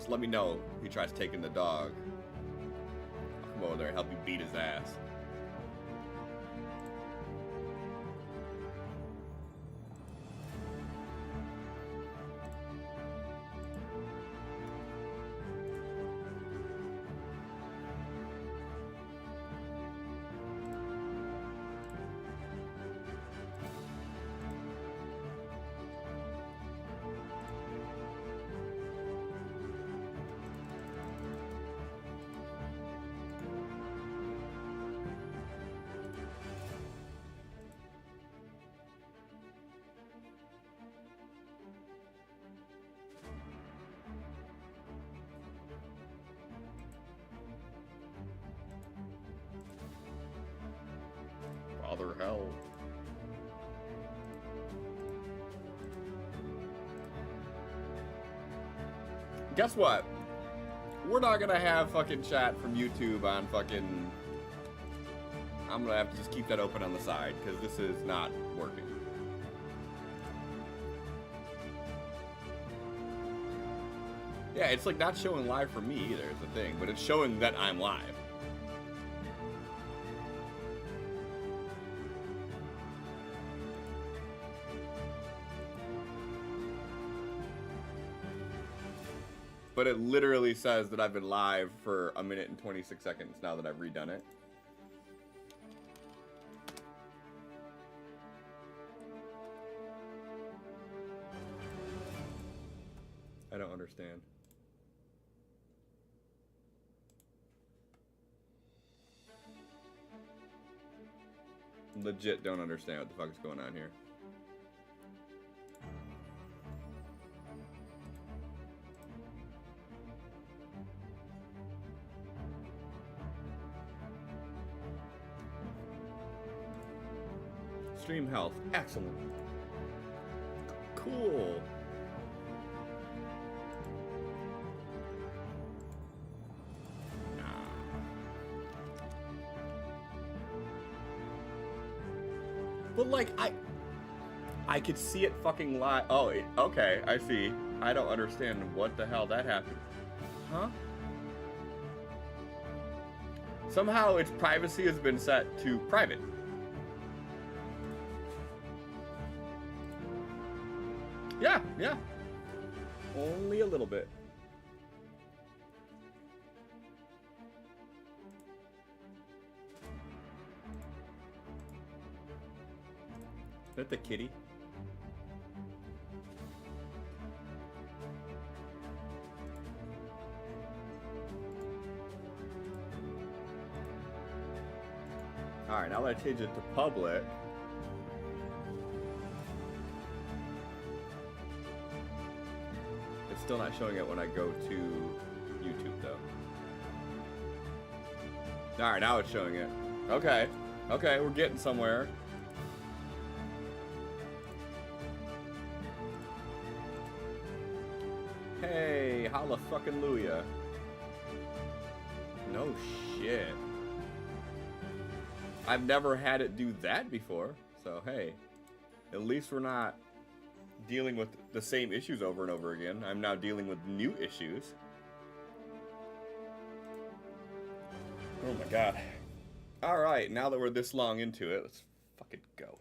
So let me know if he tries taking the dog. I'll come over there and help you beat his ass. Father hell. Guess what? We're not gonna have fucking chat from YouTube on fucking... I'm gonna have to just keep that open on the side, because this is not working. Yeah, it's like not showing live for me either, is the thing, but it's showing that I'm live. But it literally says that I've been live for 1 minute and 26 seconds now that I've redone it. I don't understand. Legit don't understand what the fuck is going on here. Stream health. Excellent. Cool. But like, I could see it fucking live. Oh, okay, I see. I don't understand what the hell that happened. Huh? Somehow its privacy has been set to private. Yeah. Only a little bit. Is that the kitty? Alright, now that I change it to public. It's still not showing it when I go to YouTube though. Alright, now it's showing it. Okay, we're getting somewhere. Hey, holla fucking Luya. No shit. I've never had it do that before, so hey, at least we're not dealing with the same issues over and over again. I'm now dealing with new issues. Oh my god. Alright, now that we're this long into it, let's fucking go.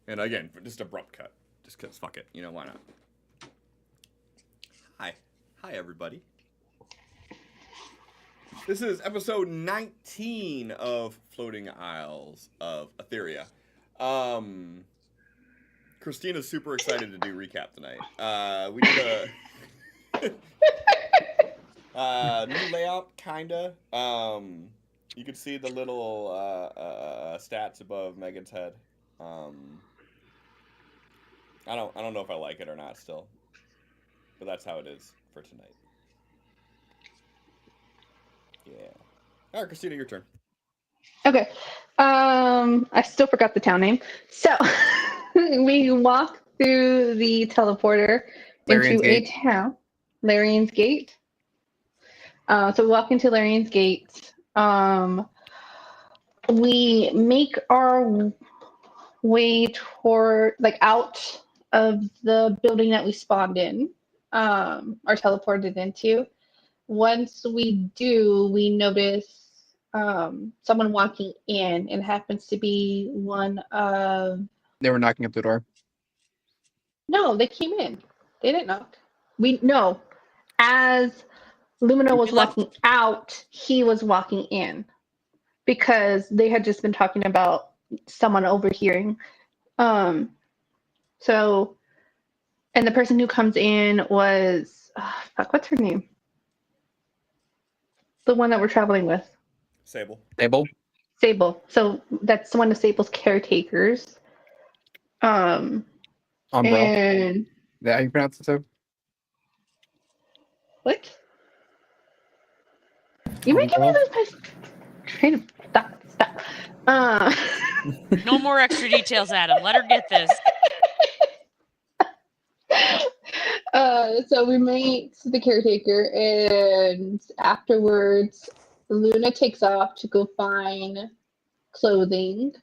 And again, just abrupt cut. Just cause fuck it, you know, why not? Hi everybody. This is episode 19 of Floating Isles of Aetheria. Christina's super excited to do recap tonight. We did a new layout, kinda. You can see the little stats above Megan's head. I don't know if I like it or not still, but that's how it is for tonight. Yeah. All right, Christina, your turn. Okay. I still forgot the town name. So we walk through the teleporter into a town, Larian's Gate. So we walk into Larian's Gate. We make our way toward, like, out of the building that we spawned in, or teleported into. Once we do, we notice someone walking in, and it happens to be one of. They were knocking at the door. No, they came in. They didn't knock. No. As Lumina was walking out, he was walking in because they had just been talking about someone overhearing. So, and the person who comes in was, what's her name? The one that we're traveling with. Sable. Sable. So that's one of Sable's caretakers. Umbrella. And Is that how you pronounce it, so? what? You might give me those train of stop. No more extra details, Adam. Let her get this. So we meet the caretaker, and afterwards, Luna takes off to go find clothing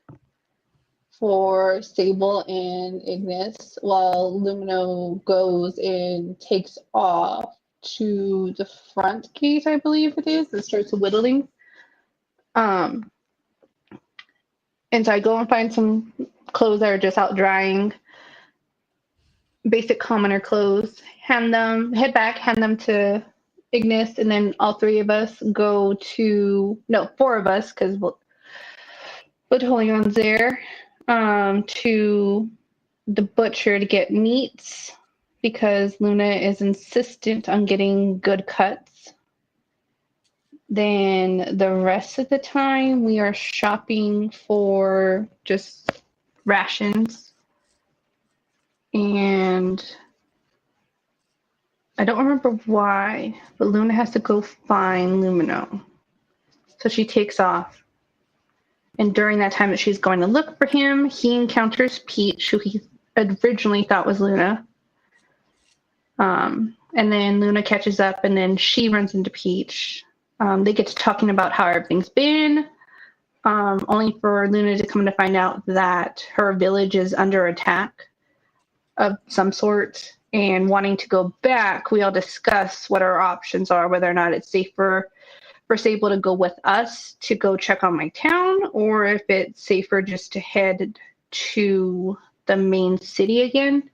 for Sable and Ignis, while Lumino goes and takes off to the front gate, I believe it is, and starts whittling. And so I go and find some clothes that are just out drying. Basic commoner clothes, head them to Ignis, and then all three of us go to, no, four of us, because Batolion's there, to the butcher to get meats, because Luna is insistent on getting good cuts. Then the rest of the time we are shopping for just rations. And I don't remember why, but Luna has to go find Lumino. So she takes off. And during that time that she's going to look for him, he encounters Peach, who he originally thought was Luna. And then Luna catches up, and then she runs into Peach. They get to talking about how everything's been, only for Luna to come to find out that her village is under attack of some sort, and wanting to go back. We all discuss what our options are, whether or not it's safer for Sable to go with us to go check on my town, or if it's safer just to head to the main city again.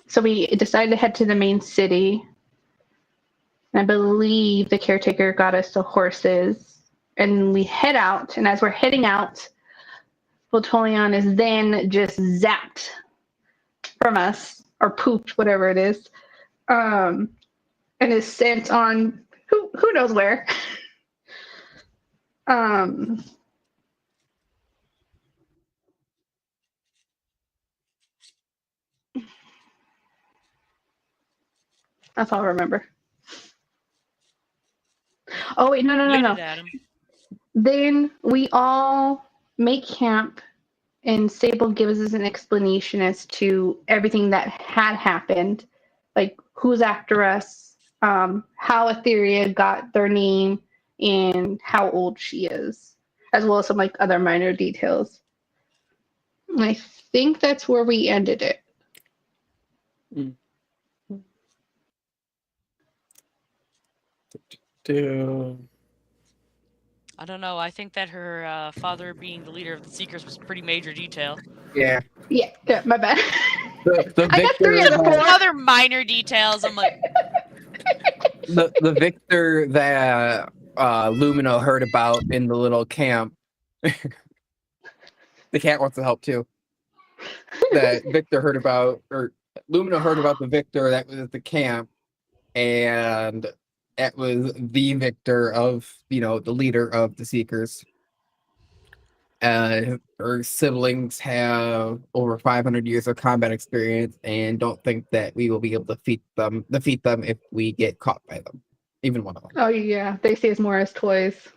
So we decided to head to the main city. I believe the caretaker got us the horses. And we head out, and as we're heading out, Voltolion is then just zapped from us, or pooped, whatever it is, and is sent on who knows where. That's all I remember. Oh wait, no. Adam. Then we all make camp, and Sable gives us an explanation as to everything that had happened, like who's after us, how Aetheria got their name, and how old she is, as well as some like other minor details. And I think that's where we ended it. I don't know. I think that her father being the leader of the Seekers was pretty major detail. Yeah. Yeah, my bad. The I got 3 of the 4. Some other minor details. I'm like, the Victor that Lumino heard about in the little camp. The cat wants to help too. That Victor heard about, or Lumino heard about the Victor that was at the camp, and it was the Victor of, the leader of the Seekers. Her siblings have over 500 years of combat experience, and don't think that we will be able to defeat them if we get caught by them, even one of them. Oh yeah, they see us more as toys.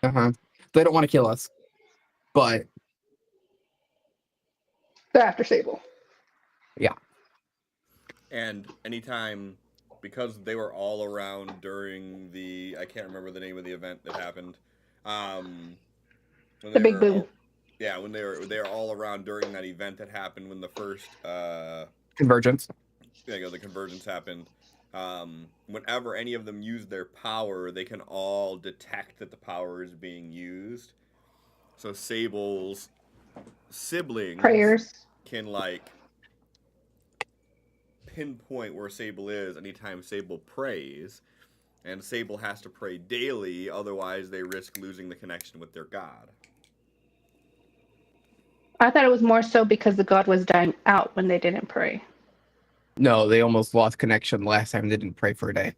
They don't want to kill us, but they're after Sable. Yeah. And anytime because they were all around during the, I can't remember the name of the event that happened. When The they big were, boom. yeah, when they were all around during that event that happened when the first Convergence. the convergence happened. Whenever any of them use their power, they can all detect that the power is being used. So Sable's siblings Prayers. can like pinpoint where Sable is anytime Sable prays, and Sable has to pray daily, otherwise they risk losing the connection with their god. I thought it was more so because the god was dying out when they didn't pray. No, they almost lost connection last time they didn't pray for a day.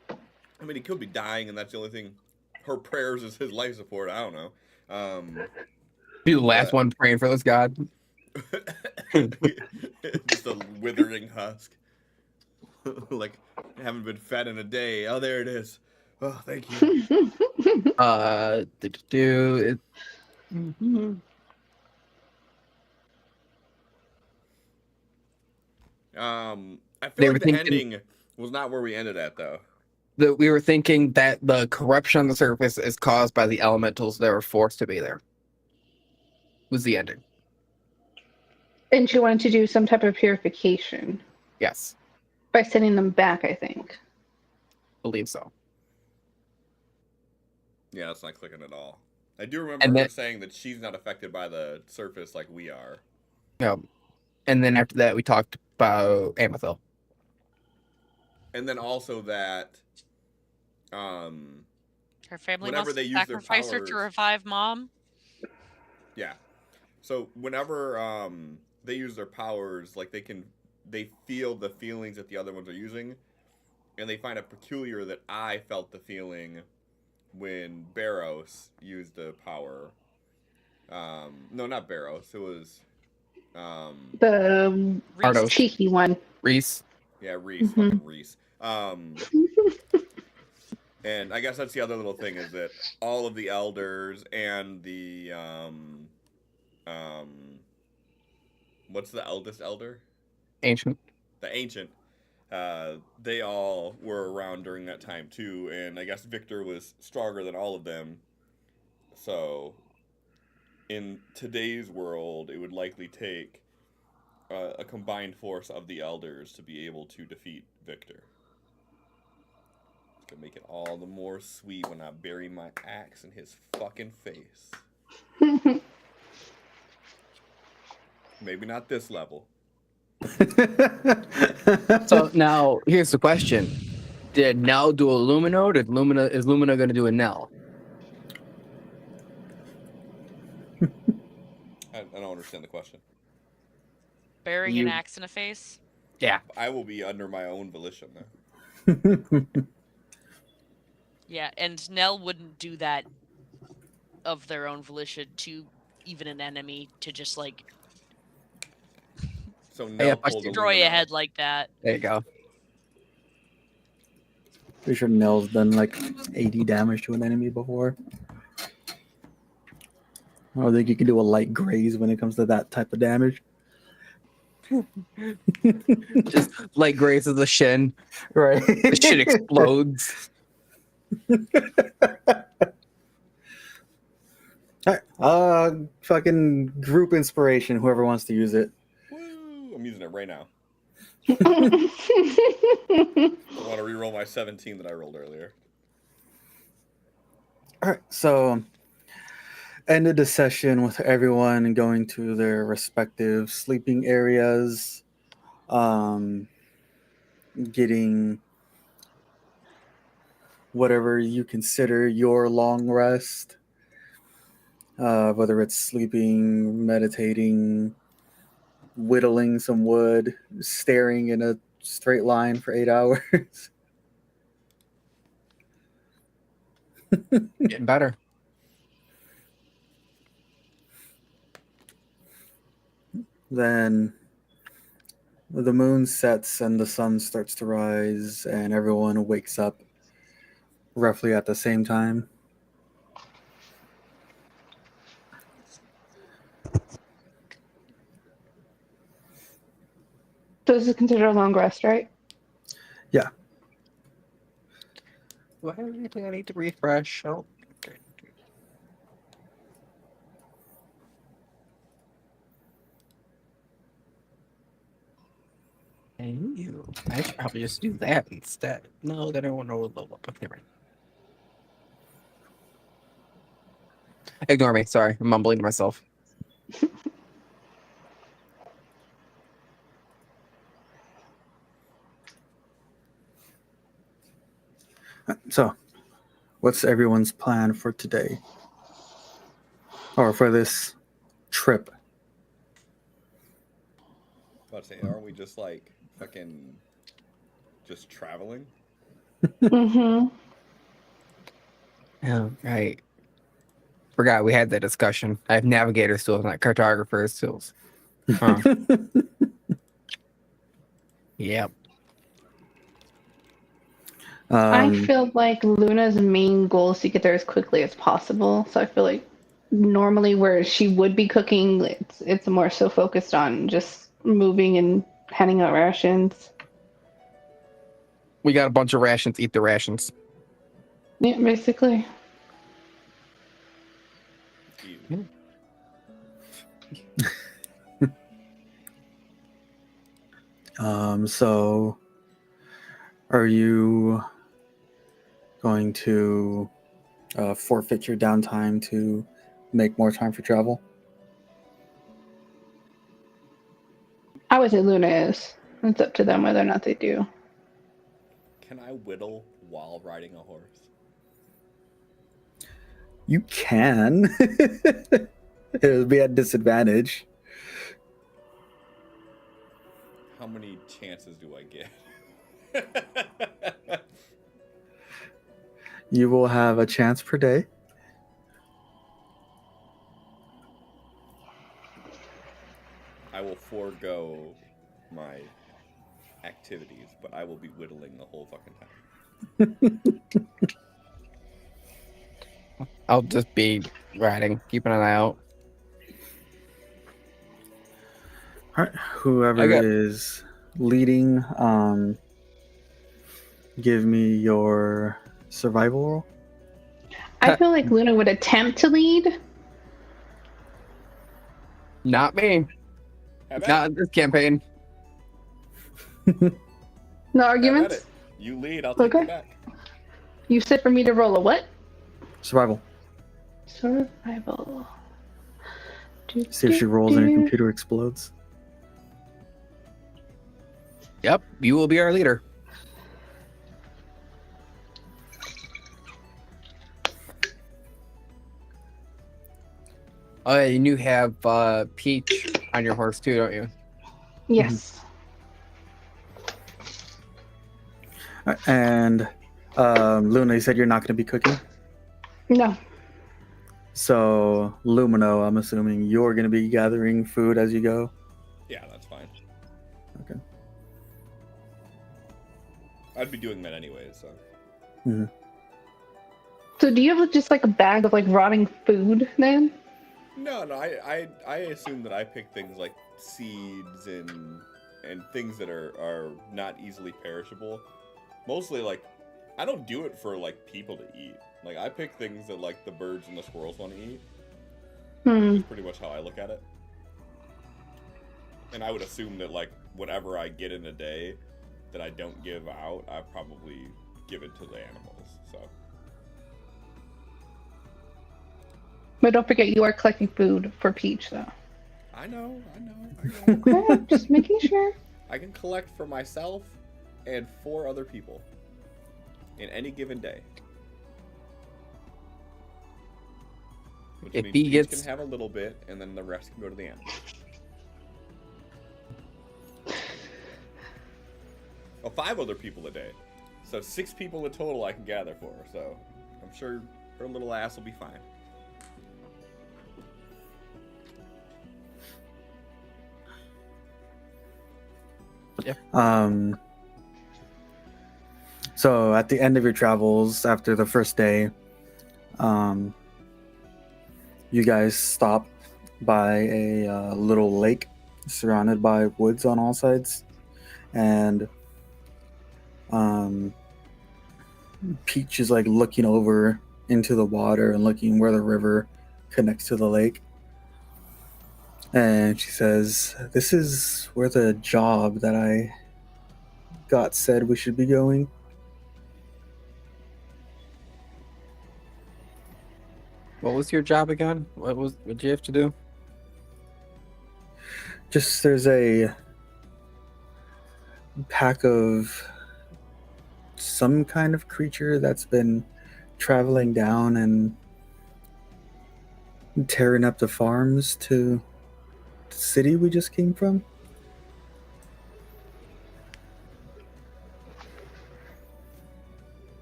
I mean, he could be dying, and that's the only thing. Her prayers is his life support. I don't know. Be the last one praying for this god. Just a withering husk. Like, haven't been fed in a day. Oh, there it is. Oh, thank you. I feel like the ending was not where we ended at, though. We were thinking that the corruption on the surface is caused by the elementals that were forced to be there. Was the ending. And she wanted to do some type of purification. Yes. By sending them back, I think. Believe so. Yeah, that's not clicking at all. I do remember her saying that she's not affected by the surface like we are. Yeah. And then after that, we talked about Amethyl. And then also that her family whenever must they use their sacrifice her powers, to revive mom. Yeah. So whenever they use their powers, like they feel the feelings that the other ones are using, and they find it peculiar that I felt the feeling when Barros used the power. No, not Barros. It was the Ardos. cheeky one. Reese. Yeah, Reese. Mm-hmm. Fucking Reese. And I guess that's the other little thing is that all of the elders and the what's the eldest elder? Ancient. The ancient. They all were around during that time too, and I guess Victor was stronger than all of them. So, in today's world, it would likely take a combined force of the elders to be able to defeat Victor. It's gonna make it all the more sweet when I bury my axe in his fucking face. Maybe not this level. So now here's the question: did Nell do a Lumino? Or is Lumina going to do a Nell? I don't understand the question. Burying an axe in a face? Yeah. I will be under my own volition though. Yeah, and Nell wouldn't do that of their own volition to even an enemy to just like so Nell destroy a head like that. There you go. Pretty sure Nell's done like 80 damage to an enemy before. I don't think you can do a light graze when it comes to that type of damage. Just light grazes the shin. Right. The shit explodes. All right. Fucking group inspiration, whoever wants to use it. Woo! I'm using it right now. I want to re-roll my 17 that I rolled earlier. All right, so ended the session with everyone going to their respective sleeping areas, getting whatever you consider your long rest, whether it's sleeping, meditating, whittling some wood, staring in a straight line for 8 hours. Getting better. Then the moon sets and the sun starts to rise, and everyone wakes up roughly at the same time. So this is considered a long rest, right? Yeah. Do I have anything I need to refresh? Oh, okay. And you. I should probably just do that instead. No, then I won't know level up. Okay, right. Ignore me. Sorry, I'm mumbling to myself. So, what's everyone's plan for today? Or for this trip? About to say, aren't we just like fucking just traveling? Mm-hmm. Oh, right. Forgot we had that discussion. I have navigator skills, not cartographer skills. Huh. Yep. I feel like Luna's main goal is to get there as quickly as possible. So I feel like normally where she would be cooking, it's more so focused on just moving and handing out rations. We got a bunch of rations. Eat the rations. Yeah, basically. Ew. So are you going to forfeit your downtime to make more time for travel? I would say Luna is. It's up to them whether or not they do. Can I whittle while riding a horse? You can. It would be at disadvantage. How many chances do I get? You will have a chance per day. I will forego my activities, but I will be whittling the whole fucking time. I'll just be riding, keeping an eye out. All right. Whoever is leading, give me your survival roll. I feel like Luna would attempt to lead. Not me. Not in this campaign. No arguments? You lead, I'll take you back. You said for me to roll a what? Survival. Survival. See if she rolls and her computer explodes. Yep, you will be our leader. Oh, yeah, you have Peach on your horse too, don't you? Yes. And Luna, you said you're not going to be cooking? No. So, Lumino, I'm assuming you're going to be gathering food as you go? Yeah, that's fine. Okay. I'd be doing that anyway, so. Mm-hmm. So do you have just like a bag of like rotting food then? No, I assume that I pick things like seeds and things that are not easily perishable. Mostly like I don't do it for like people to eat. Like I pick things that like the birds and the squirrels want to eat. That's pretty much how I look at it. And I would assume that like whatever I get in a day that I don't give out, I probably give it to the animals. So. But don't forget you are collecting food for Peach though. I know. Okay, just making sure. I can collect for myself and 4 other people in any given day. Which If means he Peach gets can have a little bit, and then the rest can go to the animals. Oh, 5 other people a day. So 6 people in total I can gather for her, so I'm sure her little ass will be fine. Yeah. So at the end of your travels, after the first day, you guys stop by a little lake surrounded by woods on all sides, and Peach is like looking over into the water and looking where the river connects to the lake. And she says, "This is where the job that I got said we should be going." What was your job again? What did you have to do? Just there's a pack of some kind of creature that's been traveling down and tearing up the farms to the city we just came from.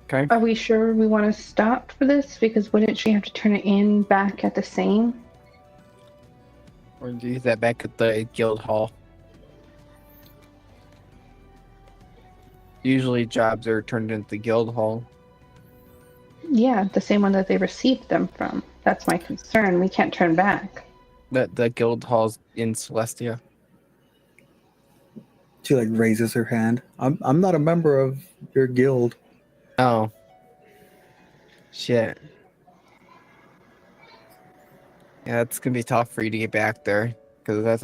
Okay. Are we sure we want to stop for this? Because wouldn't she have to turn it in back at the same? Or do you use that back at the guild hall? Usually jobs are turned into the guild hall. Yeah, the same one that they received them from. That's my concern. We can't turn back. The guild hall's in Celestia. She like raises her hand. I'm not a member of your guild. Oh. Shit. Yeah, it's gonna be tough for you to get back there. Because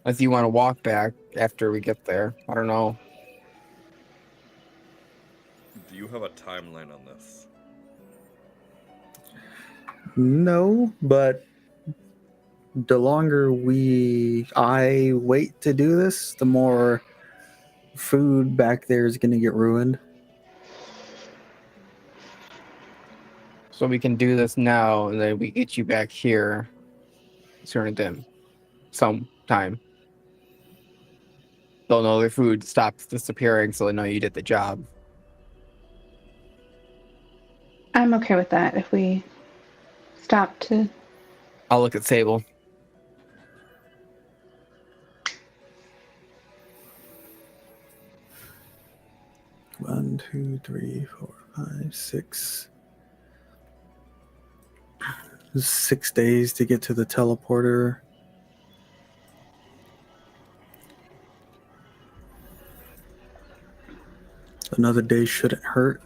unless you want to walk back after we get there. I don't know. Do you have a timeline on this? No, but the longer I wait to do this, the more food back there is going to get ruined. So we can do this now, and then we get you back here. Turn it in sometime. They'll know their food stops disappearing, so they know you did the job. I'm okay with that if we stop to... I'll look at Sable. One, 2, 3, 4, 5, 6. 6 days to get to the teleporter. Another day shouldn't hurt.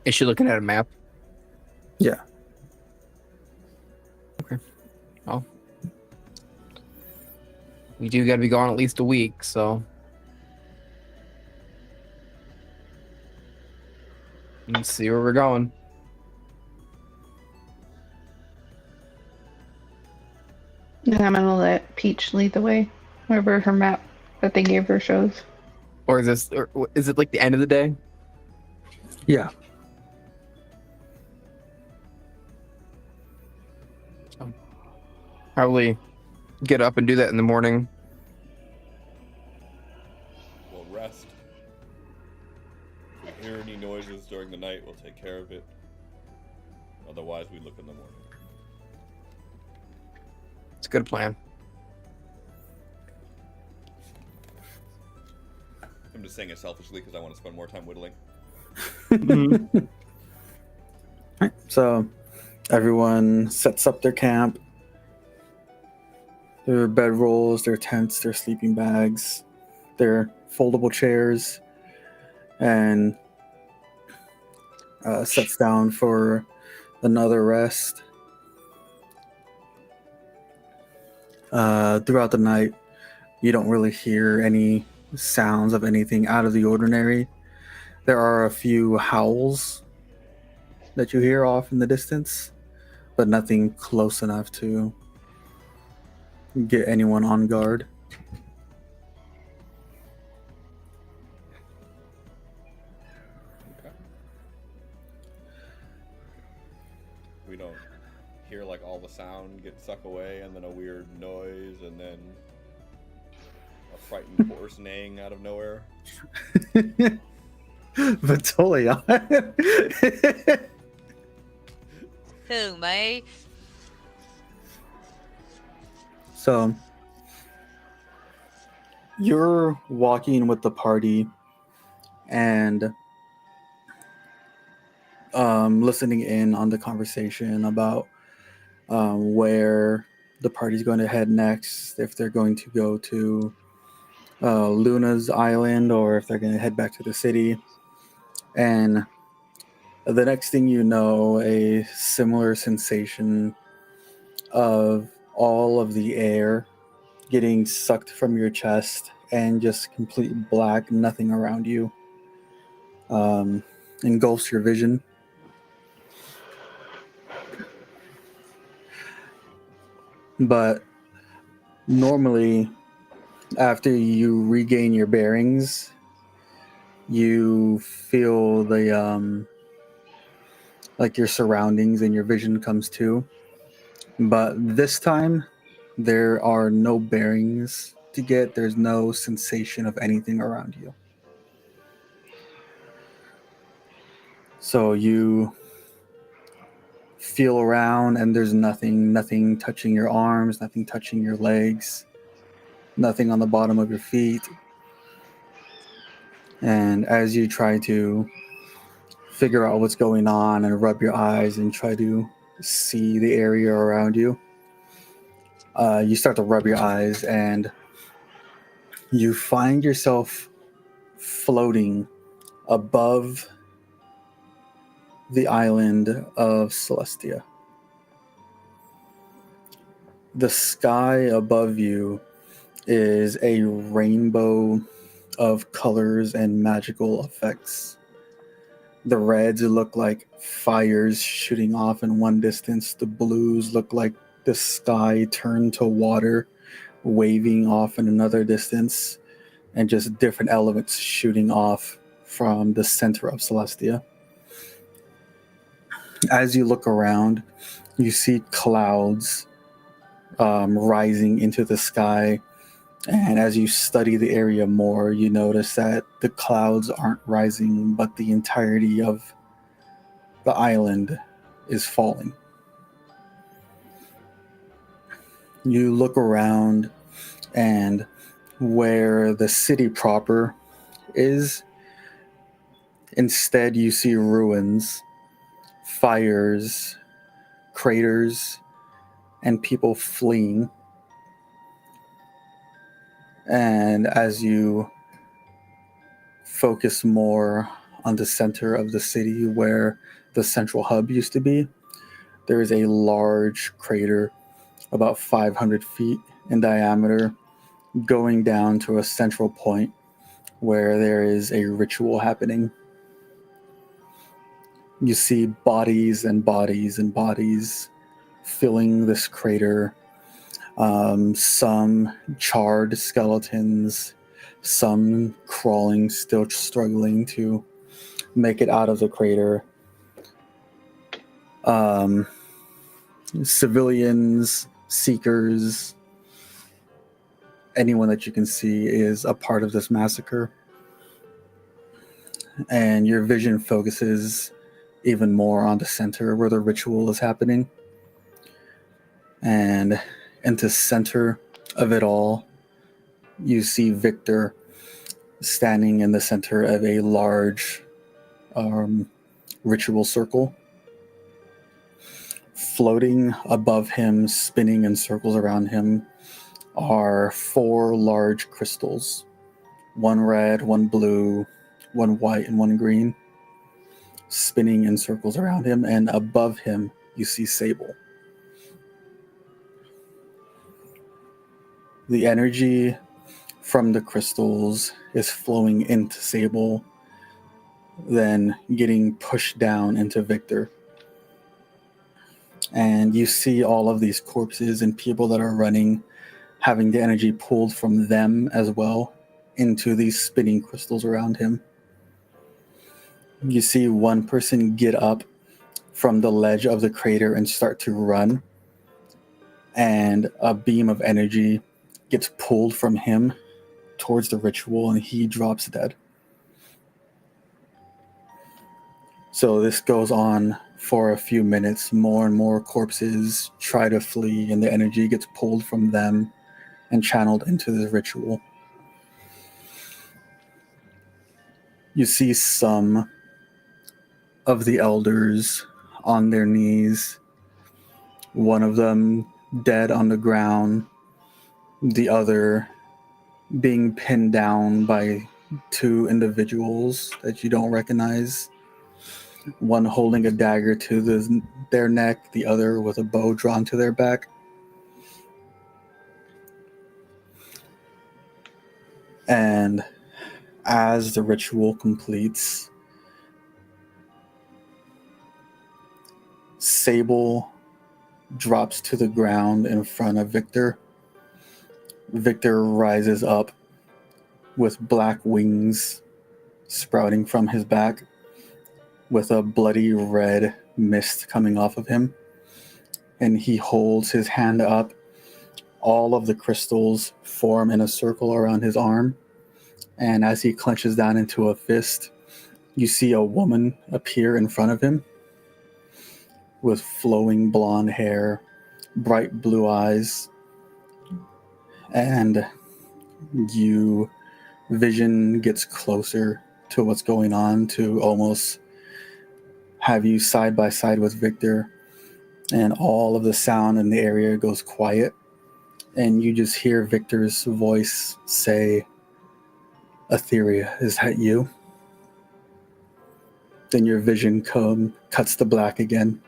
Is she looking at a map? Yeah. Okay. Well, we do got to be gone at least a week, so let's see where we're going. And I'm gonna let Peach lead the way, wherever her map that they gave her shows. Or is it like the end of the day? Yeah. Probably get up and do that in the morning. We'll rest. If we hear any noises during the night, we'll take care of it. Otherwise, we look in the morning. It's a good plan. I'm just saying it selfishly because I want to spend more time whittling. Alright, so everyone sets up their camp. Their bedrolls, their tents, their sleeping bags, their foldable chairs, and sets down for another rest. Throughout the night, you don't really hear any sounds of anything out of the ordinary. There are a few howls that you hear off in the distance, but nothing close enough to get anyone on guard. Okay. We don't hear like all the sound get sucked away and then a weird noise and then a frightened horse neighing out of nowhere. Vitolia. Who, mate? So, you're walking with the party and listening in on the conversation about where the party's going to head next, if they're going to go to Luna's island or if they're going to head back to the city. And the next thing you know, a similar sensation of all of the air getting sucked from your chest and just complete black, nothing around you, engulfs your vision. But normally, after you regain your bearings, you feel the like your surroundings and your vision comes to. But this time, there are no bearings to get. There's no sensation of anything around you. So you feel around and there's nothing touching your arms, nothing touching your legs, nothing on the bottom of your feet. And as you try to figure out what's going on and rub your eyes and try to see the area around you, you start to rub your eyes and you find yourself floating above the island of Celestia. The sky above you is a rainbow of colors and magical effects. The reds look like fires shooting off in one distance. The blues look like the sky turned to water, waving off in another distance, and just different elements shooting off from the center of Celestia. As you look around, you see clouds rising into the sky. And as you study the area more, you notice that the clouds aren't rising, but the entirety of the island is falling. You look around, and where the city proper is, instead you see ruins, fires, craters, and people fleeing. And as you focus more on the center of the city where the central hub used to be, there is a large crater about 500 feet in diameter going down to a central point where there is a ritual happening. You see bodies and bodies and bodies filling this crater. Some charred skeletons, some crawling, still struggling to make it out of the crater. Civilians, seekers, anyone that you can see is a part of this massacre. And your vision focuses even more on the center where the ritual is happening. And in the center of it all, you see Victor standing in the center of a large ritual circle. Floating above him, spinning in circles around him, are 4 large crystals. 1 red, 1 blue, 1 white, and 1 green. Spinning in circles around him, and above him, you see Sable. The energy from the crystals is flowing into Sable, then getting pushed down into Victor. And you see all of these corpses and people that are running, having the energy pulled from them as well into these spinning crystals around him. You see one person get up from the ledge of the crater and start to run, and a beam of energy gets pulled from him towards the ritual, and he drops dead. So this goes on for a few minutes. More and more corpses try to flee, and the energy gets pulled from them and channeled into the ritual. You see some of the elders on their knees, one of them dead on the ground, the other being pinned down by two individuals that you don't recognize. One holding a dagger to their neck, the other with a bow drawn to their back. And as the ritual completes, Sable drops to the ground in front of Victor. Victor rises up with black wings sprouting from his back, with a bloody red mist coming off of him. And he holds his hand up. All of the crystals form in a circle around his arm. And as he clenches down into a fist, you see a woman appear in front of him with flowing blonde hair, bright blue eyes, and vision gets closer to what's going on to almost have you side by side with Victor, and all of the sound in the area goes quiet, and you just hear Victor's voice say, "Aetheria, is that you?" Then your vision cuts to black again.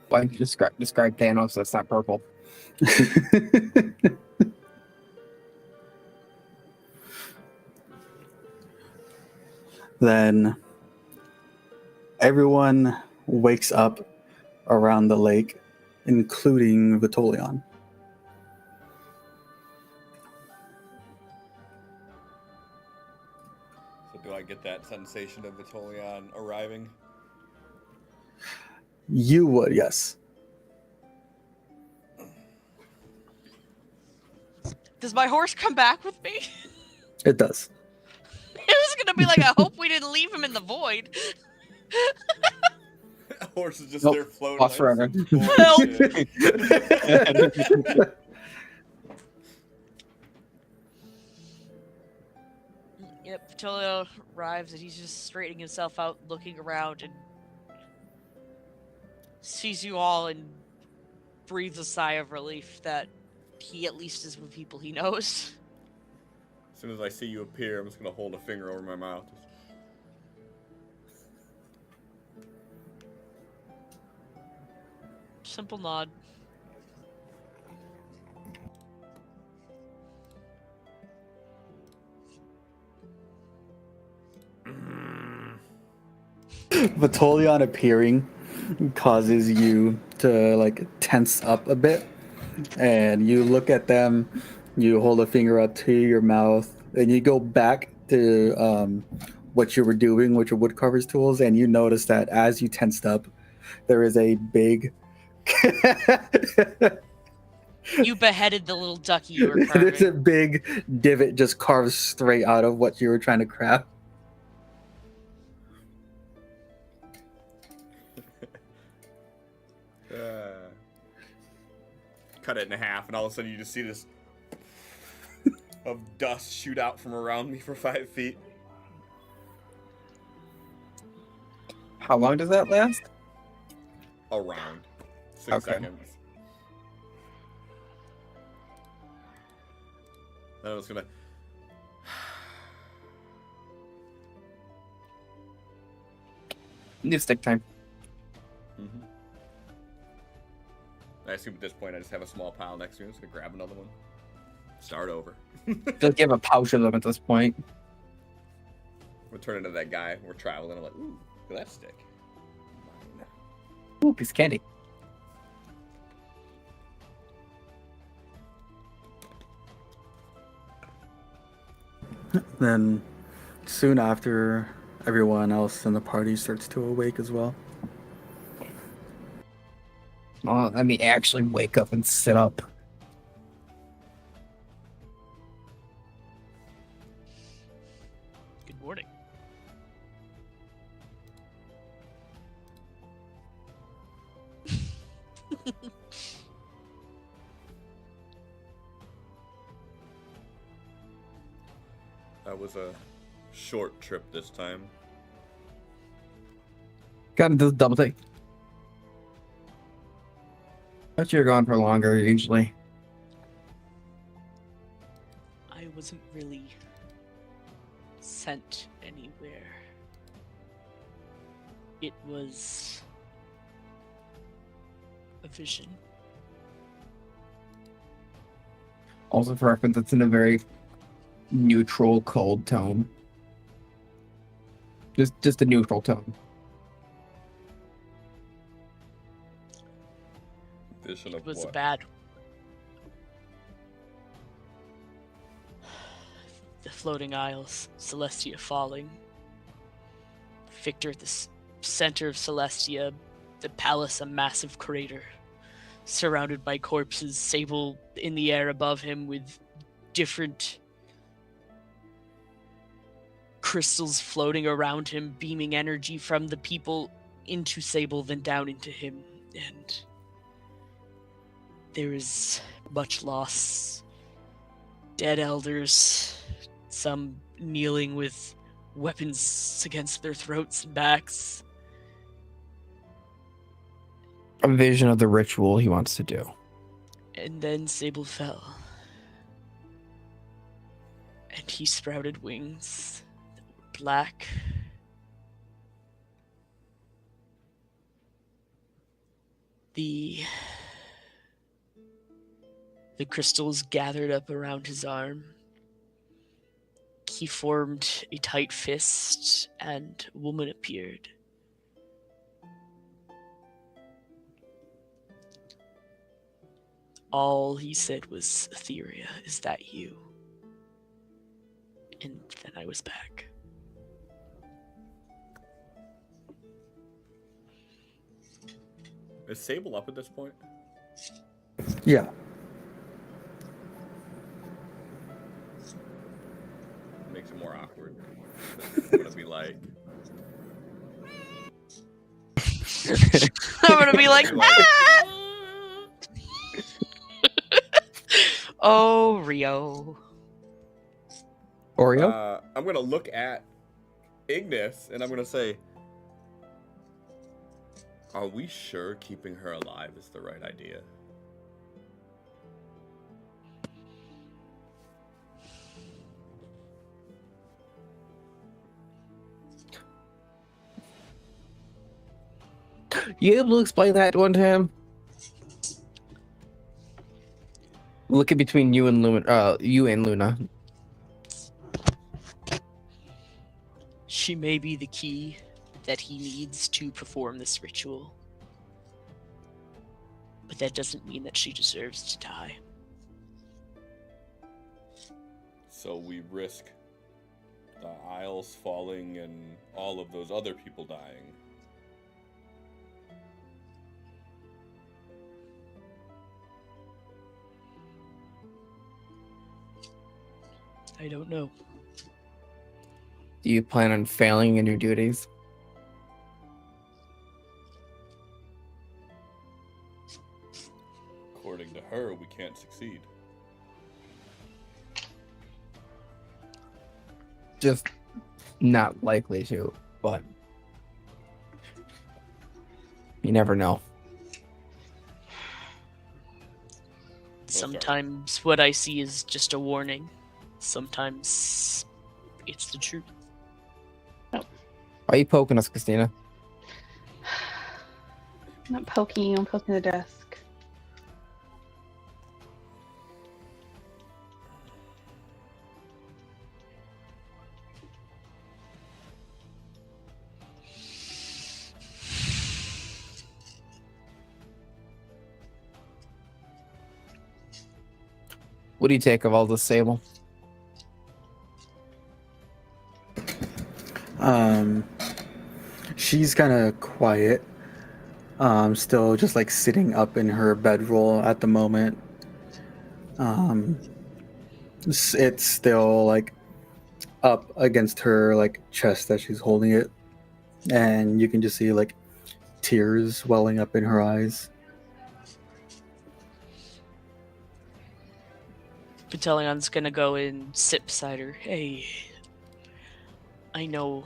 Why don't you describe Thanos that's not purple? Then everyone wakes up around the lake, including Vitolion. So do I get that sensation of Vitolion arriving? You would, yes. Does my horse come back with me? It does. It was gonna be like, I hope we didn't leave him in the void. Horse is just Nope. there floating. Lost forever. Help. Yep, Vitolio arrives and he's just straightening himself out, looking around, and sees you all and breathes a sigh of relief that he at least is with people he knows. As soon as I see you appear, I'm just gonna hold a finger over my mouth. Simple nod. Vitolion appearing causes you to like tense up a bit, and you look at them, you hold a finger up to your mouth, and you go back to what you were doing with your woodcarver's tools, and you notice that as you tensed up, there is a big You beheaded the little ducky you were there's a carving. big divot just carved straight out of what you were trying to craft. Cut it in half, and all of a sudden you just see this of dust shoot out from around me for 5 feet. How long does that last? Around 6 Okay. seconds. Then I was gonna. New stick time. Mm-hmm. I assume at this point I just have a small pile next to me. I'm just gonna grab another one. Start over. Just give a pouch of them at this point. We'll turn into that guy. We're traveling. I'm like, ooh, look at that stick. Mine. Ooh, piece of candy. Then soon after, everyone else in the party starts to awake as well. Well, let me actually wake up and sit up. Good morning. That was a short trip this time. Got to do the double take. But you're gone for longer usually. I wasn't really sent anywhere. It was a vision. Also, for reference, it's in a very neutral, cold tone. Just a neutral tone. Vision It of was what? a bad. The floating isles, Celestia falling. Victor at the center of Celestia, the palace a massive crater, surrounded by corpses, Sable in the air above him with different crystals floating around him, beaming energy from the people into Sable, then down into him. And there is much loss. Dead elders, some kneeling with weapons against their throats and backs. A vision of the ritual he wants to do. And then Sable fell. And he sprouted wings that were black. The crystals gathered up around his arm. He formed a tight fist, and a woman appeared. All he said was, "Aetheria, is that you?" And then I was back. Is Sable up at this point? Yeah. Makes it more awkward. I'm gonna be like. I'm gonna be like, ah! Oh, Rio. Oreo? I'm gonna look at Ignis and I'm gonna say, are we sure keeping her alive is the right idea? You able to explain that one to him? Looking between you and Luna. She may be the key that he needs to perform this ritual. But that doesn't mean that she deserves to die. So we risk the Isles falling and all of those other people dying. I don't know. Do you plan on failing in your duties? According to her, we can't succeed. Just not likely to, but you never know. Sometimes what I see is just a warning. Sometimes it's the truth. Why are you poking us, Christina? I'm not poking you, I'm poking the desk. What do you take of all this, Sable? She's kind of quiet. Still just like sitting up in her bedroll at the moment. It's still like up against her like chest as she's holding it, and you can just see like tears welling up in her eyes. Patellion's gonna go and sit beside her. Hey, I know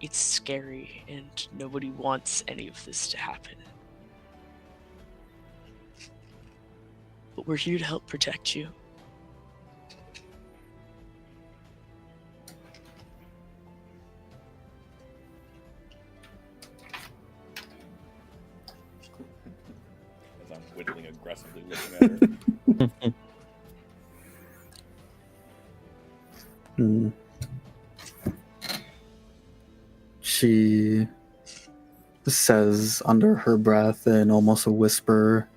it's scary and nobody wants any of this to happen. but we're here to help protect you. As I'm whittling aggressively looking at her. She says under her breath in almost a whisper,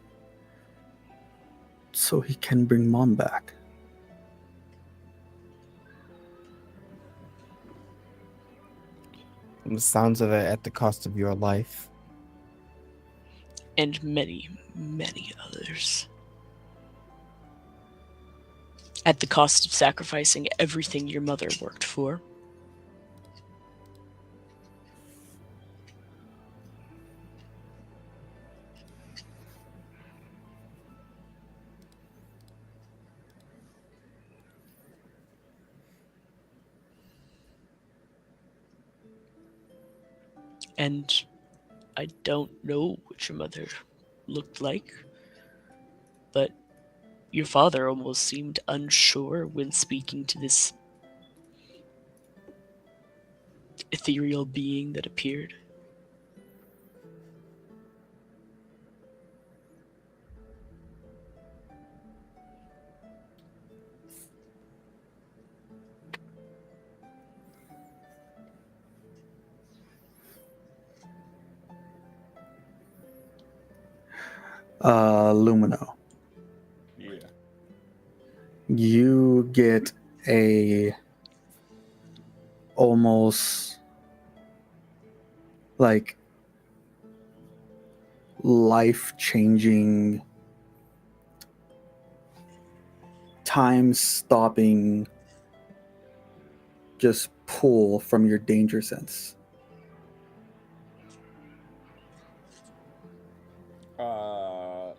so he can bring Mom back. From the sounds of it, at the cost of your life. And many, many others. At the cost of sacrificing everything your mother worked for. And I don't know what your mother looked like, but your father almost seemed unsure when speaking to this ethereal being that appeared. Lumino. Yeah. You get a almost like life-changing, time-stopping just pull from your danger sense.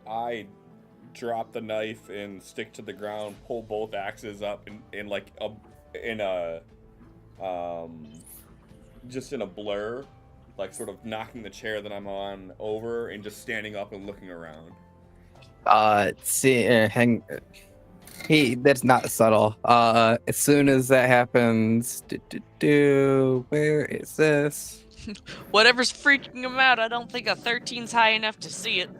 I drop the knife and stick to the ground, pull both axes up in like just in a blur, like sort of knocking the chair that I'm on over and just standing up and looking around. That's not subtle. As soon as that happens, where is this? Whatever's freaking him out, I don't think a 13's high enough to see it.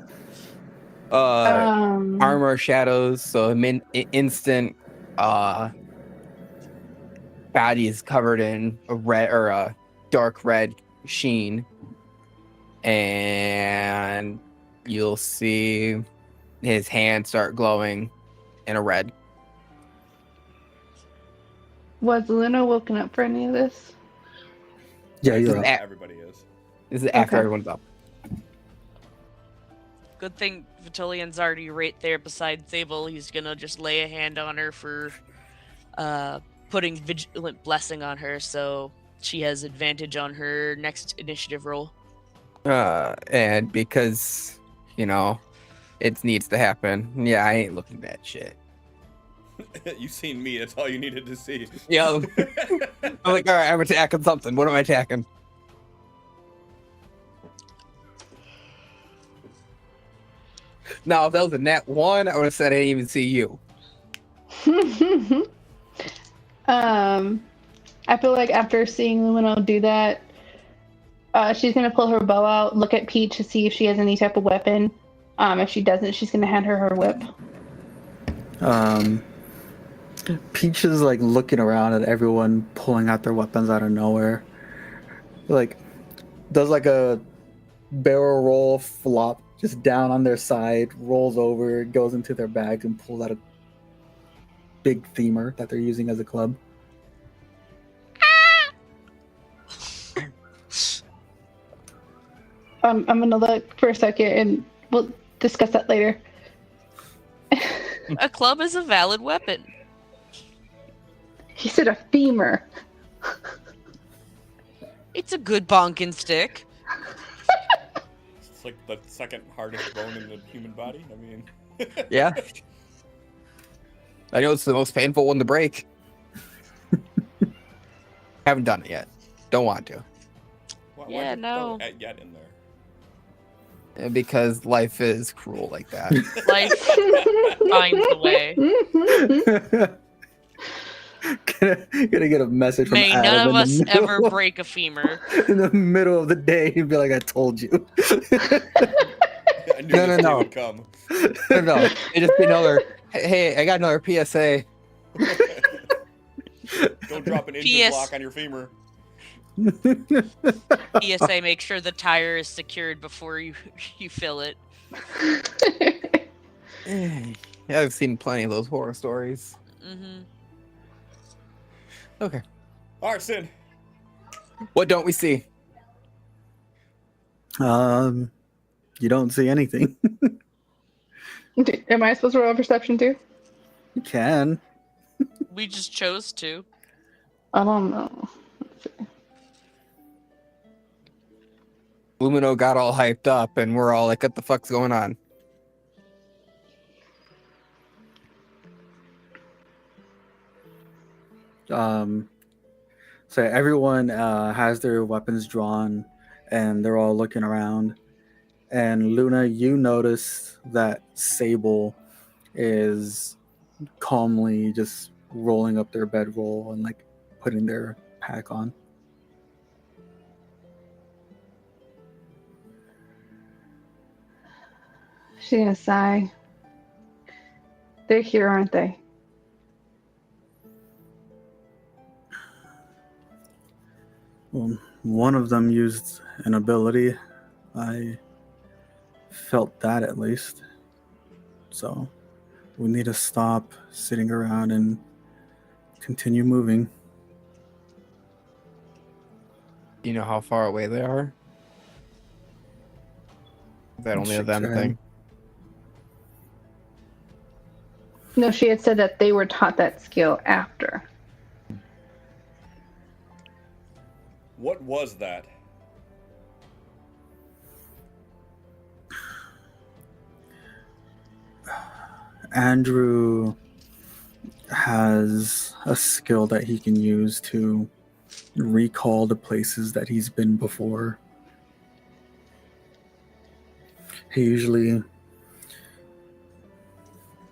Armor shadows, so instant body is covered in a red or a dark red sheen, and you'll see his hands start glowing in a red. Was Luna woken up for any of this? Yeah, you're up. Everybody is. This is after Okay. everyone's up. Good thing Vitilian's already right there beside Zabel. He's gonna just lay a hand on her for putting Vigilant Blessing on her, so she has advantage on her next initiative roll. And because, it needs to happen. Yeah, I ain't looking at that shit. You seen me, that's all you needed to see. Yeah. I'm like, all right, I'm attacking something. What am I attacking? Now, if that was a nat 1, I would have said I didn't even see you. I feel like after seeing Lumino do that, she's gonna pull her bow out, look at Peach to see if she has any type of weapon. If she doesn't, she's gonna hand her whip. Peach is like looking around at everyone pulling out their weapons out of nowhere. Like, does like a barrel roll, flop just down on their side, rolls over, goes into their bag, and pulls out a big themer that they're using as a club. I'm gonna look for a second, and we'll discuss that later. A club is a valid weapon. He said a femur. It's a good bonking stick. It's like the second hardest bone in the human body. I mean, Yeah. I know it's the most painful one to break. Haven't done it yet. Don't want to. why'd Yeah, you no. throw yet in there? Because life is cruel like that. Life finds a way. Gonna get a message from May Adam none of in the us middle, ever break a femur. in the middle of the day. He'd be like, "I told you." I knew No, this day no. would come. No, it just be another. Hey, I got another PSA. Don't drop an engine PS. block on your femur. PSA, make sure the tire is secured before you fill it. Yeah, I've seen plenty of those horror stories. Mm-hmm. Okay. Arson. What don't we see? You don't see anything. Am I supposed to roll a perception too? You can. We just chose to. I don't know. Let's see. Lumino got all hyped up, and we're all like, "What the fuck's going on?" So everyone has their weapons drawn, and they're all looking around. And Luna, you notice that Sable is calmly just rolling up their bedroll and like putting their pack on. She's gonna sigh. They're here, aren't they? Well, one of them used an ability. I felt that at least. So we need to stop sitting around and continue moving. You know how far away they are? Is that only a them Check. thing? No, she had said that they were taught that skill after. What was that? Andrew has a skill that he can use to recall the places that he's been before. He usually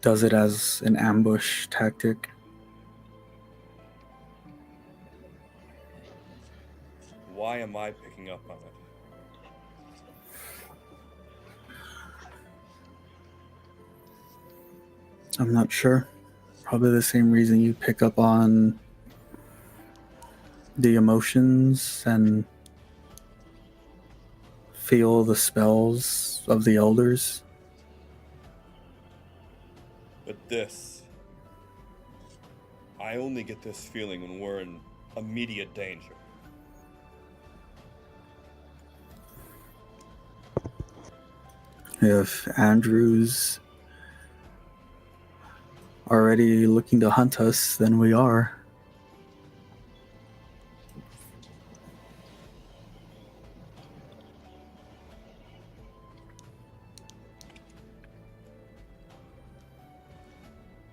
does it as an ambush tactic. Why am I picking up on it? I'm not sure. Probably the same reason you pick up on the emotions and feel the spells of the elders. But this, I only get this feeling when we're in immediate danger. If Andrew's already looking to hunt us, then we are.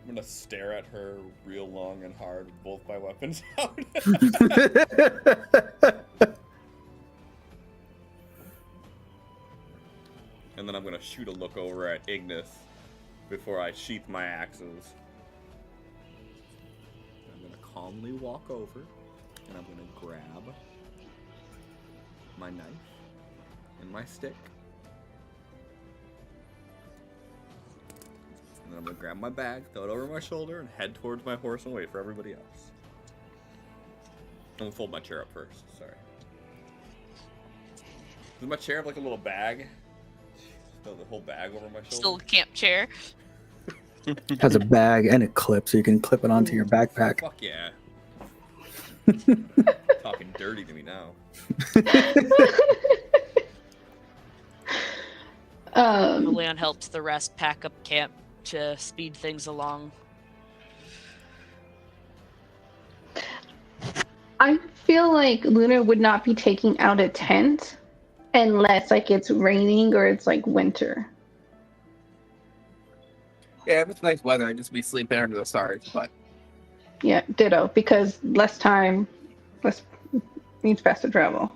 I'm gonna stare at her real long and hard with both my weapons out. And then I'm gonna shoot a look over at Ignis before I sheath my axes. I'm gonna calmly walk over and I'm gonna grab my knife and my stick. And then I'm gonna grab my bag, throw it over my shoulder, and head towards my horse and wait for everybody else. I'm gonna fold my chair up first, sorry. Does my chair have like a little bag? Throw the whole bag over my shoulder? Still a camp chair. Has a bag and a clip, so you can clip it onto your backpack. Fuck yeah. Talking dirty to me now. Leon helps the rest pack up camp to speed things along. I feel like Luna would not be taking out a tent unless like it's raining or it's like winter. Yeah, if it's nice weather, I'd just be sleeping under the stars, but Yeah, ditto. Because less time, less means faster travel.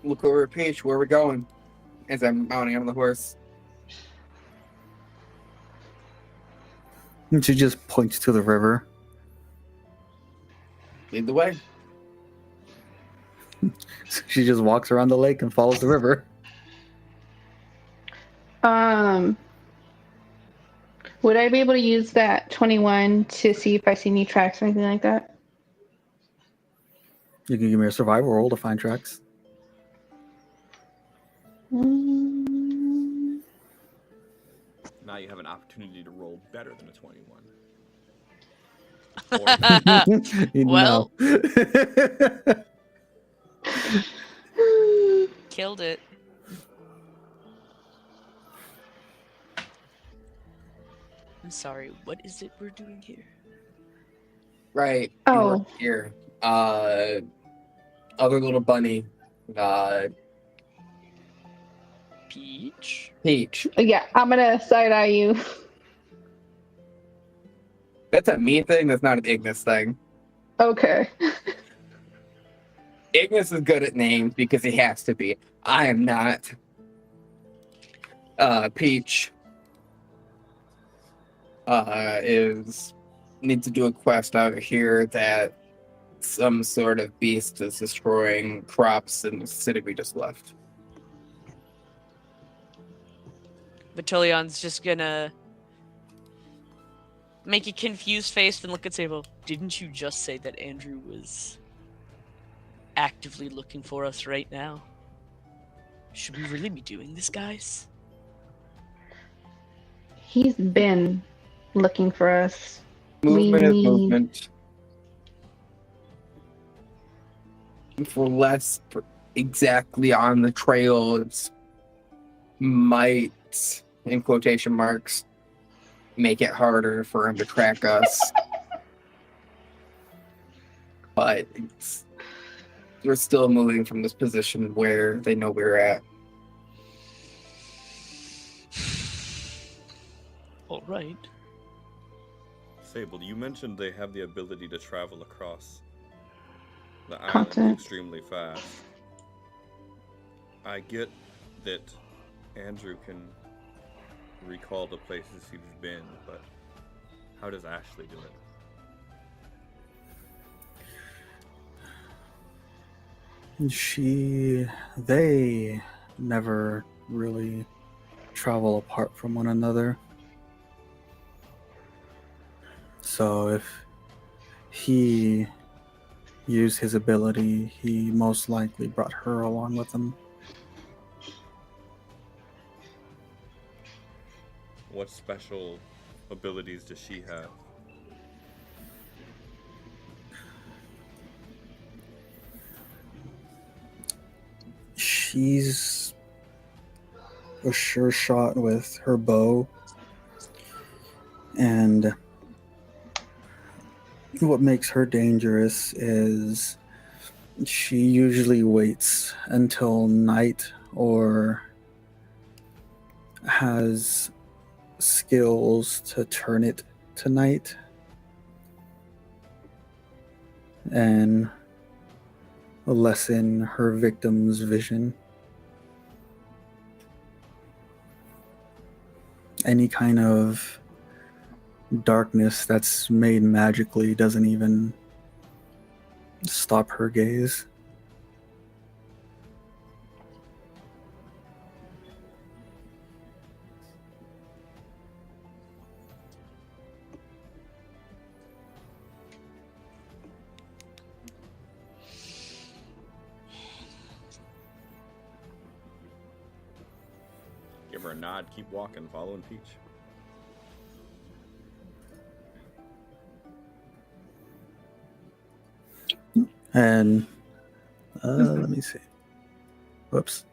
look over at Peach, where are we going? as I'm mounting on the horse. And she just points to the river. Lead the way. So she just walks around the lake and follows the river. Would I be able to use that 21 to see if I see any tracks or anything like that? You can give me a survival roll to find tracks. Mm, Now you have an opportunity to roll better than a 21. Well. No. Killed it. I'm sorry, what is it we're doing here? Right. Oh. Here. Other little bunny. Peach? Peach. Yeah, I'm gonna side eye you. That's a me thing. That's not an Ignis thing. Okay. Ignis is good at names because he has to be. I am not. Peach needs to do a quest out here that some sort of beast is destroying crops in the city we just left. Vitillion's just gonna make a confused face and look at Sable. Didn't you just say that Andrew was actively looking for us right now? Should we really be doing this, guys? He's been looking for us. Movement is need- movement. If we're less exactly on the trail, it's might, in quotation marks, make it harder for him to track us. But we're still moving from this position where they know we're at. All right. Sable, you mentioned they have the ability to travel across the island Continent. extremely fast. I get that Andrew can recall the places he's been, but how does Ashley do it? They never really travel apart from one another. So if he used his ability, he most likely brought her along with him. What special abilities does she have? She's a sure shot with her bow. And what makes her dangerous is she usually waits until night or has skills to turn it to night and lessen her victim's vision. Any kind of darkness that's made magically doesn't even stop her gaze. Give her a nod, keep walking, following Peach. And let me see. Whoops.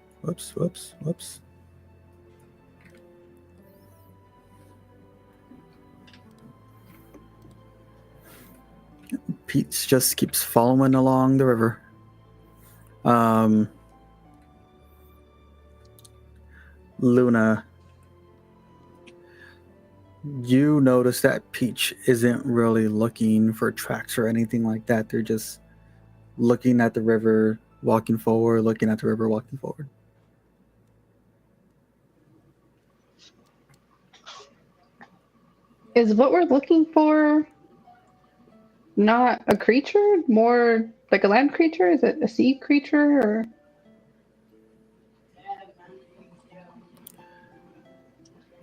Pete just keeps following along the river. Luna, you notice that Peach isn't really looking for tracks or anything like that. They're just looking at the river, walking forward, looking at the river, walking forward. Is what we're looking for not a creature, more like a land creature? Is it a sea creature or?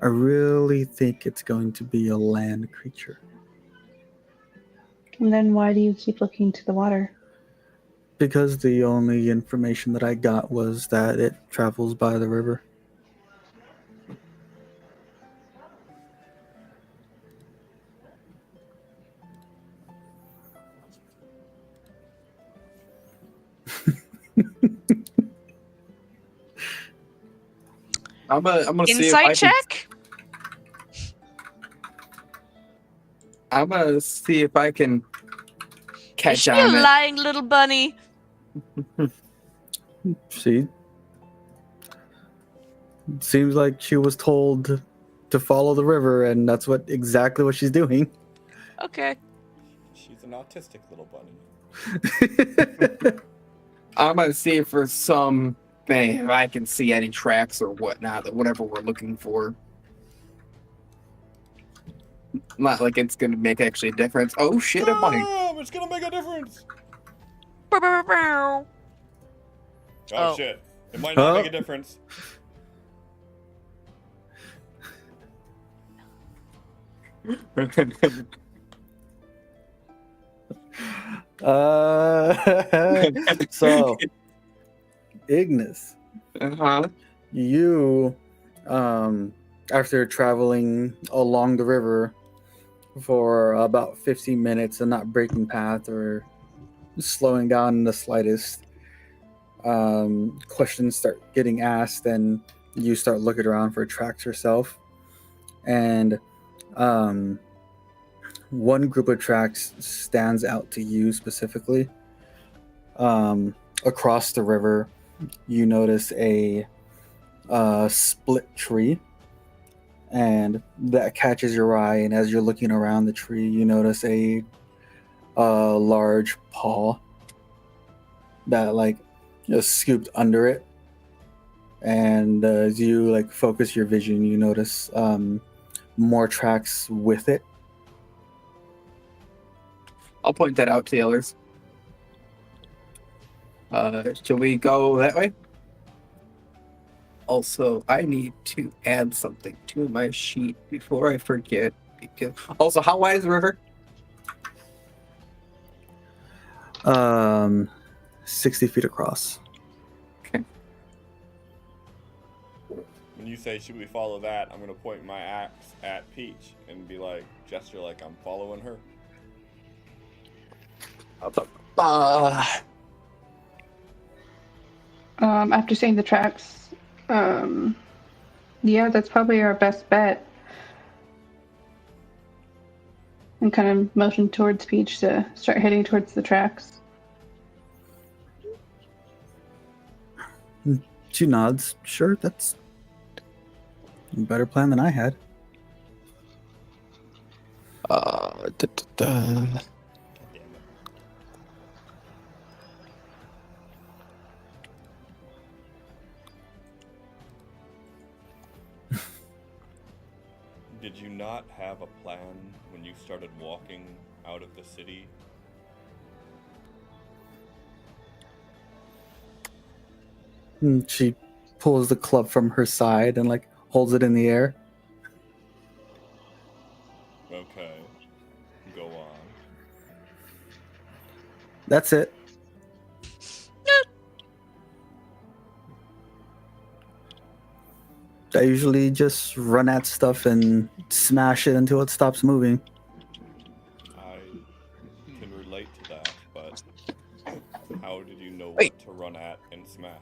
I really think it's going to be a land creature. And then why do you keep looking to the water? Because the only information that I got was that it travels by the river. I'm gonna see if Insight I can. check? I'm gonna see if I can Is catch she a on it. lying little bunny? See? Seems like she was told to follow the river, and that's exactly what she's doing. Okay. She's an autistic little bunny. I'm gonna see if there's some thing if I can see any tracks or whatnot, whatever we're looking for. Not like it's gonna make actually a difference. Oh shit, a bunny. Damn, it's gonna make a difference. Bow, bow, bow, bow. Oh, Oh. shit. It might not Oh. make a difference. So, Ignis, Uh-huh. you, after traveling along the river for about 15 minutes and not breaking path or slowing down in the slightest, questions start getting asked, and you start looking around for tracks yourself. And one group of tracks stands out to you specifically. Across the river, you notice a split tree, and that catches your eye. And as you're looking around the tree, you notice a large paw that scooped under it. And as you focus your vision, you notice more tracks with it. I'll point that out to the others. Shall we go that way? Also, I need to add something to my sheet before I forget. Also, how wide is the river? 60 feet across. When you say, should we follow that, I'm going to point my axe at Peach and be gesture like I'm following her. After seeing the tracks, yeah, that's probably our best bet. And kind of motion towards Peach to start heading towards the tracks. She nods. Sure, that's a better plan than I had. Damn it. Did you not have a plan when you started walking out of the city? And she pulls the club from her side and holds it in the air. Okay. Go on. That's it. I usually just run at stuff and smash it until it stops moving. I can relate to that, but how did you know Wait. what to run at and smash?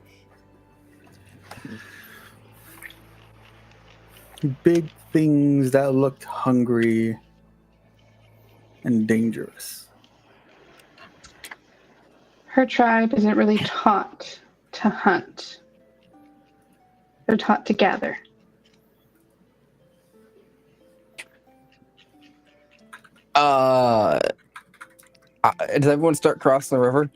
Big things that looked hungry and dangerous. Her tribe isn't really taught to hunt. They're taught to gather. Does everyone start crossing the river?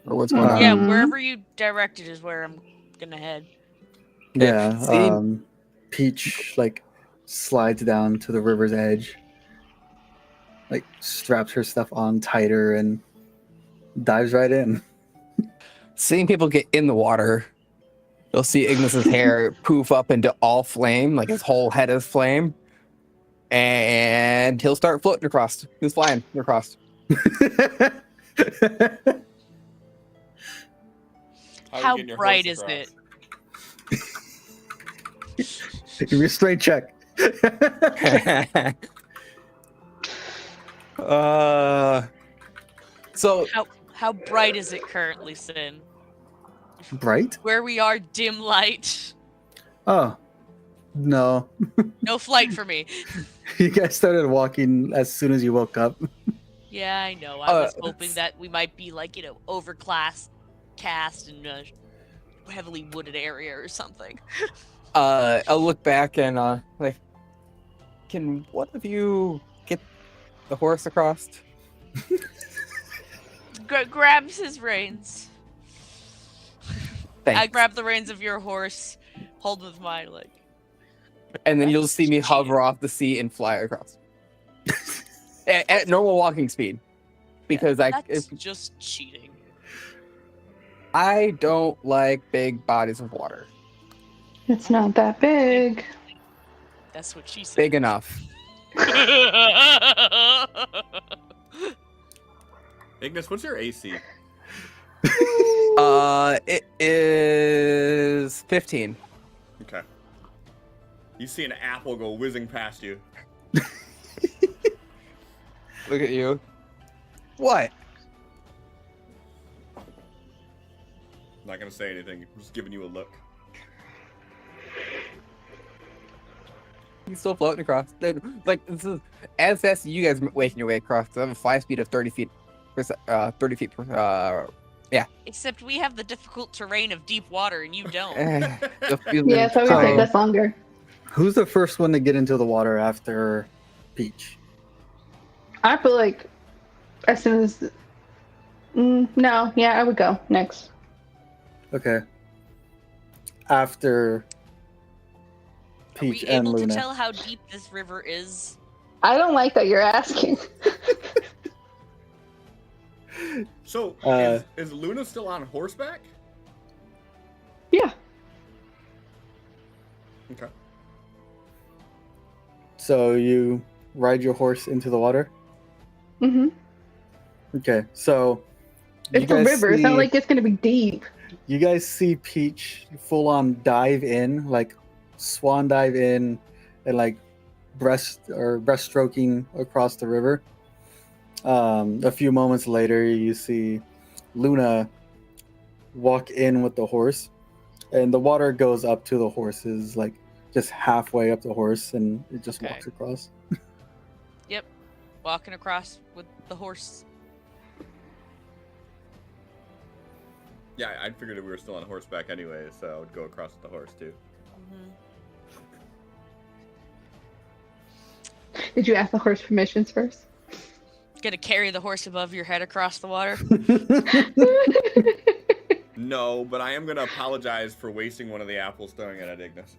Or what's going on? Yeah, Mhm. wherever you directed is where I'm gonna head. Yeah. See? Peach slides down to the river's edge, like straps her stuff on tighter and dives right in. Seeing people get in the water, you'll see Ignis's hair poof up into all flame, like his whole head is flame, and he'll start floating across. He's flying across. How bright is it? Give me a straight check. So How bright is it currently, Sin? Bright? Where we are, dim light. Oh, no. No flight for me. You guys started walking as soon as you woke up. Yeah, I know. I was hoping that we might be like, overclass cast in a heavily wooded area or something. I'll look back and like, can one of you get the horse across? Grabs his reins. Thanks. I grab the reins of your horse, hold with mine, like. And then you'll see me hover off the seat and fly across at normal walking speed, because That's just cheating. I don't like big bodies of water. It's not that big. That's what she said. Big enough. Ignis, what's your AC? It is 15. Okay. You see an apple go whizzing past you. Look at you. What? Not gonna say anything. Just giving you a look. He's still floating across. Like, this is as fast as you guys making your way across. I have a fly speed of 30 feet. 30 feet per. Yeah. Except we have the difficult terrain of deep water and you don't. Yeah, so it's gonna take us longer. Who's the first one to get into the water after Peach? I feel like as soon as no, yeah, I would go next. Okay. After Are we Peach and able Luna. to tell how deep this river is? I don't like that you're asking. So, is Luna still on horseback? Yeah. Okay. So you ride your horse into the water? Mm-hmm. Okay, so It's a river. It's not like it's gonna be deep. you guys see Peach full on dive in, like swan dive in, and like breaststroking across the river. A few moments later, you see Luna walk in with the horse, and the water goes up to the horses, like just halfway up the horse, and it just Okay. walks across. Yep. Walking across with the horse. Yeah, I figured we were still on horseback anyway, so I would go across with the horse too. Did you ask the horse permissions first? Gonna carry the horse above your head across the water. No, but I am gonna apologize for wasting one of the apples throwing it at Ignis.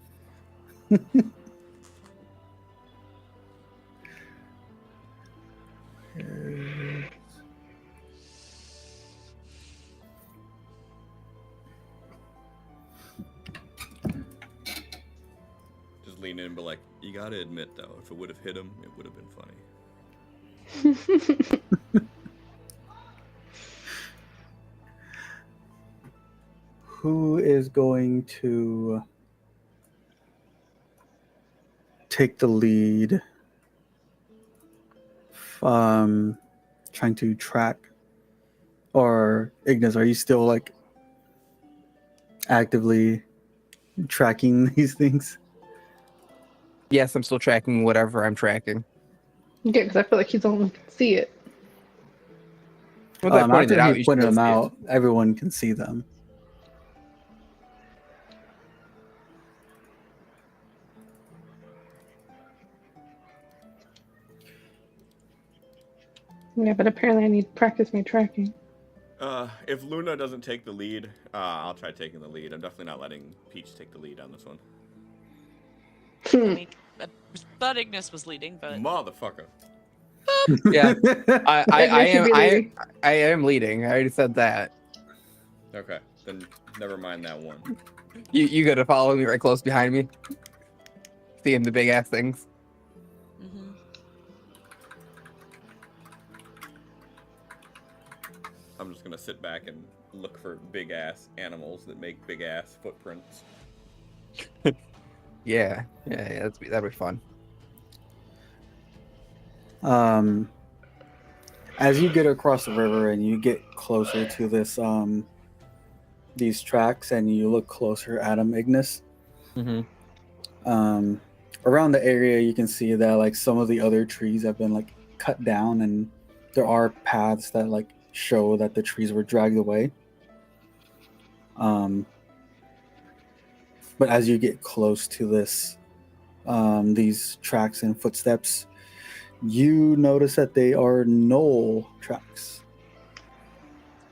Just lean in and be like, you gotta admit though, if it would have hit him, it would have been funny. Who is going to take the lead? Trying to track, or Ignis, are you still like actively tracking these things? Yes, I'm still tracking whatever I'm tracking. Yeah, because I feel like he's the only one who can see it. Once I pointed it After out, he you should pointed be able them to see it. out, everyone can see them. Yeah, but apparently I need to practice my tracking. If Luna doesn't take the lead, I'll try taking the lead. I'm definitely not letting Peach take the lead on this one. I mean, thought Ignis was leading, but Motherfucker. Yeah, Ignis should be leading. I am leading. I already said that. Okay, then never mind that one. You gotta follow me right close behind me. Seeing the big ass things. mhm. I'm just gonna sit back and look for big ass animals that make big ass footprints. Yeah, that'd be fun. As you get across the river and you get closer to this these tracks and you look closer at them, Ignis, Mm-hmm. around the area you can see that like some of the other trees have been like cut down, and there are paths that like show that the trees were dragged away. But as you get close to this these tracks and footsteps, you notice that they are knoll tracks.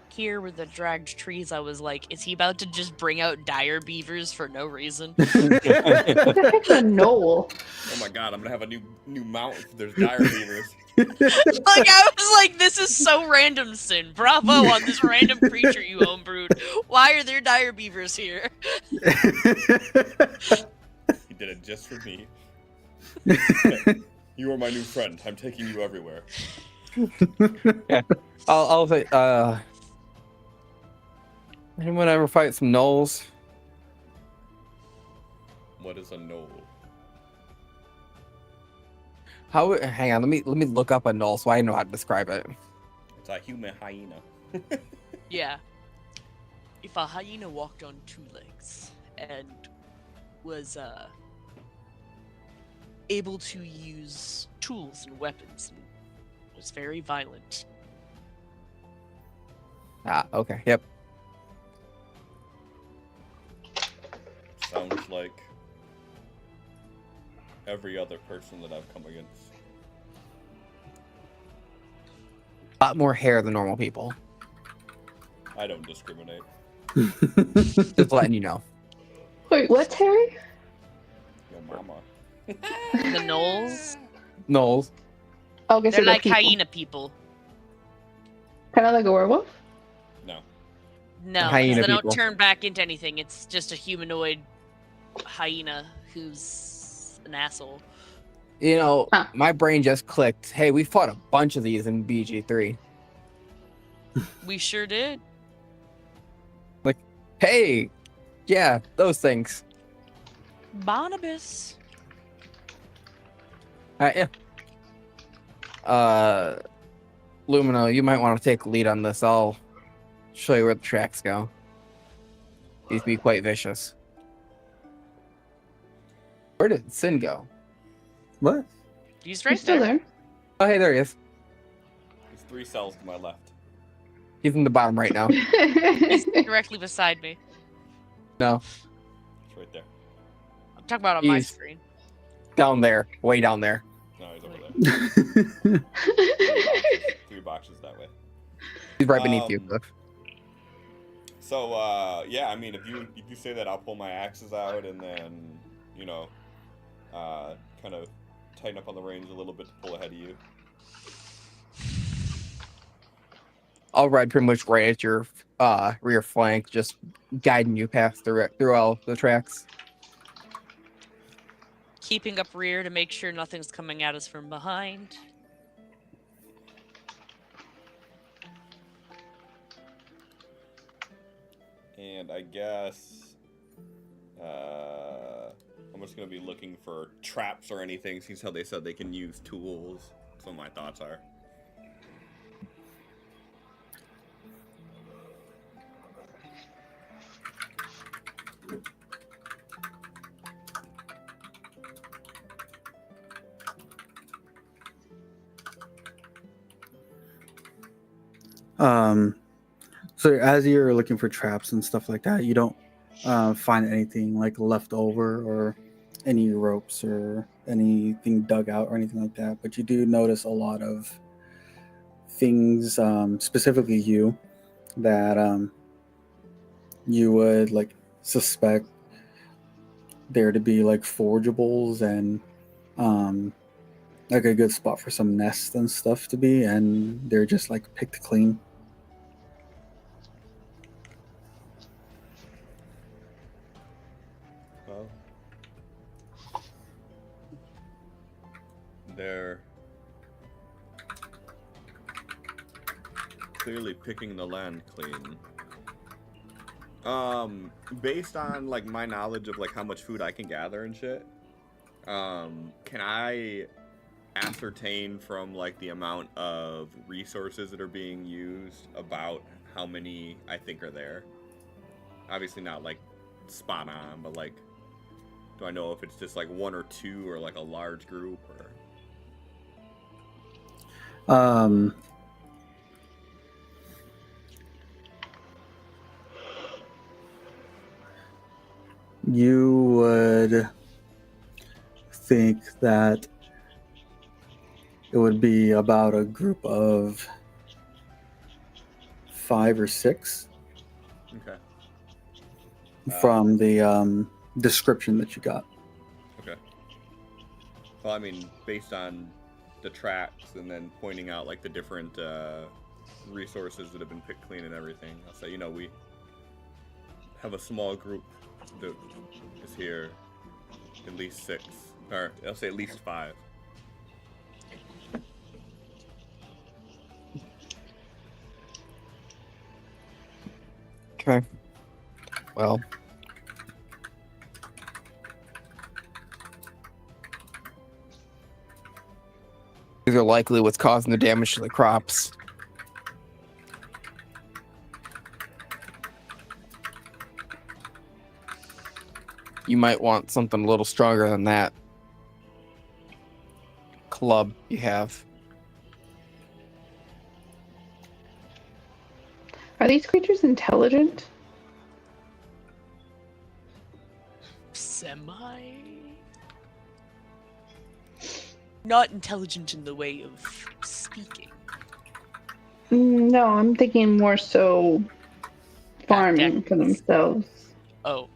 Here were the dragged trees. I was like, is he about to just bring out dire beavers for no reason? What the heck's a knoll? Oh my god, I'm gonna have a new mount if there's dire beavers. Like, I was like, this is so random, Sin. Bravo on this random creature you homebrewed. Why are there dire beavers here? He did it just for me. You are my new friend. I'm taking you everywhere. I'll say, anyone ever fight some gnolls? What is a knoll? Hang on, let me look up a gnoll so I know how to describe it. It's a human hyena. Yeah. If a hyena walked on two legs and was able to use tools and weapons and was very violent. Okay, yep. Sounds like every other person that I've come against. A lot more hair than normal people. I don't discriminate. Just letting you know. Wait, what's Harry? Yo mama. The gnolls, Gnolls. Okay, so they're they're like people. hyena people. Kind of like a werewolf? No. No, 'cause Hyena they don't people. turn back into anything. It's just a humanoid hyena who's an asshole. You know, Huh. my brain just clicked. Hey, we fought a bunch of these in BG3. We sure did. Hey, yeah, those things. Barnabas. Yeah. Lumino, you might want to take lead on this. I'll show you where the tracks go. These be quite vicious. Where did Sin go? What? He's You're right still there. there. Oh, hey, there he is. There's 3 cells to my left. He's in the bottom right now. He's directly beside me. No, It's right there. I'm talking about on my He's- screen. down there, way down there. No, he's over there. 3 boxes that way. He's right beneath you. So yeah, I mean, if you say that, I'll pull my axes out and then, you know, kind of tighten up on the reins a little bit to pull ahead of you. I'll ride pretty much right at your rear flank, just guiding you past through all the tracks. Keeping up rear to make sure nothing's coming at us from behind. And I guess I'm just gonna be looking for traps or anything, since how they said they can use tools. That's what my thoughts are. So as you're looking for traps and stuff like that, you don't find anything like left over or any ropes or anything dug out or anything like that. But you do notice a lot of things, specifically you, that you would like suspect there to be like forgeables and like a good spot for some nests and stuff to be, and they're just like picked clean. Well, they're clearly picking the land clean. Based on like my knowledge of like how much food I can gather and shit, can I ascertain from like the amount of resources that are being used about how many I think are there? Obviously not like spot on, but like, do I know if it's just like one or two or like a large group or? You would think that it would be about a group of 5 or 6 Okay. from the description that you got. Okay. Well, I mean, based on the tracks and then pointing out like the different resources that have been picked clean and everything, I'll say, we have a small group that is here, at least 6, or I'll say at least 5. Okay. Well. These are likely what's causing the damage to the crops. You might want something a little stronger than that club you have. Are these creatures intelligent? Semi. Not intelligent in the way of speaking. No, I'm thinking more so farming for themselves. Oh.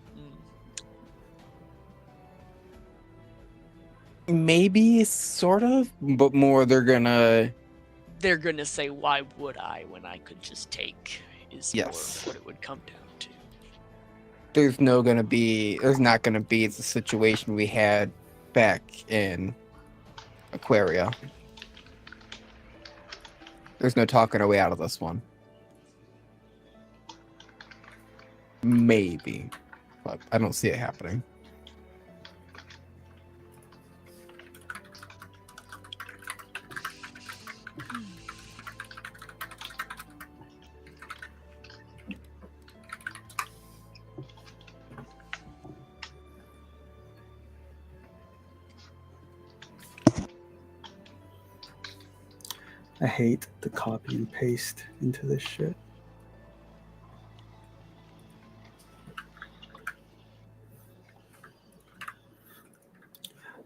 Maybe, sort of, but more they're gonna say, why would I when I could just take, is more of what it would come down to. There's not gonna be the situation we had back in Aetheria. There's no talking our way out of this one. Maybe, but I don't see it happening. I hate the copy and paste into this shit.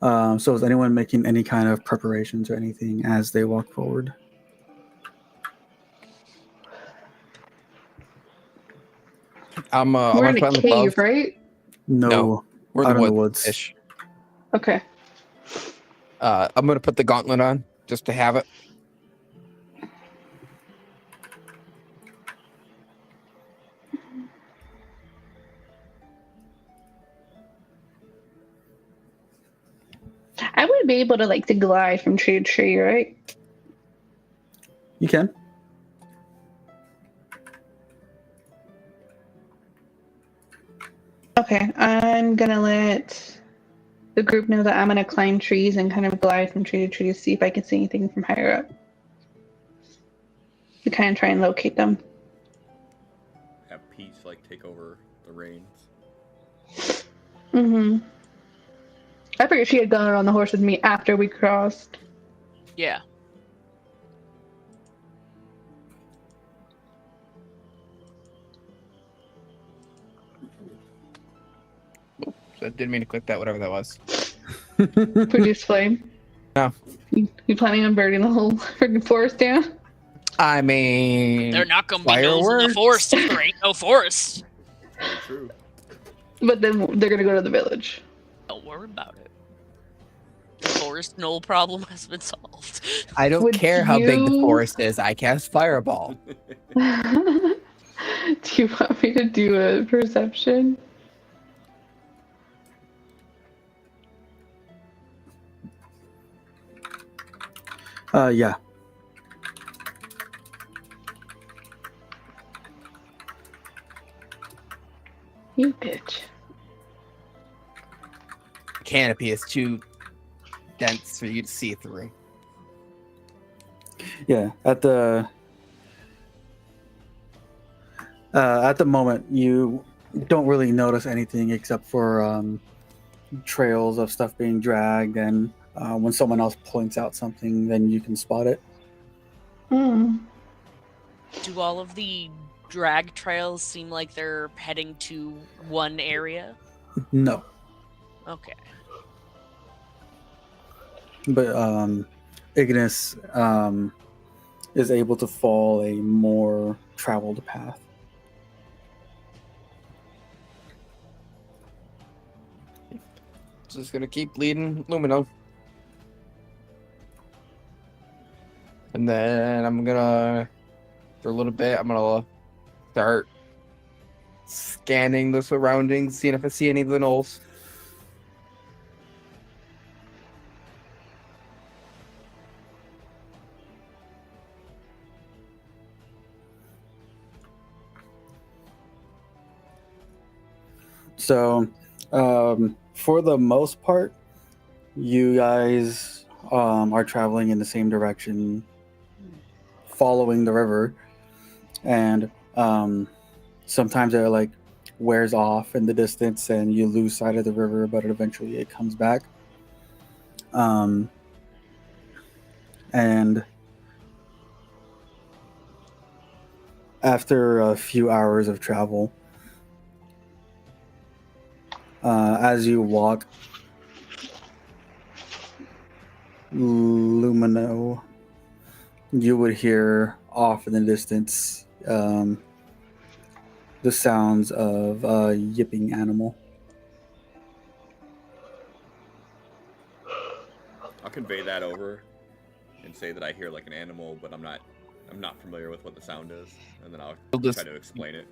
So is anyone making any kind of preparations or anything as they walk forward? We're in a cave, right? No, we're out in in the the woods. woods. Okay. I'm gonna put the gauntlet on just to have it. I would be able to glide from tree to tree, right? You can. Okay, I'm gonna let the group know that I'm gonna climb trees and kind of glide from tree to tree to see if I can see anything from higher up. To kind of try and locate them. Have Peach take over the reins. Mm-hmm. I figured she had gone on the horse with me after we crossed. Yeah. I didn't mean to click that, whatever that was. Produce flame. No. You planning on burning the whole freaking forest down? I mean, they're not gonna be those in the forest if there ain't no forest. Very true. But then they're gonna go to the village. Don't worry about it. The forest knoll problem has been solved. I don't Would care how big the you- forest is. I cast fireball. Do you want me to do a perception? Yeah. You bitch. Canopy is too dense for you to see through. Yeah. At the moment, you don't really notice anything except for trails of stuff being dragged, and when someone else points out something, then you can spot it. Hmm. Do all of the drag trails seem like they're heading to one area? No, Okay. but Ignis is able to follow a more traveled path. Just gonna keep leading Lumino. And then I'm gonna, for a little bit, I'm gonna start scanning the surroundings, seeing if I see any of the gnolls. So, for the most part, you guys are traveling in the same direction, following the river, and sometimes it like wears off in the distance, and you lose sight of the river, but eventually it comes back. And after a few hours of travel, as you walk, Lumino, you would hear off in the distance the sounds of a yipping animal. I'll convey that over and say that I hear like an animal, but I'm not familiar with what the sound is, and then I'll just- try to explain it.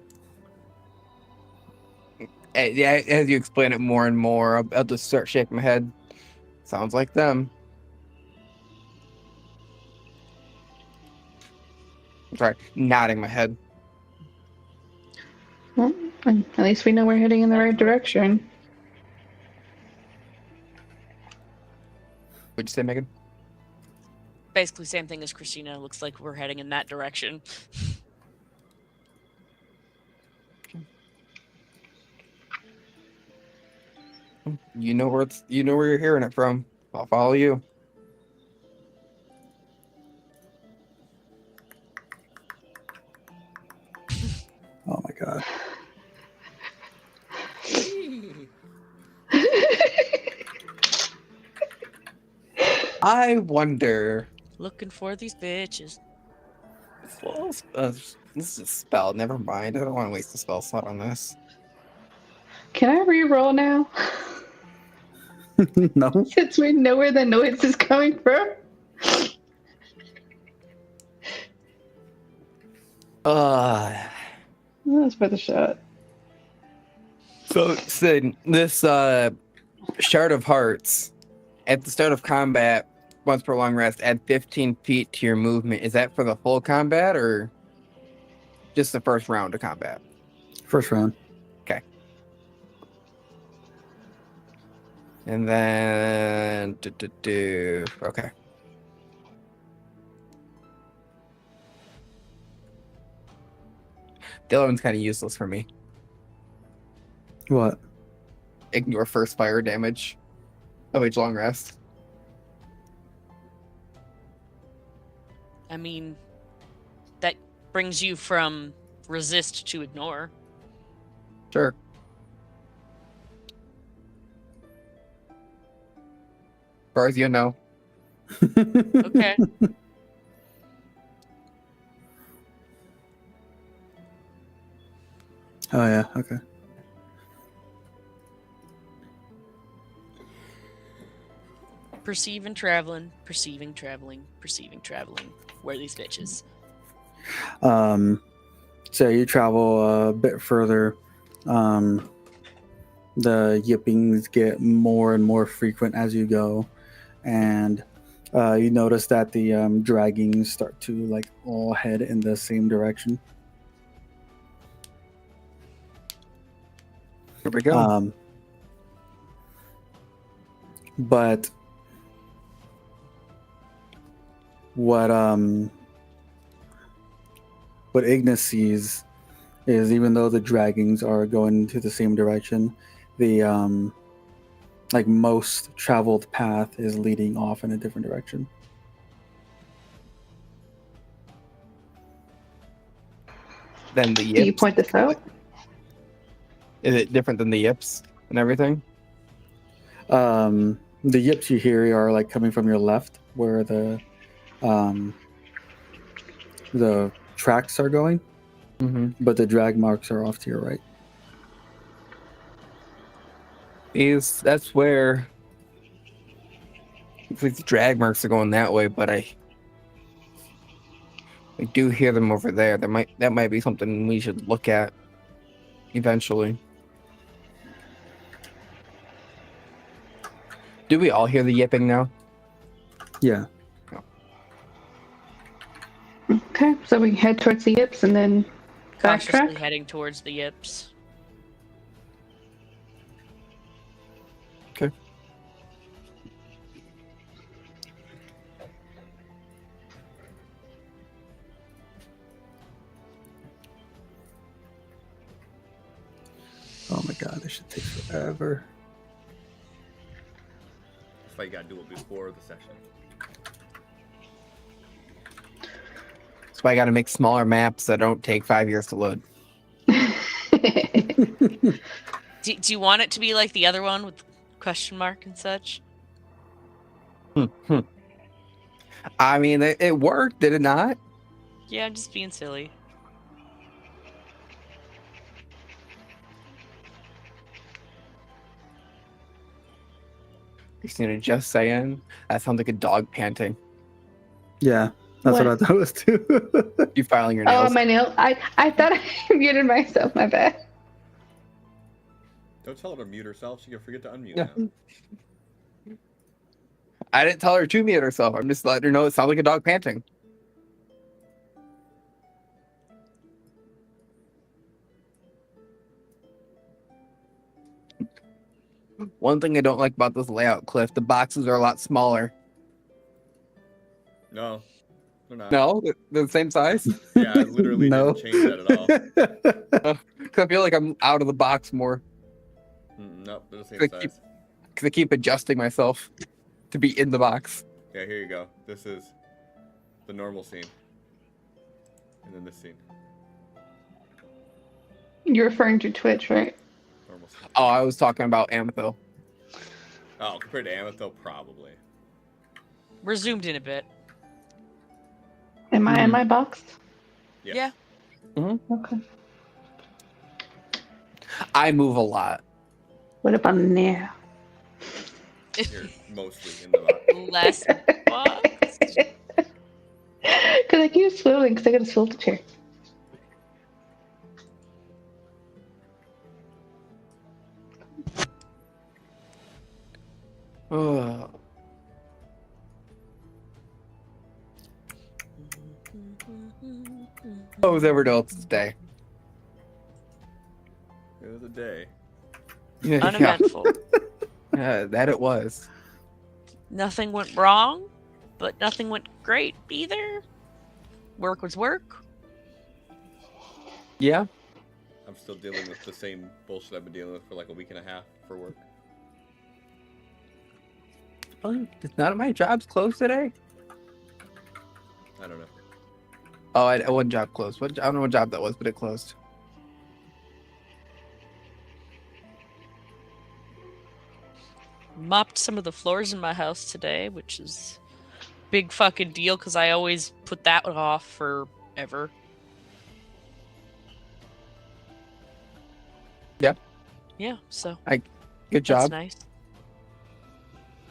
Yeah, as you explain it more and more, I'll just start shaking my head. Sounds like them. Sorry, nodding my head. Well, at least we know we're heading in the right direction. What'd you say, Megan? Basically, same thing as Christina. Looks like we're heading in that direction. You know where you're hearing it from. I'll follow you. Oh my god. I wonder. Looking for these bitches. This is a spell. Never mind. I don't want to waste a spell slot on this. Can I re-roll now? No? Since we know where the noise is coming from? That's for the shot. So, Sid, this Shard of Hearts, at the start of combat, once per long rest, add 15 feet to your movement. Is that for the full combat or just the first round of combat? First round. Okay. And then... Okay. The other one's kind of useless for me. What? Ignore first fire damage of each long rest. I mean, that brings you from resist to ignore. Sure. As far as you know. Okay. Oh yeah, okay. Perceiving, traveling, perceiving, traveling, perceiving, traveling. Where are these bitches? So you travel a bit further. The yippings get more and more frequent as you go, and you notice that the draggings start to like all head in the same direction. Here we go. But what Ignis sees is, even though the draggings are going into the same direction, the like most traveled path is leading off in a different direction. Then the yips. Do you point this out? Is it different than the yips and everything? The yips you hear are like coming from your left, where the tracks are going, but the drag marks are off to your right. That's where the drag marks are going that way, but I do hear them over there. That might be something we should look at eventually. Do we all hear the yipping now? Yeah. Okay, so we head towards the yips and then Cautiously backtrack. heading towards the yips. Okay. Oh my god, this should take forever. That's why you gotta do it before the session. That's why I got to make smaller maps that don't take 5 years to load. Do you want it to be like the other one with question mark and such? I mean, it worked, did it not? Yeah, I'm just being silly. Christina, just saying. That sounds like a dog panting. Yeah, that's what I thought it was too. You filing your nails? Oh, my nail. I thought I muted myself. My bad. Don't tell her to mute herself. She can forget to unmute Yeah. now. I didn't tell her to mute herself. I'm just letting her know it sounds like a dog panting. One thing I don't like about this layout, Cliff, the boxes are a lot smaller. No, they're not. No, they're the same size. Yeah, I literally No. didn't change that at all. 'Cause I feel like I'm out of the box more. Nope, they're the same Like, size. Because I keep adjusting myself to be in the box. Yeah, here you go. This is the normal scene. And then this scene. You're referring to Twitch, right? Normal scene. Oh, I was talking about Amethyl. Oh, compared to Amethyl, probably. We're zoomed in a bit. Am I in my box? Yes. Yeah. Okay. I move a lot. What about now? You're mostly in the box. Less box. Because I keep swiveling because I got a swivel chair. Oh. What was everyone else's day? It was a day. Yeah, Uneventful. that it was. Nothing went wrong, but nothing went great either. Work was work. Yeah. I'm still dealing with the same bullshit I've been dealing with for like a week and a half for work. Oh, none of my jobs closed today? I don't know. Oh, I one job closed. I don't know what job that was, but it closed. Mopped some of the floors in my house today, which is big fucking deal because I always put that one off forever. Yeah. Yeah, so Good that's job. nice.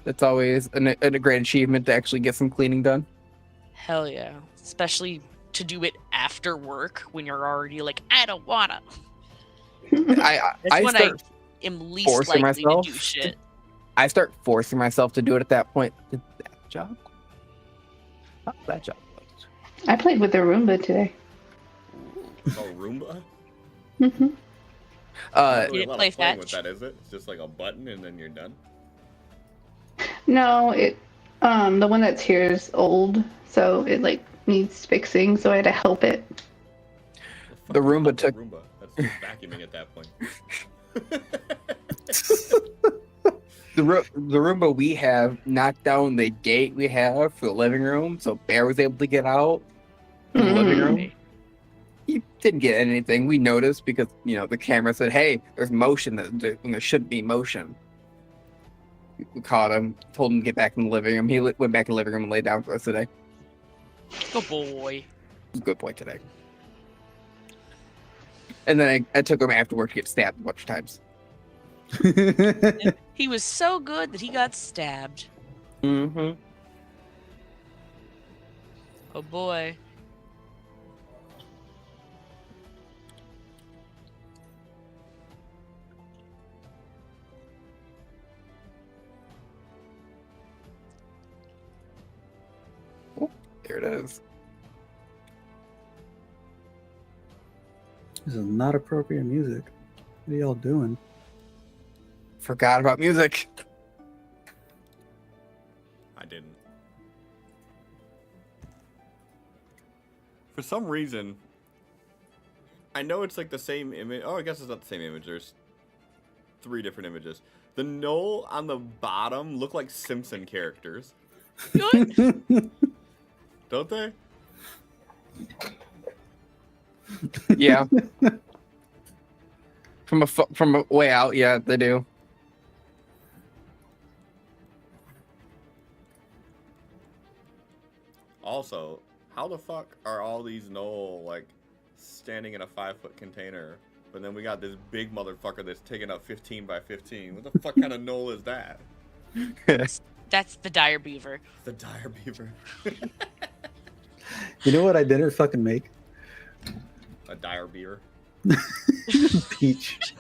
It's always a great achievement to actually get some cleaning done. Hell yeah. Especially to do it after work when you're already like, I don't wanna. I That's when start I am least forcing likely myself to do shit. I start forcing myself to do it at that point. Did that job? How's that job? I played with the Roomba today. Oh, Roomba? Hmm. Not You really a didn't lot play of playing with fetch? that, is it? It's just like a button and then you're done. No, the one that's here is old, so it like needs fixing. So I had to help it. fuck The is Roomba up with took- Roomba. That's just vacuuming at that point. The Roomba we have knocked down the gate we have for the living room, so Bear was able to get out from the living Mm. room. He didn't get anything. We noticed because the camera said, "Hey, there's motion when there shouldn't be motion." We caught him, told him to get back in the living room. He went back in the living room and laid down for us today. Good boy. He was a good boy today. And then I took him afterward to get stabbed a bunch of times. He was so good that he got stabbed. Mm-hmm. Oh boy. There it is. This is not appropriate music. What are y'all doing? Forgot about music. I didn't. For some reason, I know it's like the same image. Oh, I guess it's not the same image. There's 3 different images. The knoll on the bottom look like Simpson characters, don't they? Yeah. From a way out, yeah, they do. Also, how the fuck are all these knoll like standing in a 5-foot container, but then we got this big motherfucker that's taking up 15 by 15? What the fuck kind of knoll is that? That's the dire beaver. The dire beaver. You know what I didn't fucking make? A dire beaver. Peach.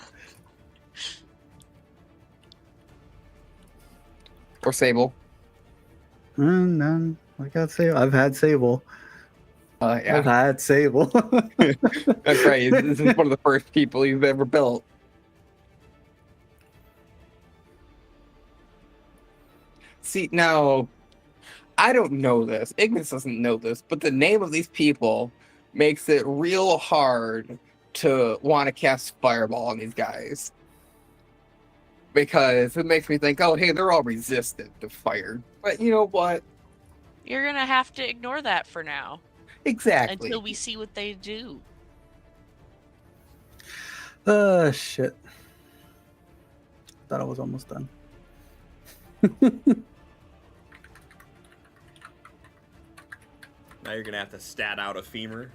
Or Sable. No, I got Sable. I've had Sable. I've Yeah, had Sable. that's right. This is one of the first people you've ever built. See, now, I don't know this. Ignis doesn't know this, but the name of these people makes it real hard to want to cast Fireball on these guys. Because it makes me think, oh, hey, they're all resistant to fire. But you know what? You're gonna have to ignore that for now. Exactly. Until we see what they do. Shit. Thought I was almost done. Now you're gonna have to stat out a femur.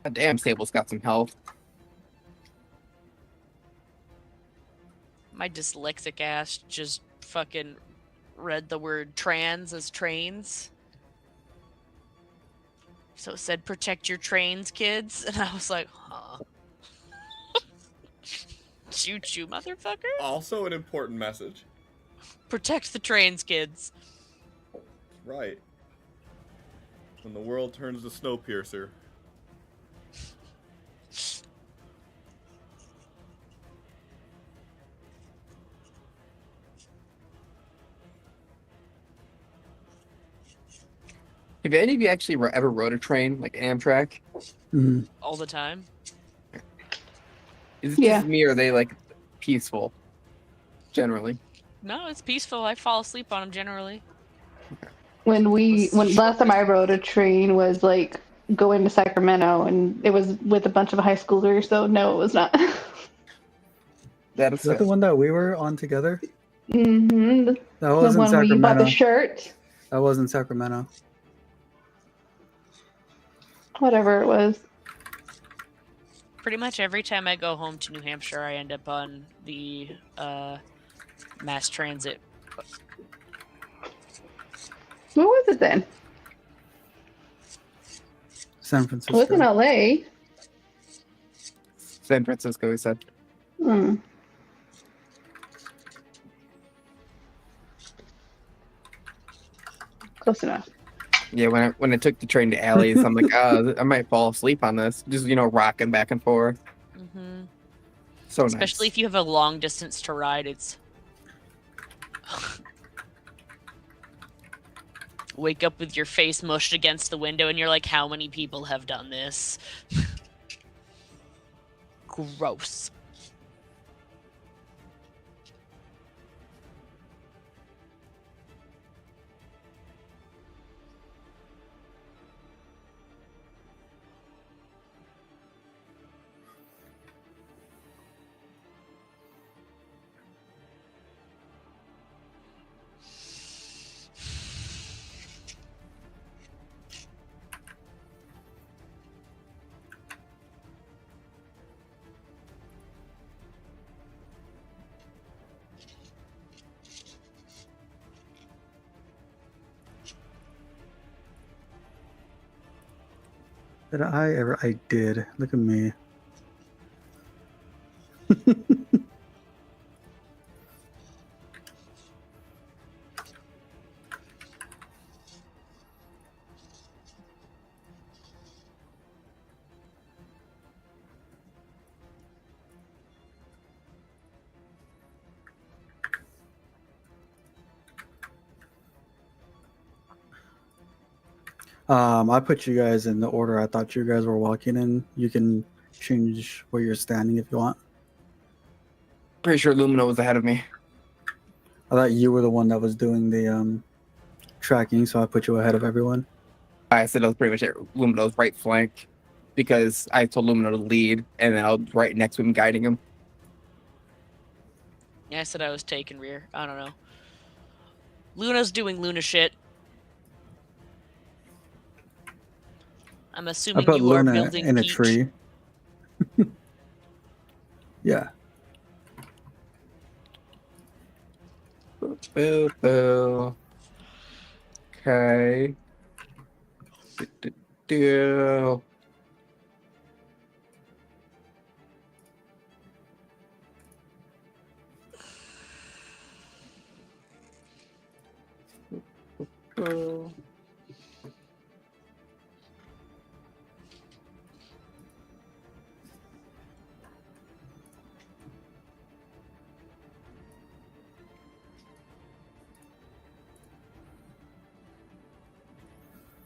God damn, Sable's got some health. My dyslexic ass just fucking read the word trans as trains. So it said, protect your trains, kids. And I was like, huh. Choo-choo, motherfucker. Also an important message. Protect the trains, kids. Right. When the world turns to Snowpiercer. Have any of you actually ever rode a train, like Amtrak? Mhm. All the time. Is it Yeah. just me, or are they like peaceful? Generally. No, it's peaceful. I fall asleep on them generally. When last time I rode a train was like going to Sacramento, and it was with a bunch of high schoolers. So no, it was not. That Is that the one that we were on together? Mm-hmm. That The was in one where you bought Sacramento. the shirt. That was in Sacramento. whatever it was. Pretty much every time I go home to New Hampshire, I end up on the mass transit. What was it then? San It Francisco. wasn't LA. San Francisco, he said. Hmm. Close enough. Yeah, when I took the train to Alley's, I'm like, oh, I might fall asleep on this. Just, rocking back and forth. Mm-hmm. So Especially nice. if you have a long distance to ride, it's wake up with your face mushed against the window and you're like, how many people have done this? Gross. Did I ever? I did. Look at me. I put you guys in the order I thought you guys were walking in. You can change where you're standing if you want. Pretty sure Lumina was ahead of me. I thought you were the one that was doing the tracking, so I put you ahead of everyone. I said I was pretty much at Lumino's right flank because I told Lumino to lead, and then I was right next to him guiding him. Yeah, I said I was taking rear. I don't know. Luna's doing Luna shit. I'm I assuming put you are Luna building in a Peach. tree. Yeah. Boo, boo. Okay. Do. Boo.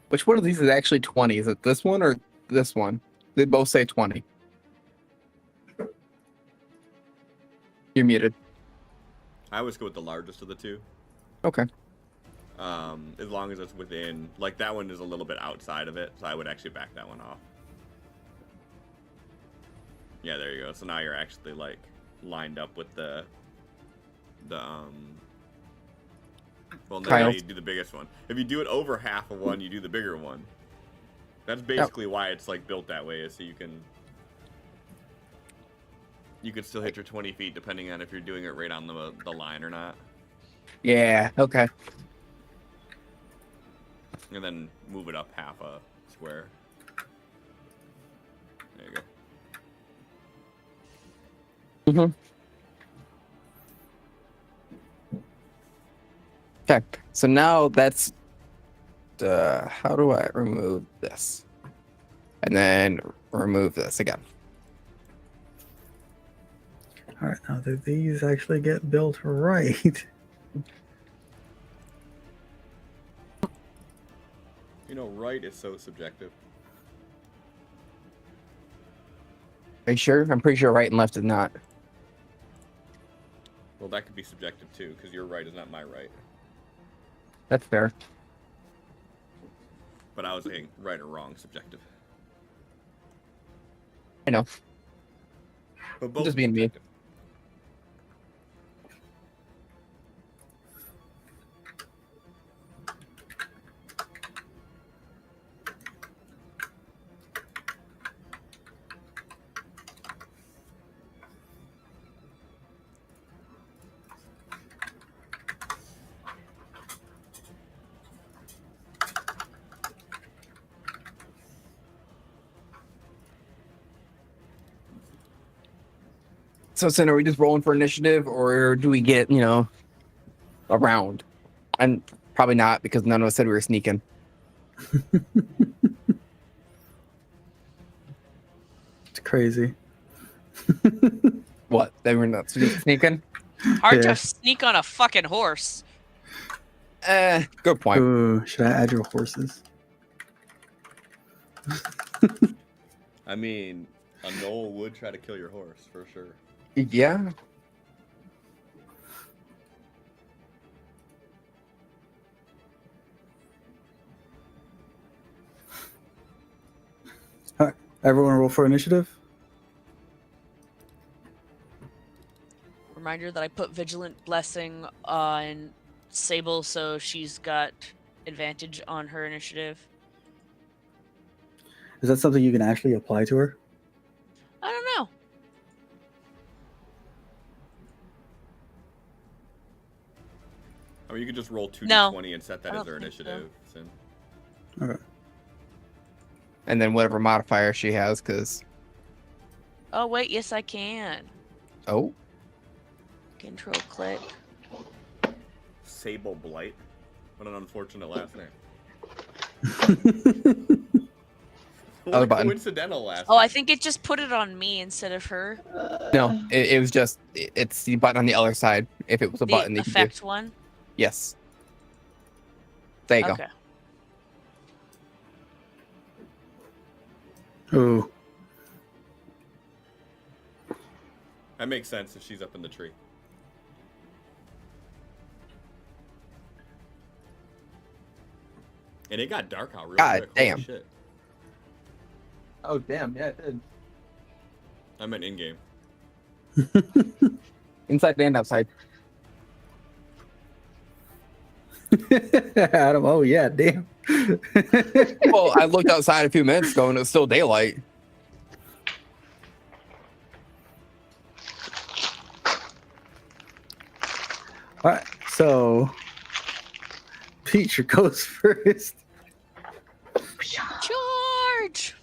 Which one of these is actually 20? Is it this one or this one? They both say 20. You're muted. I always go with the largest of the two. Okay. As long as it's within, like that one is a little bit outside of it, so I would actually back that one off. Yeah, there you go. So now you're actually like lined up with the well, now Tiles. you do the biggest one. If you do it over half of one, you do the bigger one. That's basically why it's like built that way, is so you can still hit your 20 feet depending on if you're doing it right on the line or not. Yeah, okay. And then move it up half a square. There you go. Mm-hmm. Okay, so now that's how do I remove this? And then remove this again. All right. Now, do these actually get built right? You know, right is so subjective. Are you sure? I'm pretty sure right and left is not. Well, that could be subjective too, because your right is not my right. That's fair. But I was saying right or wrong, subjective. I know. But both Just being me. subjective. So, Sin, are we just rolling for initiative, or do we get, a round? And probably not, because none of us said we were sneaking. It's crazy. What? They were not sneaking? Hard Yeah. to sneak on a fucking horse. Good point. Ooh, should I add your horses? I mean, a knoll would try to kill your horse for sure. Yeah. Everyone roll for initiative. Reminder that I put Vigilant Blessing on Sable, so she's got advantage on her initiative. Is that something you can actually apply to her? I don't know. I mean, you could just roll 2d20 No, and set that I as their don't think so. initiative. Sin. Okay. And then whatever modifier she has, because... Oh, wait, yes, I can. Oh. Control click. Sable Blight. What an unfortunate last name. What Other a button. coincidental last Oh, I name. think it just put it on me instead of her. No, it was just... It's the button on the other side. If it was a The button, you could do... effect one? Yes. There you Okay. Ooh. That makes sense if she's up in the tree. And it got dark out real God quick. Holy damn. shit. Oh, damn. Yeah, it did. I meant in-game. Inside and outside. Adam, oh yeah, damn. Well, I looked outside a few minutes ago, and it was still daylight. All right, so Peach goes first. Charge!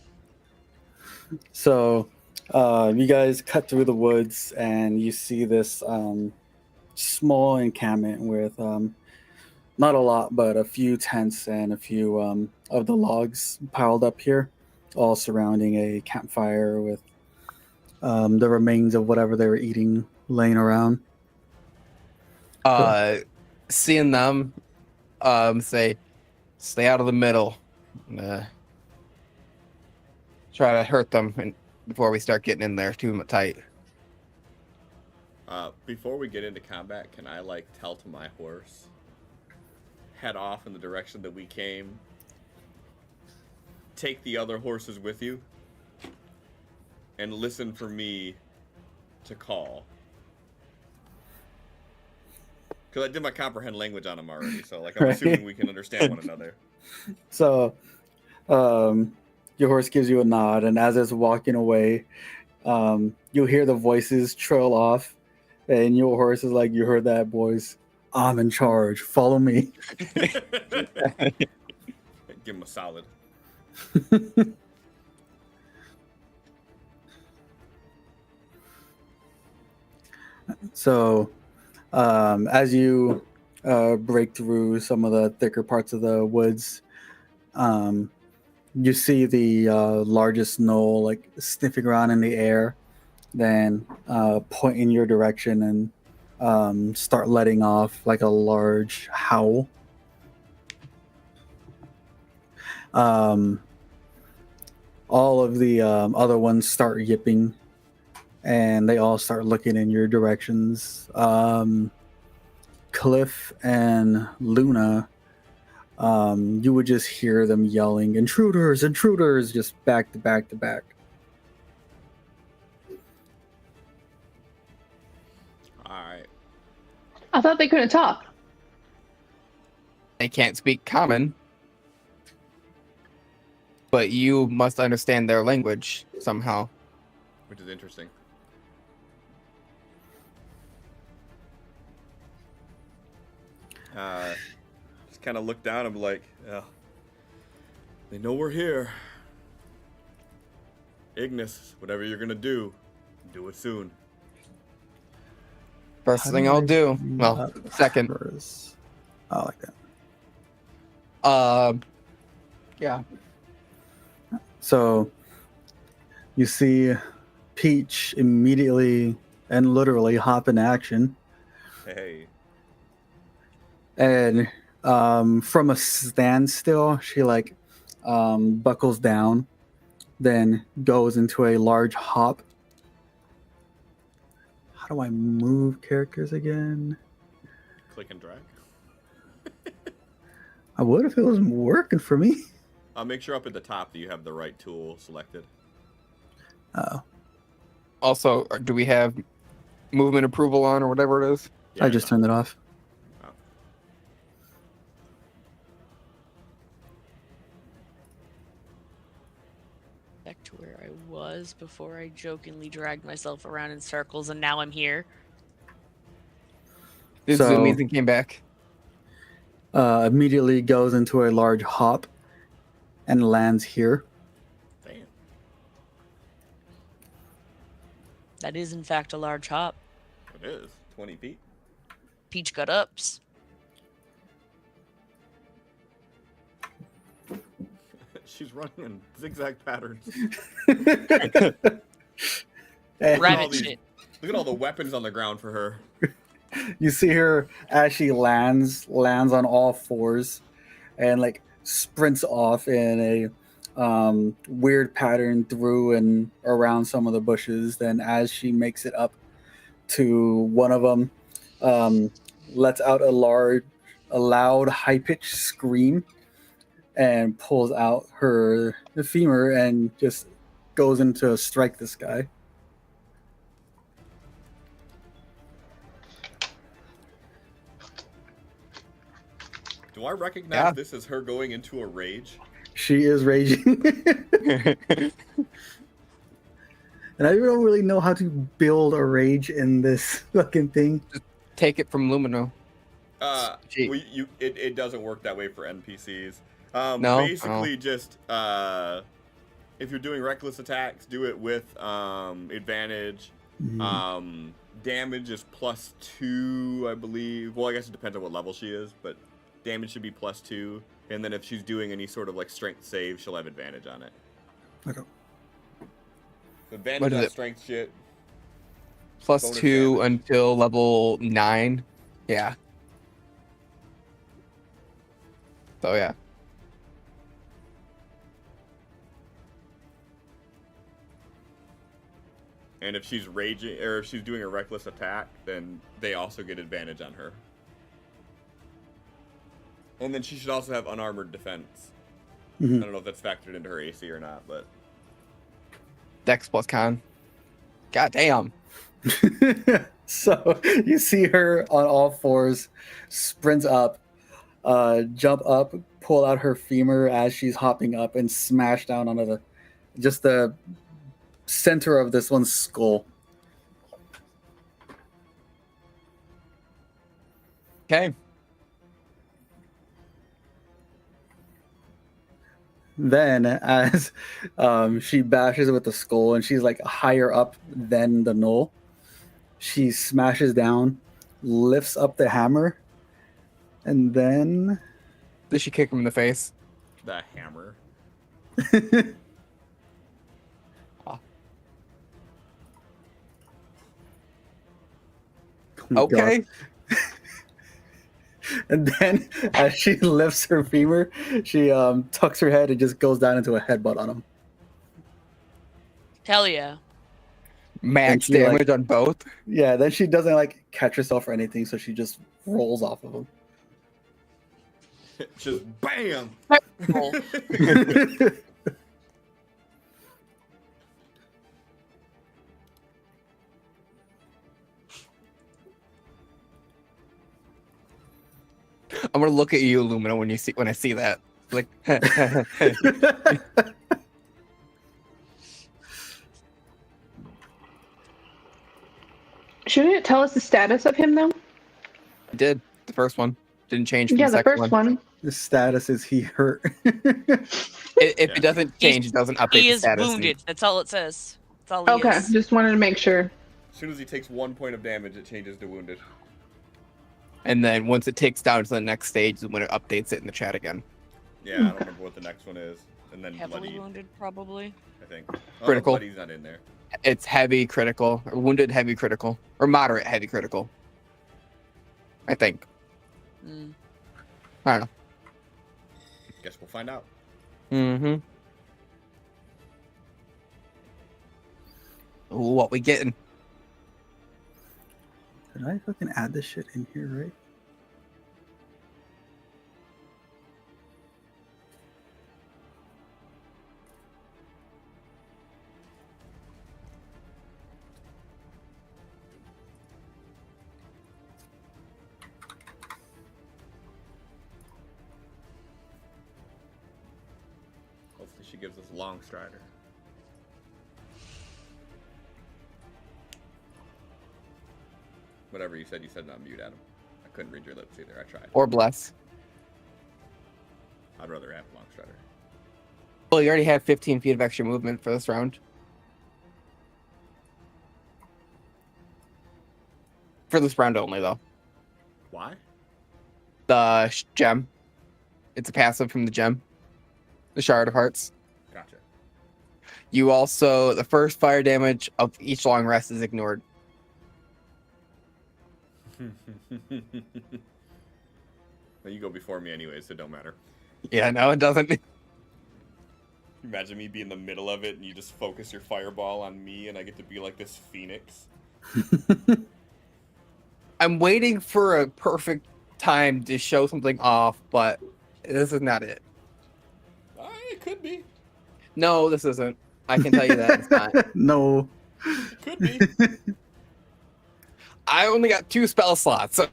So, you guys cut through the woods and you see this small encampment with not a lot, but a few tents and a few of the logs piled up here, all surrounding a campfire with the remains of whatever they were eating laying around. Seeing them, say, stay out of the middle. Try to hurt them before we start getting in there too tight. Before we get into combat, can I tell to my horse, head off in the direction that we came, take the other horses with you, and listen for me to call? Because I did my comprehend language on him already, so I'm Right. assuming we can understand one another. So, your horse gives you a nod, and as it's walking away, you'll hear the voices trail off, and your horse is like, "You heard that, boys? I'm in charge. Follow me." Give him a solid. So, as you break through some of the thicker parts of the woods, you see the largest knoll sniffing around in the air, then point in your direction and start letting off a large howl. All of the other ones start yipping, and they all start looking in your directions. Cliff and Luna, you would just hear them yelling, "Intruders, intruders," just back to back to back. Alright. I thought they couldn't talk. They can't speak common, but you must understand their language somehow. Which is interesting. Just kind of look down and be like, yeah, they know we're here. Ignis, whatever you're going to do it soon. First How thing do I'll I do. bring Well, up second. first? I like that. Yeah. So you see Peach immediately and literally hop into action, Hey. and from a standstill, she like buckles down, then goes into a large hop. How do I move characters again? Click and drag. I would if it was working for me. Make sure up at the top that you have the right tool selected. Oh, Also, do we have movement approval on or whatever it is? Yeah, I just it's turned it off. Oh. Back to where I was before I jokingly dragged myself around in circles, and now I'm here. Did So- zoomies and came back. Immediately goes into a large hop and lands here. Damn. That is, in fact, a large hop. It is 20 feet. Peach got ups. She's running in zigzag patterns. And Rabbit these- shit. Look at all the weapons on the ground for her. you see her as she lands on all fours and like sprints off in a weird pattern through and around some of the bushes. Then as she makes it up to one of them, lets out a loud high-pitched scream and pulls out her femur and just goes into strike this guy. Do I recognize Yeah. this as her going into a rage? She is raging. And I don't really know how to build a rage in this fucking thing. Take it from Lumino. Gee. Well, it doesn't work that way for NPCs. No? Basically, just if you're doing reckless attacks, do it with advantage. Damage is +2, I believe. Well, I guess it depends on what level she is, but damage should be +2. And then if she's doing any sort of like strength save, she'll have advantage on it. Okay. Advantage What is on it? strength shit. Plus Bonus 2 damage. until level 9. Yeah. So yeah. And if she's raging, or if she's doing a reckless attack, then they also get advantage on her. And then she should also have unarmored defense. I Mhm. don't know if that's factored into her AC or not, but Dex plus con. God damn. So you see her on all fours, sprints up, jump up, pull out her femur as she's hopping up, and smash down onto the center of this one's skull. Okay. Then, as she bashes it with the skull, and she's like higher up than the knoll, she smashes down, lifts up the hammer, and then Did she kick him in the face? the hammer. Oh, Okay. God. And then, as she lifts her femur, she tucks her head and just goes down into a headbutt on him. Hell yeah. Max she, like- damage on both. Yeah, then she doesn't like catch herself or anything, so she just rolls off of him. Just BAM! Roll. I'm gonna look at you, Lumina, when I see that. Like, Shouldn't it tell us the status of him though? I did the first one. Didn't change from Yeah, the the second first one. one. The status is he hurt. If Yeah. it doesn't change, it doesn't update He the is status. wounded. That's all it says. That's all he Okay, is. just wanted to make sure. As soon as he takes 1 point of damage, it changes to wounded. And then once it takes down to the next stage is when it updates it in the chat again. Yeah, I don't remember what the next one is. And then Heavily bloody, wounded, probably. I think. Critical. Bloody's not in there. It's heavy critical, or wounded heavy critical, or moderate heavy critical. I think. Mm. I don't know. Guess we'll find out. Mm-hmm. Ooh, what we getting? Did I fucking add this shit in here, right? Hopefully she gives us Long Strider. Whatever you said not mute, Adam. I couldn't read your lips either. I tried. Or bless. I'd rather have Long Strider. Well, you already have 15 feet of extra movement for this round. For this round only, though. Why? The gem. It's a passive from the gem. The Shard of Hearts. Gotcha. You also, the first fire damage of each long rest is ignored. Well, you go before me anyway, so it don't matter. Yeah, no, it doesn't. Imagine me be in the middle of it and you just focus your fireball on me and I get to be like this phoenix. I'm waiting for a perfect time to show something off, but this is not it. It could be. No, this isn't. I can tell you that it's not. No. It could be. I only got 2 spell slots. So...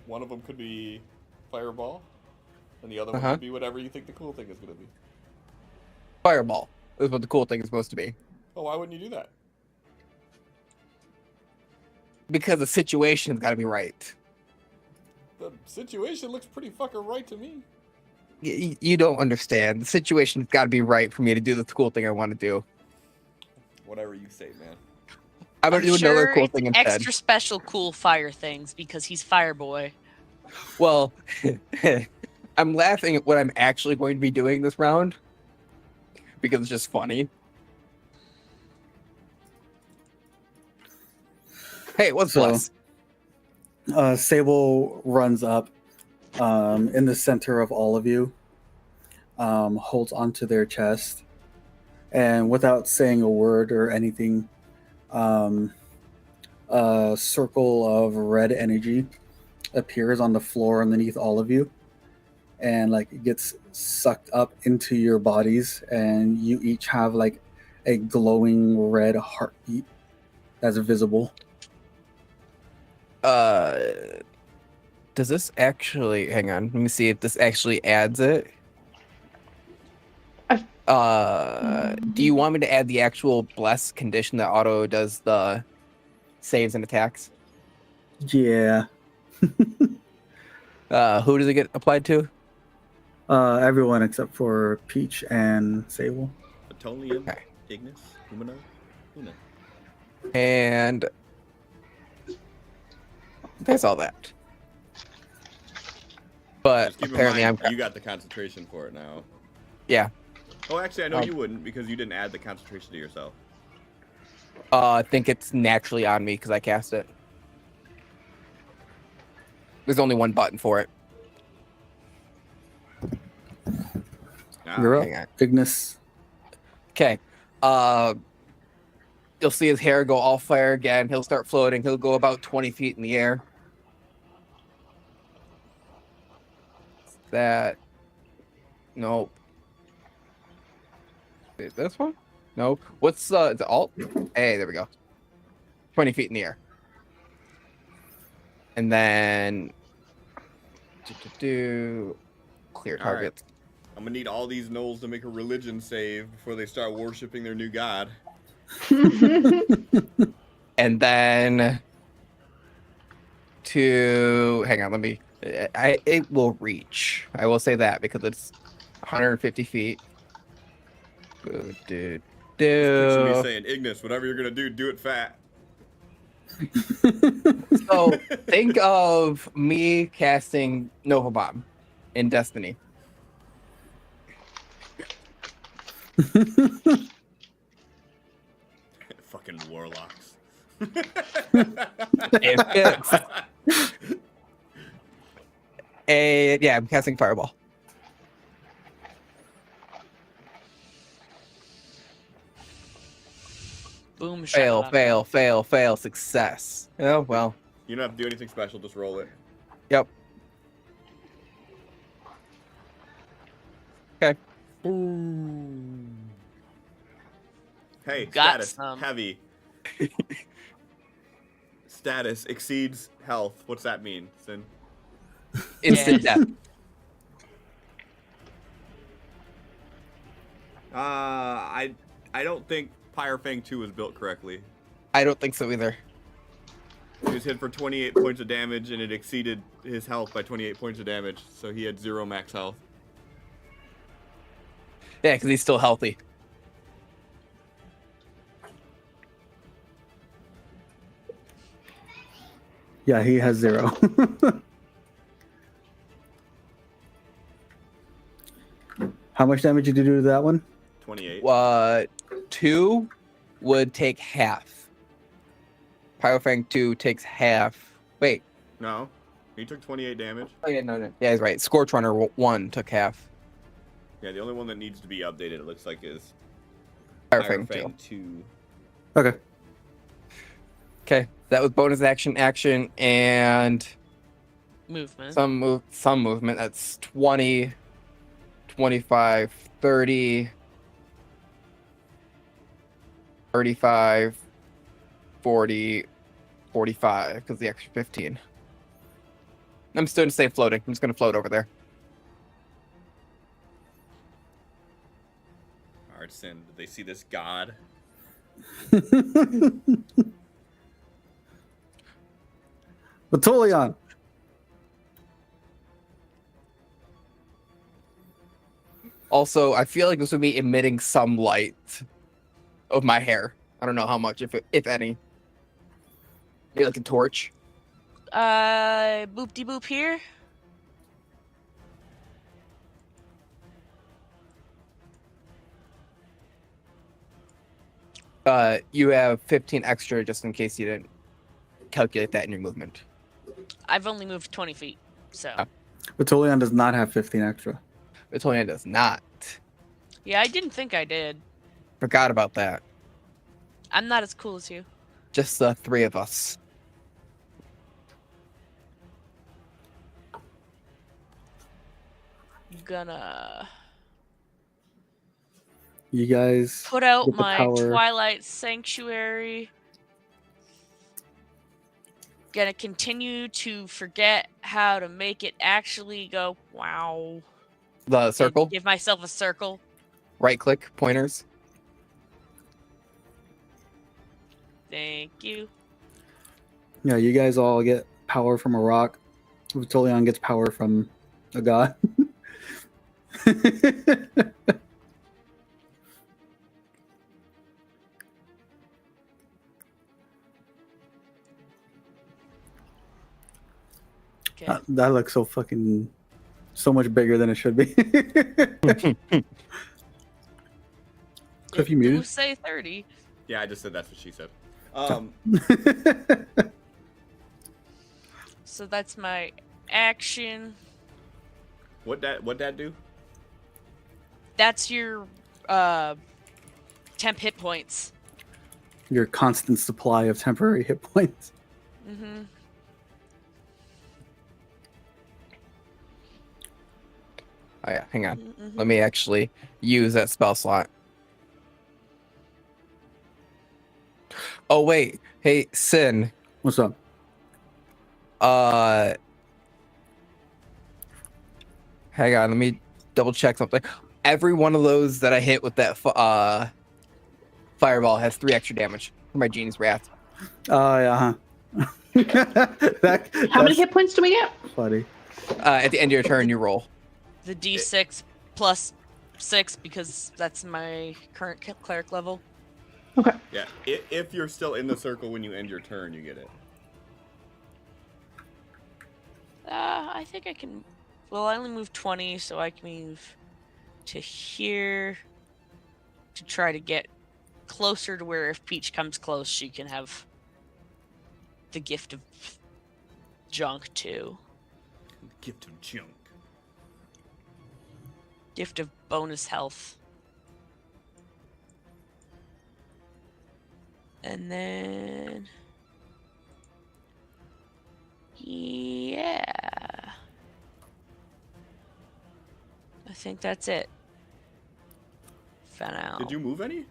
One of them could be fireball, and the other one could be whatever you think the cool thing is going to be. Fireball is what the cool thing is supposed to be. Oh, why wouldn't you do that? Because the situation's got to be right. The situation looks pretty fucking right to me. You don't understand. The situation's got to be right for me to do the cool thing I want to do. Whatever you say, man. I'm going to do another cool it's thing instead. extra special cool fire things because he's Fireboy. Well, I'm laughing at what I'm actually going to be doing this round because it's just funny. Hey, what's plus? Sable runs up in the center of all of you, holds onto their chest, and without saying a word or anything, a circle of red energy appears on the floor underneath all of you, and like it gets sucked up into your bodies, and you each have like a glowing red heartbeat that's visible. Does this actually, hang on, let me see if this actually adds it. Do you want me to add the actual bless condition that auto does the saves and attacks? Yeah. Who does it get applied to? Everyone except for Peach and Sable. Atolian, Okay. Ignis, Humano, Luna. And that's all that. But Just keep in apparently mind, I'm... you got the concentration for it now. Yeah. Oh, actually, I know you wouldn't because you didn't add the concentration to yourself. I think it's naturally on me because I cast it. There's only one button for it. You're Hang on. up, Ignis. Okay. You'll see his hair go all fire again. He'll start floating. He'll go about 20 feet in the air. That. Nope. Is this one? Nope. What's the alt? Hey, there we go. 20 feet in the air. And then clear All right. target. I'm gonna need all these gnolls to make a religion save before they start worshiping their new god. And then hang on, let me it will reach. I will say that because it's 150 feet. Good dude. Picture me do. saying, Ignis, whatever you're gonna do it fat. So think of me casting Nova Bomb in Destiny. Fucking warlocks. It fits. Yeah, I'm casting Fireball. Boom, Fail, shakalaka. fail, success. Oh, well. You don't have to do anything special, just roll it. Yep. Okay. Hey, Got status, some. heavy. Status exceeds health. What's that mean, Sin? Instant Yes. death. I don't think Pyrofang 2 was built correctly. I don't think so either. He was hit for 28 points of damage, and it exceeded his health by 28 points of damage, so he had 0 max health. Yeah, because he's still healthy. Yeah, he has 0. How much damage did you do to that one? 28. 2 would take half. Pyrofang 2 takes half. Wait. No, he took 28 damage. Oh, yeah, no. Yeah, he's right. Scorch Runner 1 took half. Yeah, the only one that needs to be updated, it looks like, is Pyrofang 2. Pyrofang 2. Okay. Okay, that was bonus action, and Movement. some movement. That's 20, 25, 30, 35, 40, 45, because the extra 15. I'm still going to stay floating. I'm just going to float over there. Alright, Sin, did they see this god? Batolion. Also, I feel like this would be emitting some light of my hair. I don't know how much, if any. Maybe like a torch. Boop de boop here. You have 15 extra just in case you didn't calculate that in your movement. I've only moved 20 feet, so. Oh. Batolion does not have 15 extra. Batolion does not. Yeah, I didn't think I did. Forgot about that. I'm not as cool as you. Just the 3 of us. Gonna You guys put out get the my power. Twilight Sanctuary. Gonna continue to forget how to make it actually go wow. The And circle, give myself a circle. right click, pointers. Thank you. Yeah, you guys all get power from a rock. Batolion gets power from a god. Okay. That looks so much bigger than it should be. Cliff, you Do muted? say 30. Yeah, I just said that's what she said. So that's my action. What that do? That's your temp hit points. Your constant supply of temporary hit points. Mm-hmm. Oh yeah, hang on. Let me actually use that spell slot. Oh wait, hey Sin. What's up? Hang on, let me double check something. Every one of those that I hit with that fireball has 3 extra damage for my Genie's Wrath. Oh, yeah. How many hit points do we get? Funny. At the end of your turn, you roll. The D6 plus 6 because that's my current cleric level. Okay. Yeah, if you're still in the circle when you end your turn, you get it. I think I can. Well, I only move 20, so I can move to here to try to get closer to where if Peach comes close, she can have the gift of junk too. Gift of junk. Gift of bonus health. And then... yeah. I think that's it. For now. Did you move any?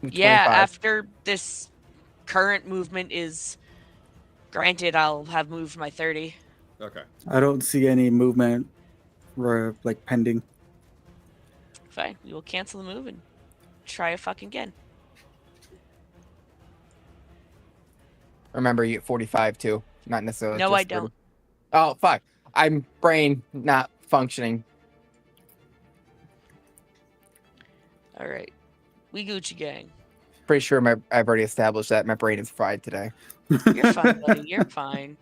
Yeah, 25. after this current movement is granted, I'll have moved my 30. Okay. I don't see any movement like pending. Fine, we will cancel the move and try it fucking again. Remember, you get 45 too. Not necessarily. No, just I don't. 30. Oh, fuck. I'm brain not functioning. All right, we Gucci gang. Pretty sure I've already established that my brain is fried today. You're fine, buddy. You're fine.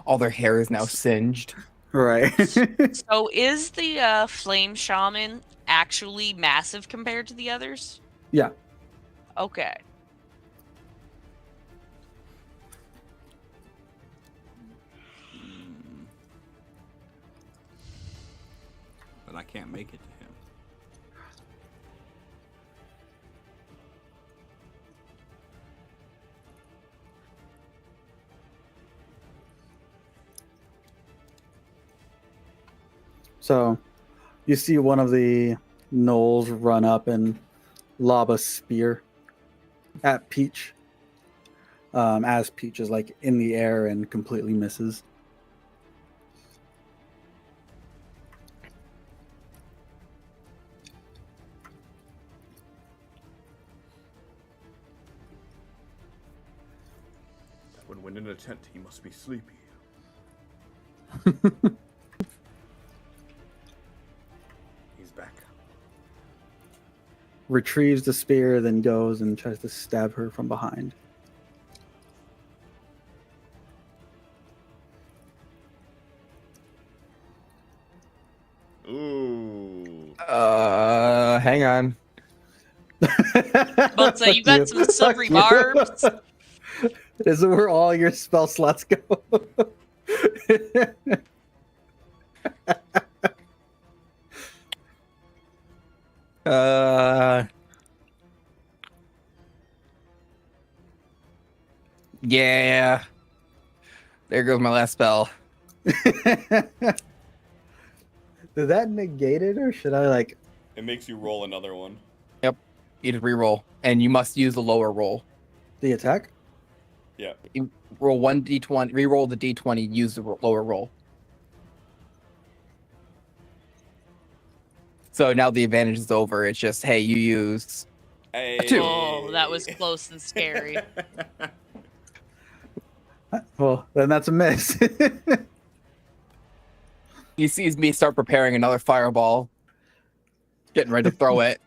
All their hair is now singed. Right. So is the flame shaman actually massive compared to the others? Yeah. Okay. But I can't make it to him. So you see one of the gnolls run up and lob a spear at Peach. As Peach is like in the air and completely misses. When in a tent, he must be sleepy. He's back. Retrieves the spear, then goes and tries to stab her from behind. Ooh. Hang on. But you got some silvery barbs. This is where all your spell slots go. Yeah. There goes my last spell. Did that negate it, or should I like? It makes you roll another one. You just reroll, and you must use the lower roll. The attack? Yeah. You roll 1d20, reroll the d20, use the lower roll. So now the advantage is over. It's just, hey, you use Hey. Two. Oh, that was close and scary. Well, then that's a miss. He sees me start preparing another fireball, getting ready to throw it,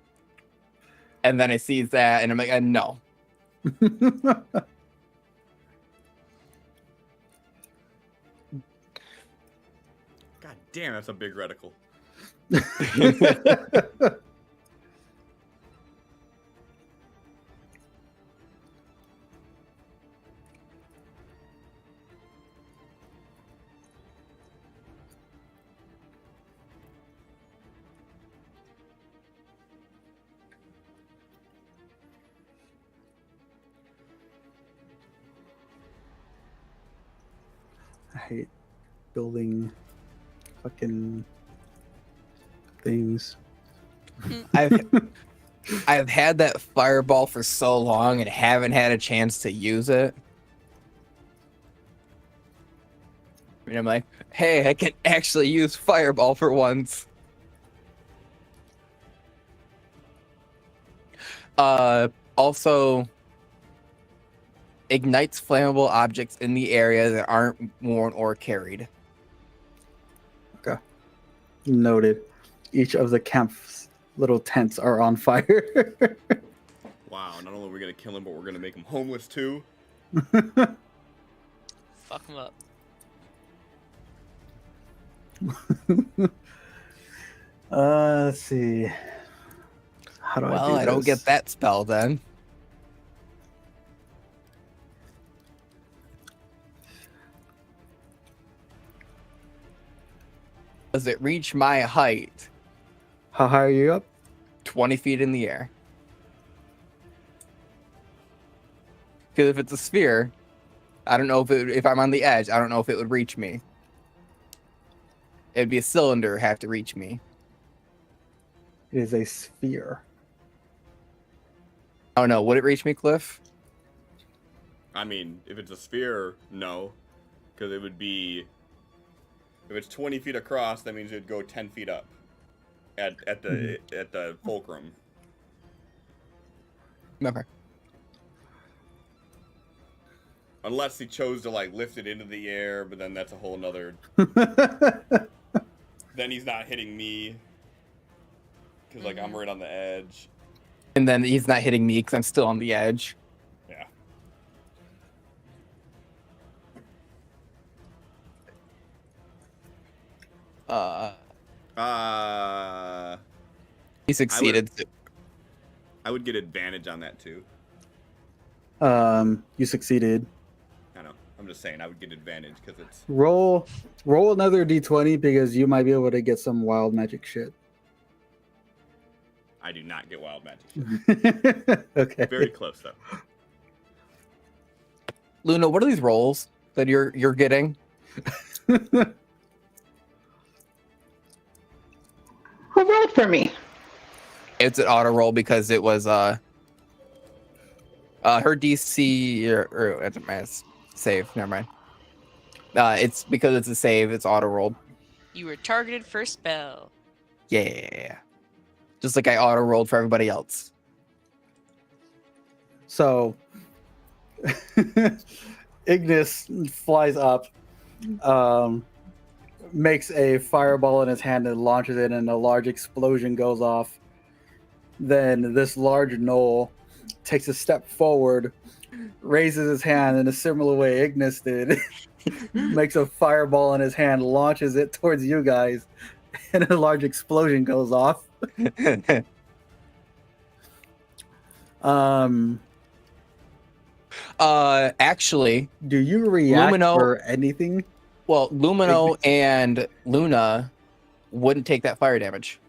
and then he sees that, and I'm like, no. God damn, that's a big reticle. I hate building fucking things. I've had that fireball for so long and haven't had a chance to use it. And I'm like, hey, I can actually use fireball for once. Also ignites flammable objects in the area that aren't worn or carried. Noted. Each of the camp's little tents are on fire. Wow, not only are we gonna kill him, but we're gonna make him homeless too. Fuck him up. Let's see. How do I don't get that spell then. Does it reach my height? How high are you up? 20 feet in the air. Because if it's a sphere, I don't know if I'm on the edge, I don't know if it would reach me. It'd be a cylinder, have to reach me. It is a sphere. Oh no, would it reach me, Cliff? I mean, if it's a sphere, no, because it would be. If it's 20 feet across, that means it'd go 10 feet up at the fulcrum. Okay. Unless he chose to like lift it into the air, but then that's a whole nother. Then he's not hitting me because like I'm right on the edge. And then he's not hitting me because I'm still on the edge. Yeah. He succeeded. I would get advantage on that too. You succeeded. I know. I'm just saying I would get advantage because it's. Roll another d20 because you might be able to get some wild magic shit. I do not get wild magic. Okay. Very close though. Luna, what are these rolls that you're getting? Who rolled for me? It's an auto roll because it was her DC or that's my save. Never mind. It's because it's a save. It's auto rolled. You were targeted for spell. Yeah, just like I auto rolled for everybody else. So, Ignis flies up, makes a fireball in his hand and launches it, and a large explosion goes off. Then this large knoll takes a step forward, raises his hand in a similar way Ignis did, makes a fireball in his hand, launches it towards you guys, and a large explosion goes off. Actually, do you react Lumino, for anything? Well, Lumino and Luna wouldn't take that fire damage.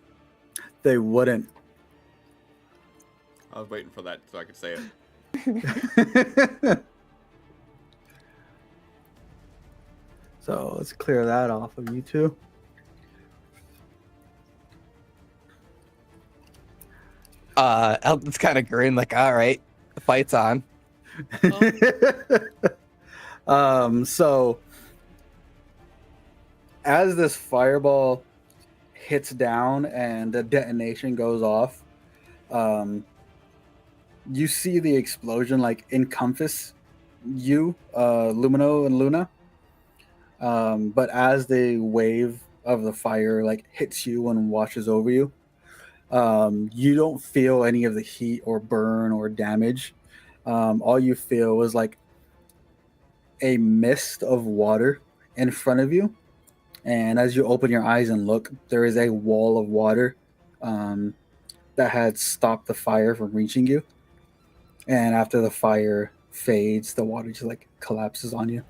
They wouldn't. I was waiting for that so I could say it. So let's clear that off of you two. Elton's kind of grin, like, all right, the fight's on. So as this fireball hits down and the detonation goes off, you see the explosion like encompass you, Lumino and Luna. But as the wave of the fire like hits you and washes over you, you don't feel any of the heat or burn or damage. All you feel is like a mist of water in front of you. And as you open your eyes and look, there is a wall of water that had stopped the fire from reaching you. And after the fire fades, the water just like collapses on you.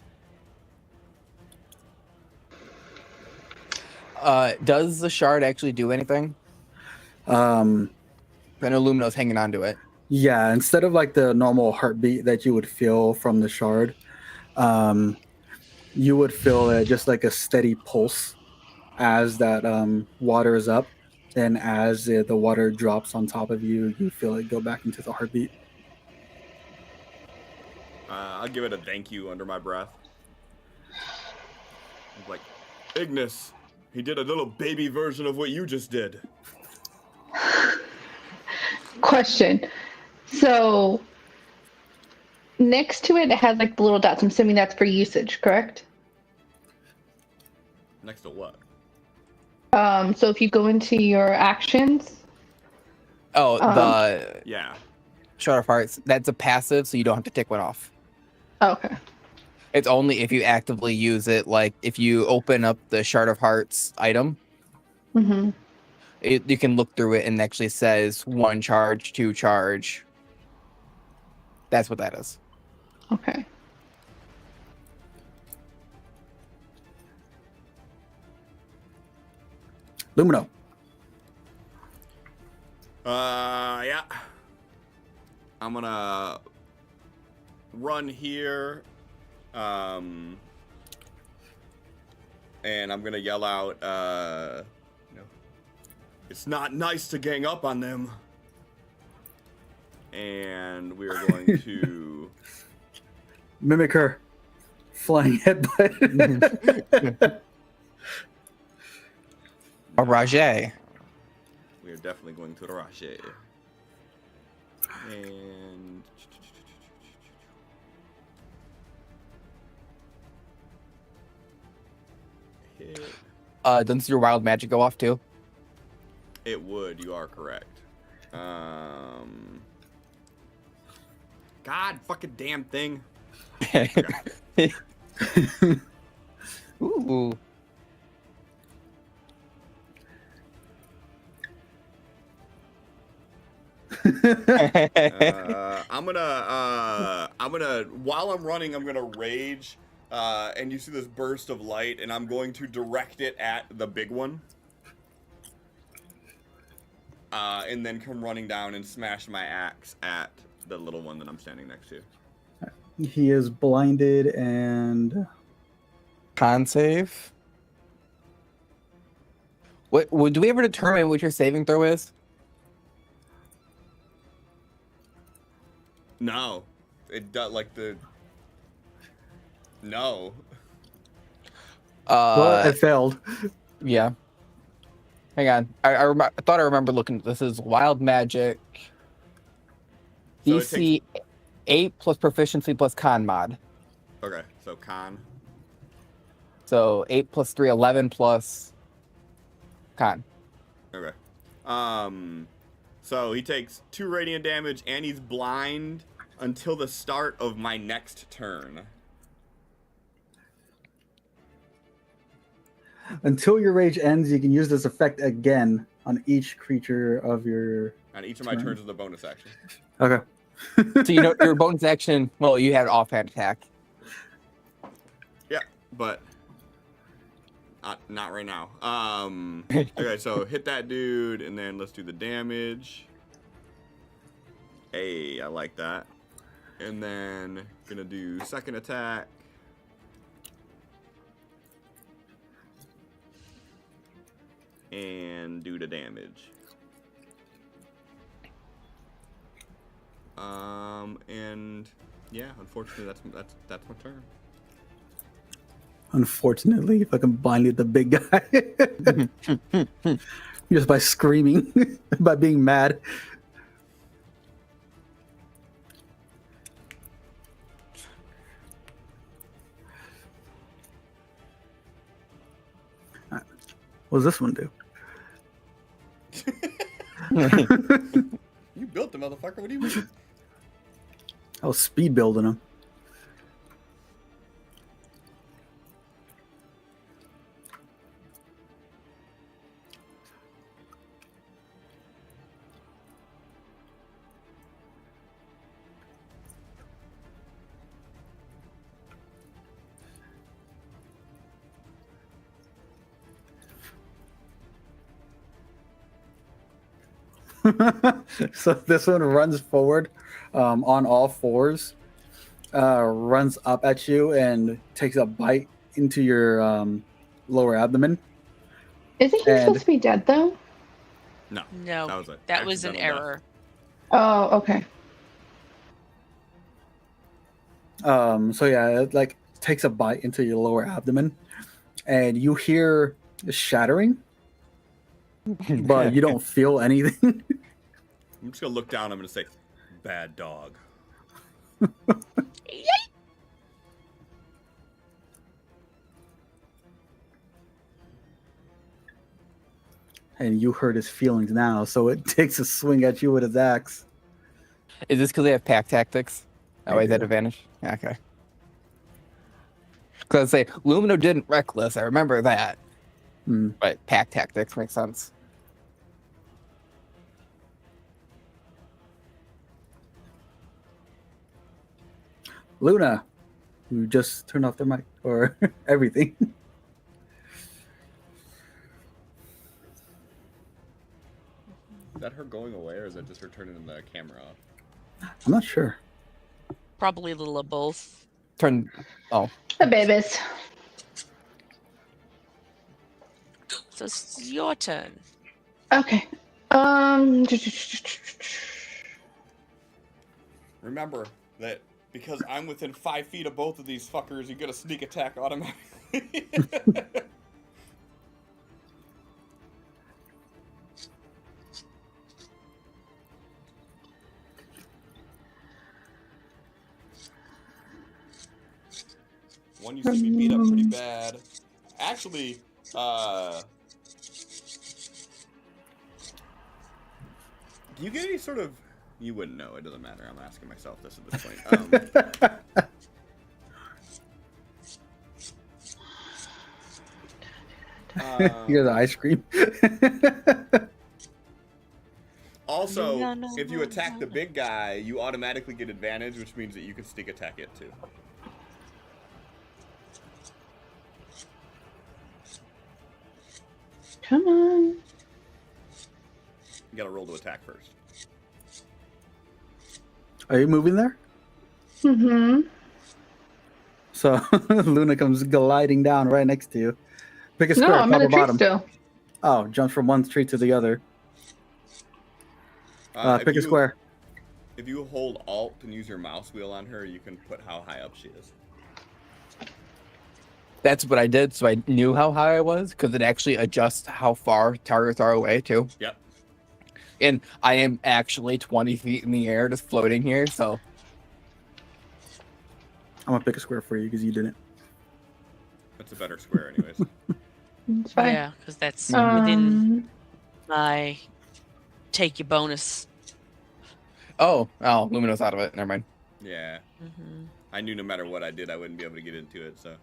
Does the shard actually do anything? I know Lumino's hanging on to it. Yeah, instead of like the normal heartbeat that you would feel from the shard, you would feel just like a steady pulse as that water is up. And as the water drops on top of you, you feel it go back into the heartbeat. I'll give it a thank you under my breath. Like, Ignis, he did a little baby version of what you just did. Question. So next to it, it has like the little dots. I'm assuming that's for usage, correct? Next to what? So if you go into your actions. Oh, the Yeah. Shard of Hearts, that's a passive, so you don't have to take one off. Okay. It's only if you actively use it, like if you open up the Shard of Hearts item, Mm-hmm. you can look through it and it actually says 1 charge, 2 charge. That's what that is. Okay. Lumino. Yeah. I'm gonna run here. And I'm gonna yell out, it's not nice to gang up on them. And we are going to Mimic her. Flying headbutt. A Rajay. We are definitely going to the Rache. And hit. Doesn't your wild magic go off too? It would. You are correct. God, fucking damn thing. Ooh. I'm gonna while I'm running, I'm gonna rage, and you see this burst of light, and I'm going to direct it at the big one, and then come running down and smash my axe at the little one that I'm standing next to. He is blinded and Con save. What do we ever determine what your saving throw is? No, it does like the. No. well, it failed. Yeah. Hang on. I thought I remember looking. This is wild magic. So DC 8 plus proficiency plus con mod. Okay, so con. So 8 plus 3, 11 plus con. Okay. So he takes 2 radiant damage and he's blind until the start of my next turn. Until your rage ends, you can use this effect again on each creature of your. On each of my turns is a bonus action. Okay. So you know your bonus action. Well, you had offhand attack. Yeah, but not right now. Okay, so hit that dude, and then let's do the damage. Hey, I like that. And then gonna do second attack. And do the damage. And yeah, unfortunately, that's my turn. Unfortunately, you fucking blinded the big guy. Just by screaming, by being mad. What does this one do? You built the motherfucker. What do you mean? I was speed building him. So this one runs forward on all fours, runs up at you and takes a bite into your lower abdomen. Isn't he supposed to be dead though? No, No, that was it. that was an error. Oh, okay. So yeah, it like takes a bite into your lower abdomen, and you hear shattering, but you don't feel anything. I'm just gonna look down. I'm gonna say, "Bad dog." And you hurt his feelings now, so it takes a swing at you with his axe. Is this because they have pack tactics? That They way, that do. advantage. Yeah, okay. Because I say Lumino didn't reckless. I remember that. Hmm. But pack tactics makes sense. Luna, you just turned off the mic or everything. Is that her going away, or is that just her turning the camera off? I'm not sure. Probably a little of both. Turn. Oh, The babies. So it's your turn. Okay. Remember that because I'm within 5 feet of both of these fuckers, you get a sneak attack automatically. One you see me beat up pretty bad. Actually, do you get any sort of... You wouldn't know. It doesn't matter. I'm asking myself this at this point. Here's the ice cream. Also, No. if you attack the big guy, you automatically get advantage, which means that you can sneak attack it too. Come on. You gotta roll to attack first. Are you moving there? Mm-hmm. So Luna comes gliding down right next to you. Pick a square, No, I'm top in or a tree bottom. still. Oh, jumps from one tree to the other. If Pick a you- square. If you hold Alt and use your mouse wheel on her, you can put how high up she is. that's what I did, so I knew how high I was, because it actually adjusts how far targets are away, too. Yep. And I am actually 20 feet in the air, just floating here, so... I'm gonna pick a square for you because you didn't. That's a better square, anyways. It's fine. Yeah, because that's within Um, my take your bonus. Oh, Lumino's out of it. Never mind. Yeah. Mm-hmm. I knew no matter what I did, I wouldn't be able to get into it, so.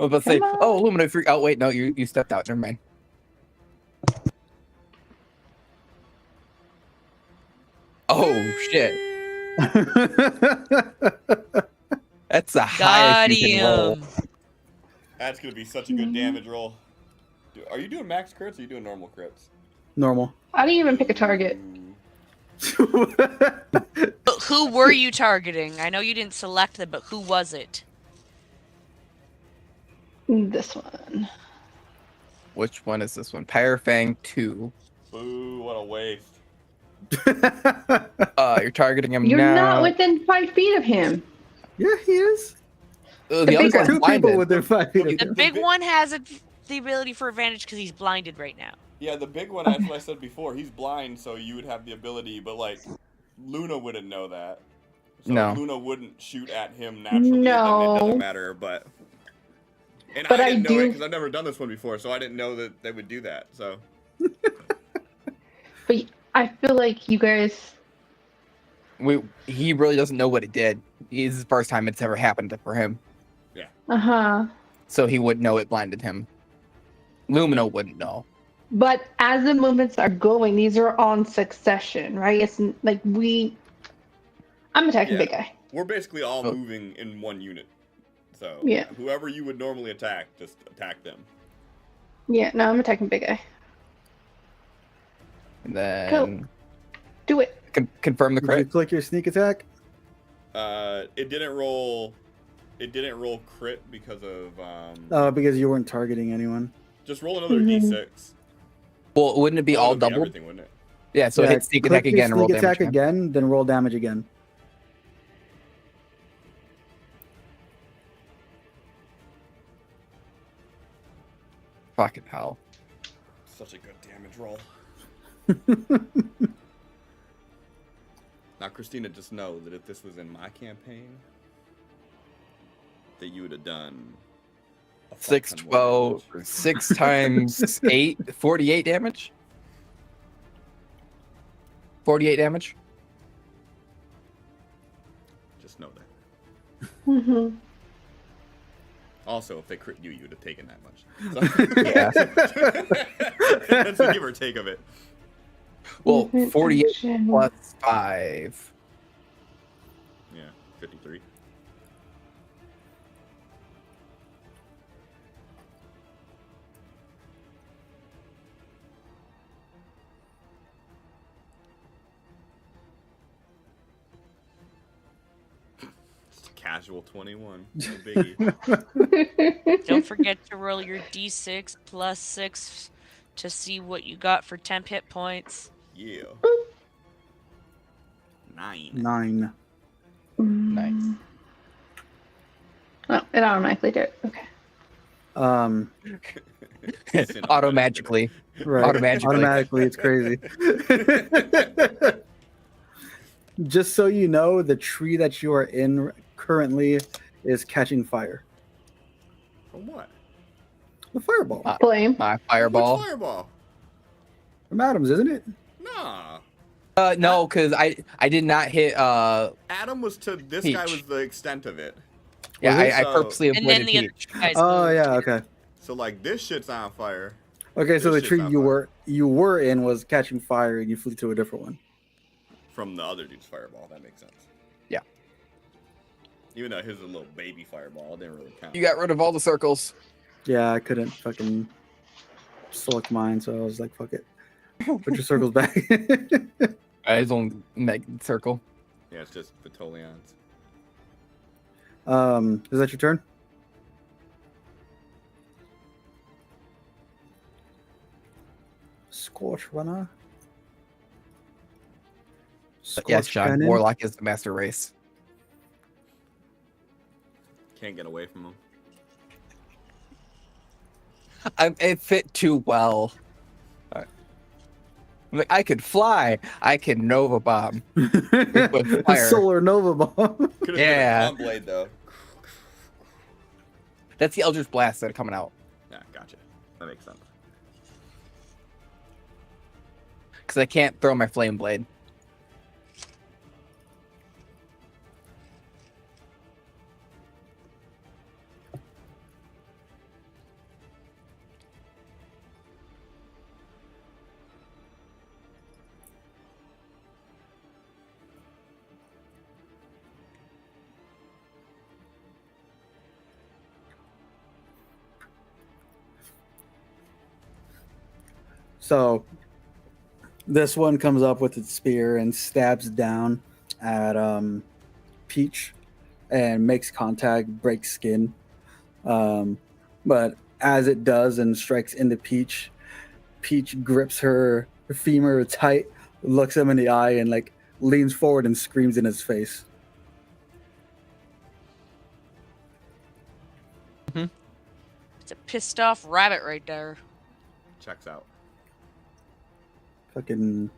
I was about to say, Come on. oh, Lumino, if you're... Oh, wait, no, you stepped out. Never mind. Oh, shit. That's the Got highest you can roll. him. That's gonna be such a good damage roll. Are you doing max crits or are you doing normal crits? Normal. I didn't even pick a target. Ooh. But who were you targeting? I know you didn't select them, but who was it? This one. Which one is this one? Pyrefang 2. Boo, what a waste. You're targeting him You're now. not within 5 feet of him. Yeah, he is. The big other one. guy's Two blinded. people within 5 feet of The him. big one has the ability for advantage because he's blinded right now. Yeah, the big one, that's what I said before. He's blind, so you would have the ability, but like, Luna wouldn't know that. So No. Luna wouldn't shoot at him naturally, No. then it doesn't matter, but... And But I I didn't know it do- because I've never done this one before, so I didn't know that they would do that, so... But I feel like you guys. He really doesn't know what it did. It's the first time it's ever happened for him. Uh-huh. So he wouldn't know it blinded him. Lumino wouldn't know. But as the movements are going, these are on succession, right? It's like I'm attacking Yeah. big guy. We're basically all Oh. moving in one unit. So, Yeah. whoever you would normally attack, just attack them. Yeah, no, I'm attacking big guy. And then Cool. Do it. confirm the Did you crit. click your sneak attack? It didn't roll crit because of, Because you weren't targeting anyone. just roll another Mhm. d6. Well, wouldn't it be all it'd be doubled? everything, wouldn't it? Yeah, so hit sneak attack click your again and roll sneak damage attack again, then roll damage again. Fucking hell. Such a good damage roll. Now, Christina, just know that if this was in my campaign, that you would have done a fuck 6, ton more 12, damage. 6 times 8, 48 damage? 48 damage? Just know that. Mm-hmm. Also, if they crit you, you'd have taken that much. So, Yeah. That's a give or take of it. Well, 48 Action. plus 5. Yeah, 53. Just a casual 21. No biggie. Don't forget to roll your d6 plus 6 to see what you got for temp hit points. Yeah. 9. 9. Nice. Oh, it automatically did. Okay. Automagically. Right. Automatically. It's crazy. Just so you know, the tree that you are in currently is catching fire. From what? The fireball. Flame. My Which fireball. fireball? From Adams, isn't it? Nah. No, because I did not hit. Adam was to this Peach. guy was the extent of it. Yeah, Was it? I So- purposely And then avoided the other Peach. two guys Oh moved. yeah, okay. So like this shit's on fire. Okay, so This the shit's tree on you fire. were in was catching fire and you flew to a different one. From the other dude's fireball. That makes sense. Yeah. Even though his was a little baby fireball, it didn't really count. You got rid of all the circles. Yeah, I couldn't fucking select mine, so I was like, fuck it. Put your circles back. His own circle. Yeah, it's just Vitolians. Is that your turn? Scorch runner. Yes, Scorch John. cannon. Warlock is the master race. Can't get away from him. It fit too well. Like, I could fly. I can Nova Bomb. with fire. Solar Nova Bomb. Could have Yeah. been a blade though. That's the Eldritch Blast that are coming out. Yeah, gotcha. That makes sense. Because I can't throw my Flame Blade. So this one comes up with its spear and stabs down at Peach and makes contact, breaks skin. But as it does and strikes into Peach, Peach grips her femur tight, looks him in the eye, and like leans forward and screams in his face. It's a pissed off rabbit right there. Checks out. Fucking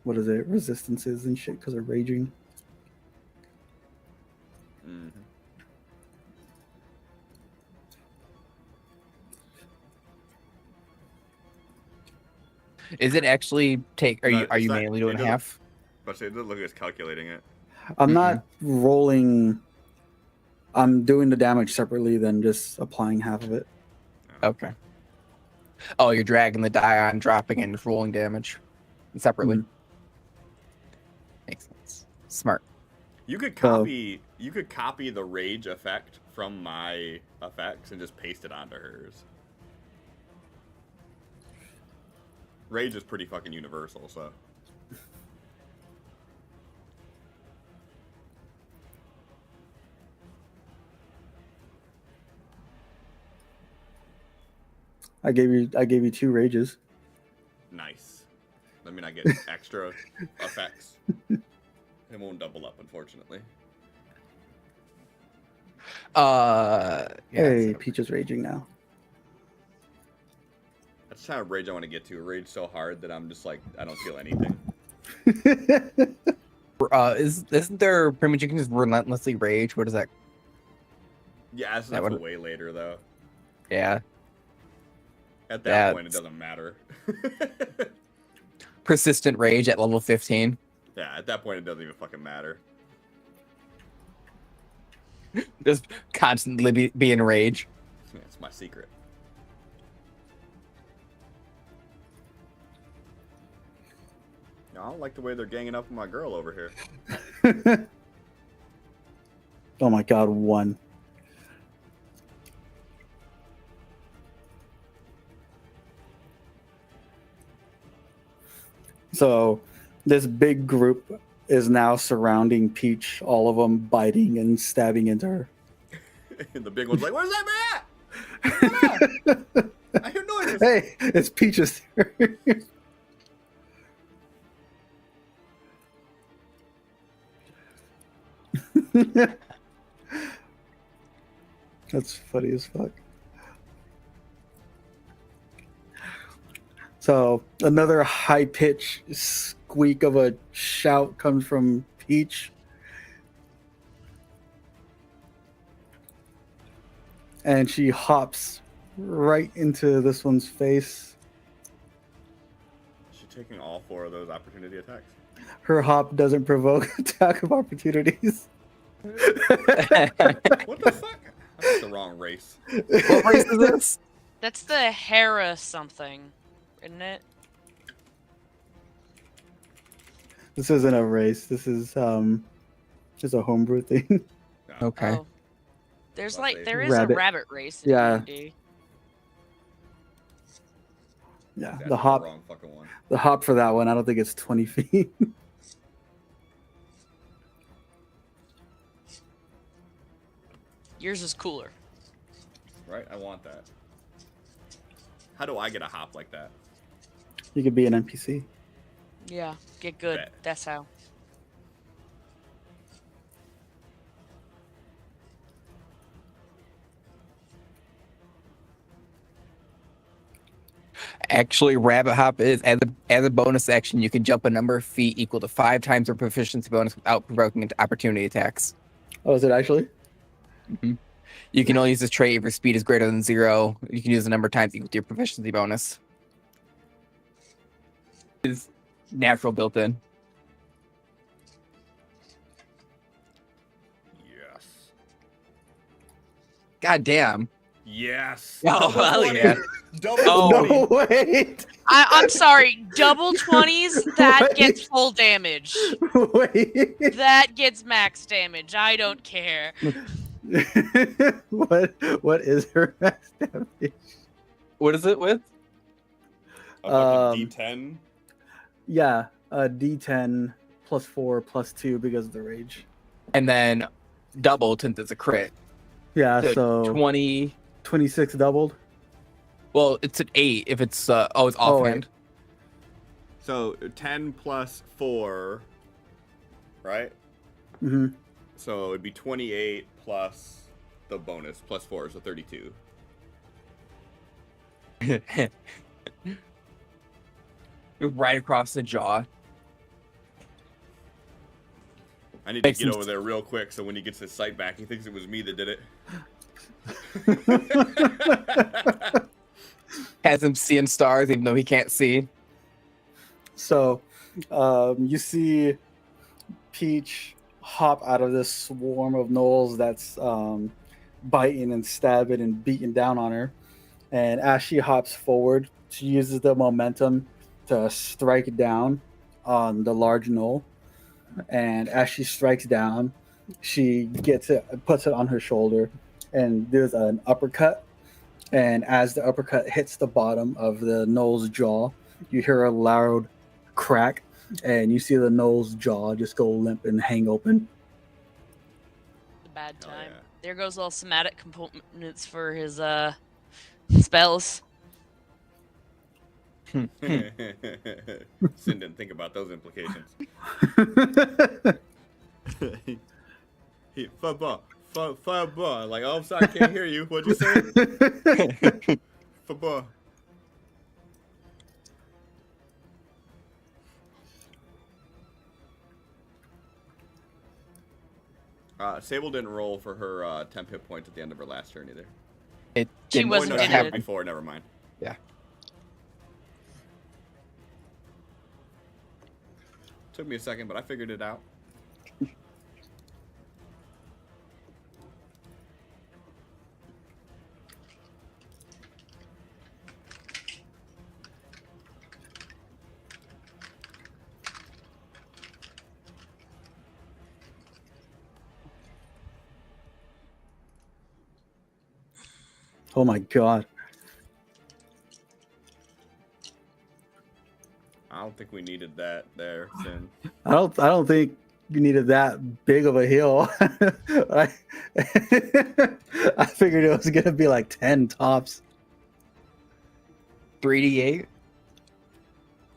what is it? Resistances and shit because of raging. Mm-hmm. Is it actually take? Are No, you it's not- mainly doing it doesn't- half? But it doesn't look like it's calculating it. I'm not rolling. I'm doing the damage separately than just applying half of it. Okay. Oh, you're dragging the die on, dropping, and just rolling damage separately. Mhm. Makes sense. Smart. You could copy the rage effect from my effects and just paste it onto hers. Rage is pretty fucking universal, so. I gave you 2 rages. Nice. I mean, I get extra effects. It won't double up, unfortunately. Hey, so- Peach is raging now. That's the kind of rage I want to get to. Rage so hard that I'm just like, I don't feel anything. Isn't there pretty much you can just relentlessly rage? What is that? Yeah, that's That for would- way later, though. Yeah. At that point, it doesn't matter. Persistent rage at level 15. Yeah, at that point, it doesn't even fucking matter. Just constantly be in rage. It's my secret. No, I don't like the way they're ganging up on my girl over here. Oh my god, 1. So, this big group is now surrounding Peach, all of them biting and stabbing into her. And the big one's like, "Where's that man? I hear noises." Hey, it's Peach's turn. That's funny as fuck. So another high pitch squeak of a shout comes from Peach. And she hops right into this one's face. She's taking all 4 of those opportunity attacks. Her hop doesn't provoke attack of opportunities. What the fuck? That's the wrong race. What race is this? That's the Hera something, isn't it? This isn't a race. This is just a homebrew thing. No. Okay. Oh. There's Well, there is Rabbit. a rabbit race in Yeah. D&D. Yeah, That's the hop wrong fucking one. the hop for that one, I don't think it's 20 feet. Yours is cooler. Right? I want that. How do I get a hop like that? You could be an NPC. Yeah, get good. Bet. That's how. Actually, rabbit hop is as a bonus action. You can jump a number of feet equal to 5 times your proficiency bonus without provoking into opportunity attacks. Oh, is it actually? You can only use this trait if your speed is greater than 0. You can use the number of times equal to your proficiency bonus. Is natural built in. Yes. God damn. Yes. Oh, hell yeah. Double Oh. 20. No, wait. I'm sorry. Double 20s, that Wait. gets full damage. Wait. That gets max damage. I don't care. What is her max damage? What is it with? A fucking Um, D10. Yeah, a D10 plus 4 plus 2 because of the rage. And then double since it's a crit. Yeah, so 20. 26 doubled. Well, it's an 8 if it's it's Oh, offhand. So 10 plus 4, right? Hmm. So it'd be 28 plus the bonus plus 4, so 32. Right across the jaw. I need to Makes get him- over there real quick so when he gets his sight back, he thinks it was me that did it. Has him seeing stars even though he can't see. So, you see Peach hop out of this swarm of gnolls that's biting and stabbing and beating down on her. And as she hops forward, she uses the momentum to strike down on the large gnoll. And as she strikes down, she gets it, puts it on her shoulder, and there's an uppercut. And as the uppercut hits the bottom of the gnoll's jaw, you hear a loud crack, and you see the gnoll's jaw just go limp and hang open. The bad Oh, time. yeah. There goes all somatic components for his spells. Sin didn't think about those implications. Football. Like, oh, I'm sorry, I can't hear you. What'd you say? Football. Sable didn't roll for her 10 hit points at the end of her last turn either. It She didn't wasn't no, she gonna- did before. Never mind. Yeah. Took me a second, but I figured it out. Oh my god. I don't think we needed that there, Sin. I don't think you needed that big of a heal. I figured it was gonna be like 10 tops. 3d8.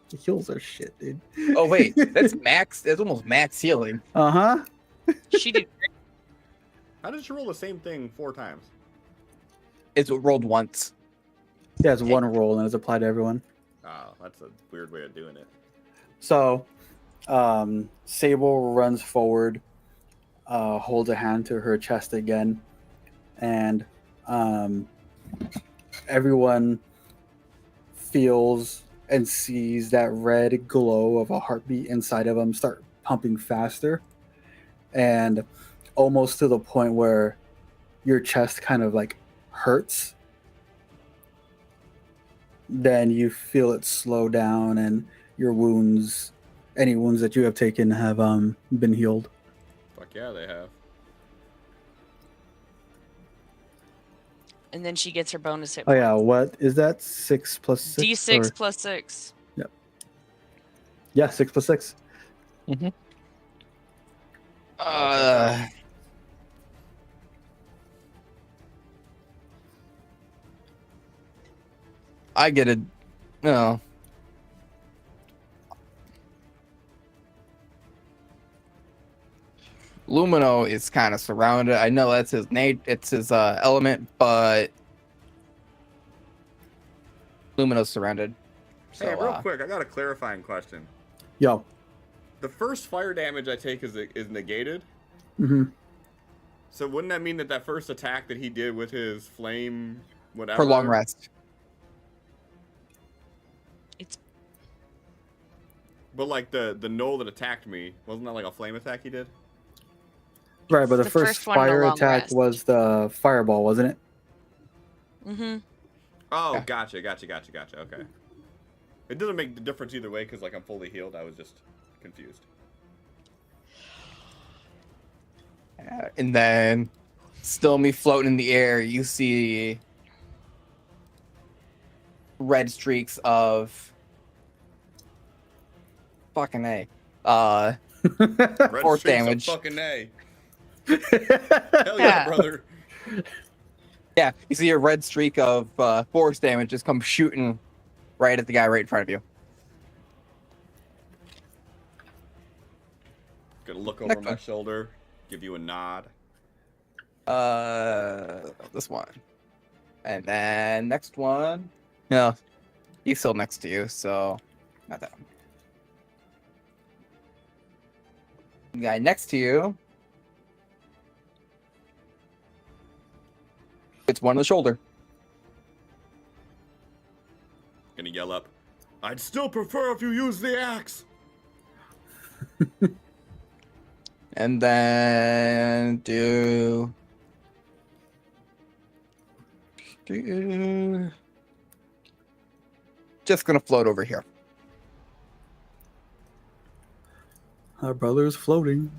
The heals are shit, dude. Oh wait, that's max. That's almost max healing. Uh-huh. She did. How did you roll the same thing 4 times? It's rolled once. Yeah, it's one roll and it's applied to everyone. Oh, that's a weird way of doing it. So, Sable runs forward, holds a hand to her chest again, and everyone feels and sees that red glow of a heartbeat inside of them start pumping faster, and almost to the point where your chest kind of like hurts. Then you feel it slow down, and your wounds, any wounds that you have taken, have been healed. Fuck yeah, they have. And then she gets her bonus hit. Oh yeah, what is that? 6 plus 6? D6 or- plus 6. Yeah, 6 plus 6. I get it. No. Lumino is kind of surrounded. I know that's his it's his element, but Lumino's surrounded. So, Hey, real quick, I got a clarifying question. Yo. The first fire damage I take is negated. Mm-hmm. So wouldn't that mean that that first attack that he did with his flame, whatever, for long rest. But like the knoll that attacked me, wasn't that like a flame attack he did? Right, but the the first first one in a fire long attack rest. was the fireball, wasn't it? Mm-hmm. Oh, Yeah. gotcha. Okay. It doesn't make the difference either way because like I'm fully healed. I was just confused. And then, still me floating in the air, you see red streaks of fucking A. Red Force streaks of damage. Fucking A. Hell yeah, brother. Yeah, you see a red streak of force damage just come shooting right at the guy right in front of you. Gonna look over Next my one. shoulder, give you a nod. This one. And then next one. No, he's still next to you, so not that one. The guy next to you. It's one on the shoulder. Gonna yell up. I'd still prefer if you use the axe. And then do just gonna float over here. Our brother is floating.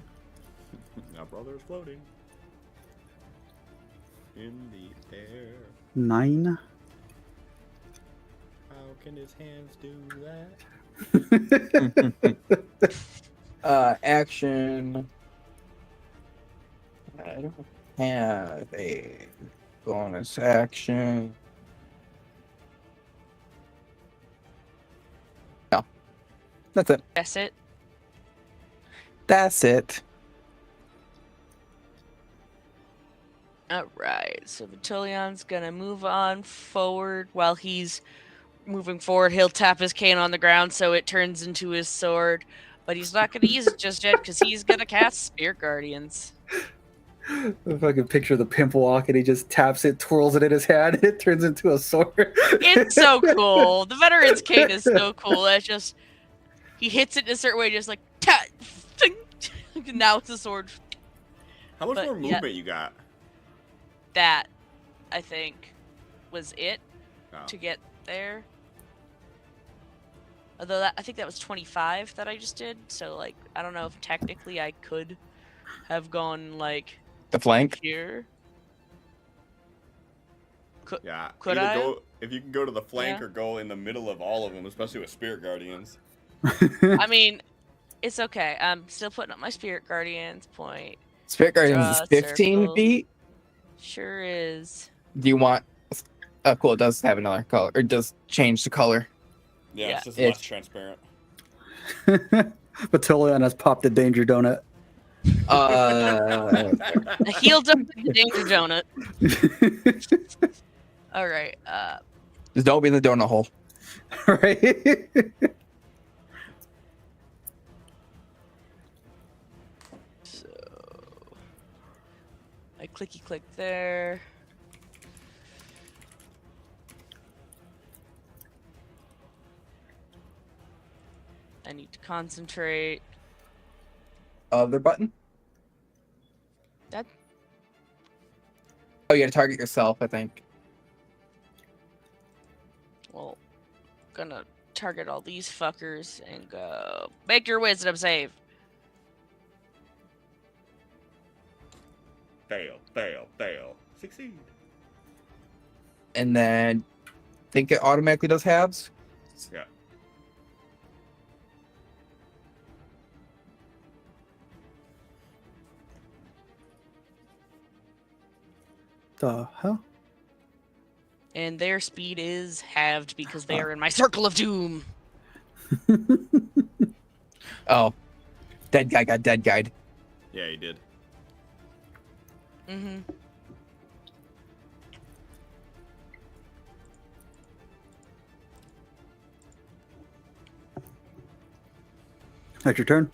Now brother's floating in the air. 9. How can his hands do that? Action. I don't have a bonus action. That's it. That's it. That's it. Alright, so Vitillion's gonna move on forward. While he's moving forward, he'll tap his cane on the ground so it turns into his sword. But he's not gonna use it just yet because he's gonna cast Spirit Guardians. If I can picture the pimp walk and he just taps it, twirls it in his hand, and it turns into a sword. It's so cool. The Veteran's Cane is so cool. It's just, he hits it in a certain way, just like, tap, ting. Now it's a sword. How much But, more yeah. movement you got? That, I think, was it Oh. to get there. Although I think that was 25 that I just did. So, like, I don't know if technically I could have gone, like, The flank. here. Yeah. Could Either I? go if you can go to the flank Yeah. or go in the middle of all of them, especially with Spirit Guardians. I mean, it's okay. I'm still putting up my Spirit Guardians point. Spirit Guardians Draw is a 15 circle. feet. Sure is. Do you want? Oh, cool. It does have another color. Or it does change the color. Yeah, Yeah. it's just It's- less transparent. Battalion has popped a danger donut. A healed up the Danger Donut. All right. Just don't be in the donut hole. Right? So I clicky click there. I need to concentrate. Other button. That Oh, you got to target yourself, I think. well, gonna target all these fuckers and go. Make your wisdom save. Fail, fail, fail. Succeed. And then think it automatically does halves. Yeah. The hell? And their speed is halved because they are in my circle of doom. Oh, dead guy got dead guyed. Yeah, he did. Mm-hmm. That's your turn.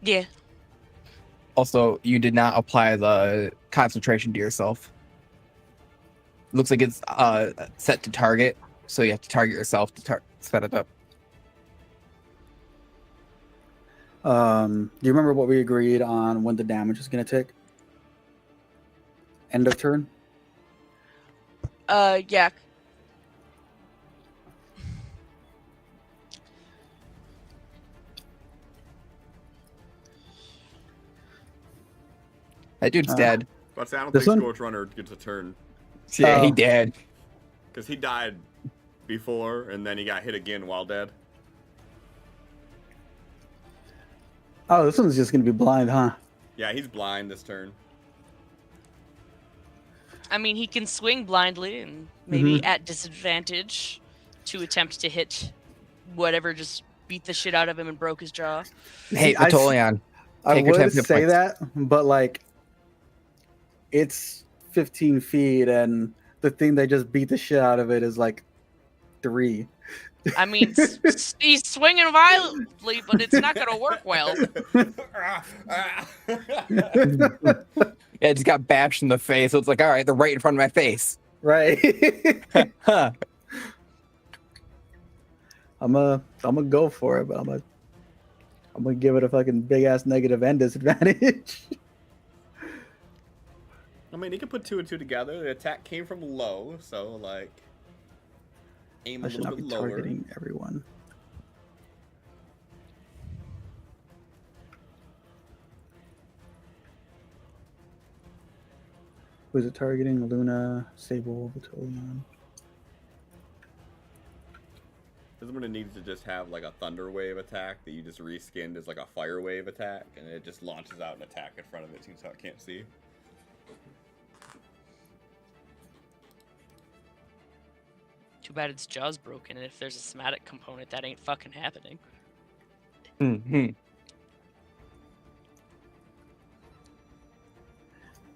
Yeah. Also, you did not apply the concentration to yourself. Looks like it's set to target, so you have to target yourself to set it up. Do you remember what we agreed on when the damage is going to tick? End of turn? Yeah. That dude's Uh, dead. But I don't This think one? Scorch Runner gets a turn. Yeah, he Oh. dead. Because he died before, and then he got hit again while dead. Oh, this one's just going to be blind, huh? Yeah, he's blind this turn. I mean, he can swing blindly and maybe at disadvantage to attempt to hit whatever just beat the shit out of him and broke his jaw. Hey, I- Batolion. I Take your would 10 hit say points. that, but like, it's 15 feet, and the thing that just beat the shit out of it is like 3. I mean, he's swinging violently, but it's not going to work well. Yeah, it just got bashed in the face, so it's like, all right, they're right in front of my face. Right? Huh. I'm gonna go for it, but I'm gonna give it a fucking big ass negative and disadvantage. I mean, he can put 2 and 2 together. The attack came from low, so like aim I a should little not be bit lower. targeting everyone. Who is it targeting? Luna, Sable, Battalion. This one needs to just have like a thunder wave attack that you just reskinned as like a fire wave attack, and it just launches out an attack in front of it so it can't see. Too bad its jaw's broken, and if there's a somatic component, that ain't fucking happening. Mhm.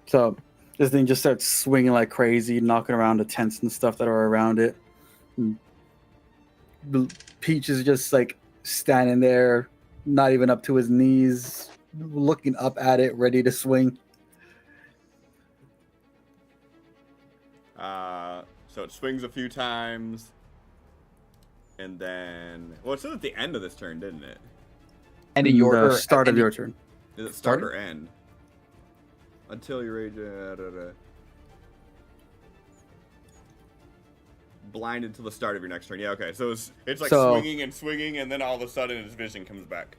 So this thing just starts swinging like crazy, knocking around the tents and stuff that are around it. And Peach is just like standing there, not even up to his knees, looking up at it, ready to swing. So it swings a few times, and then it said at the end of this turn, didn't it? End of your The start of end your turn. Is it start Start? or end? Until you rage. Blinded till the start of your next turn. Yeah, okay. So it's like So- swinging and swinging, and then all of a sudden his vision comes back.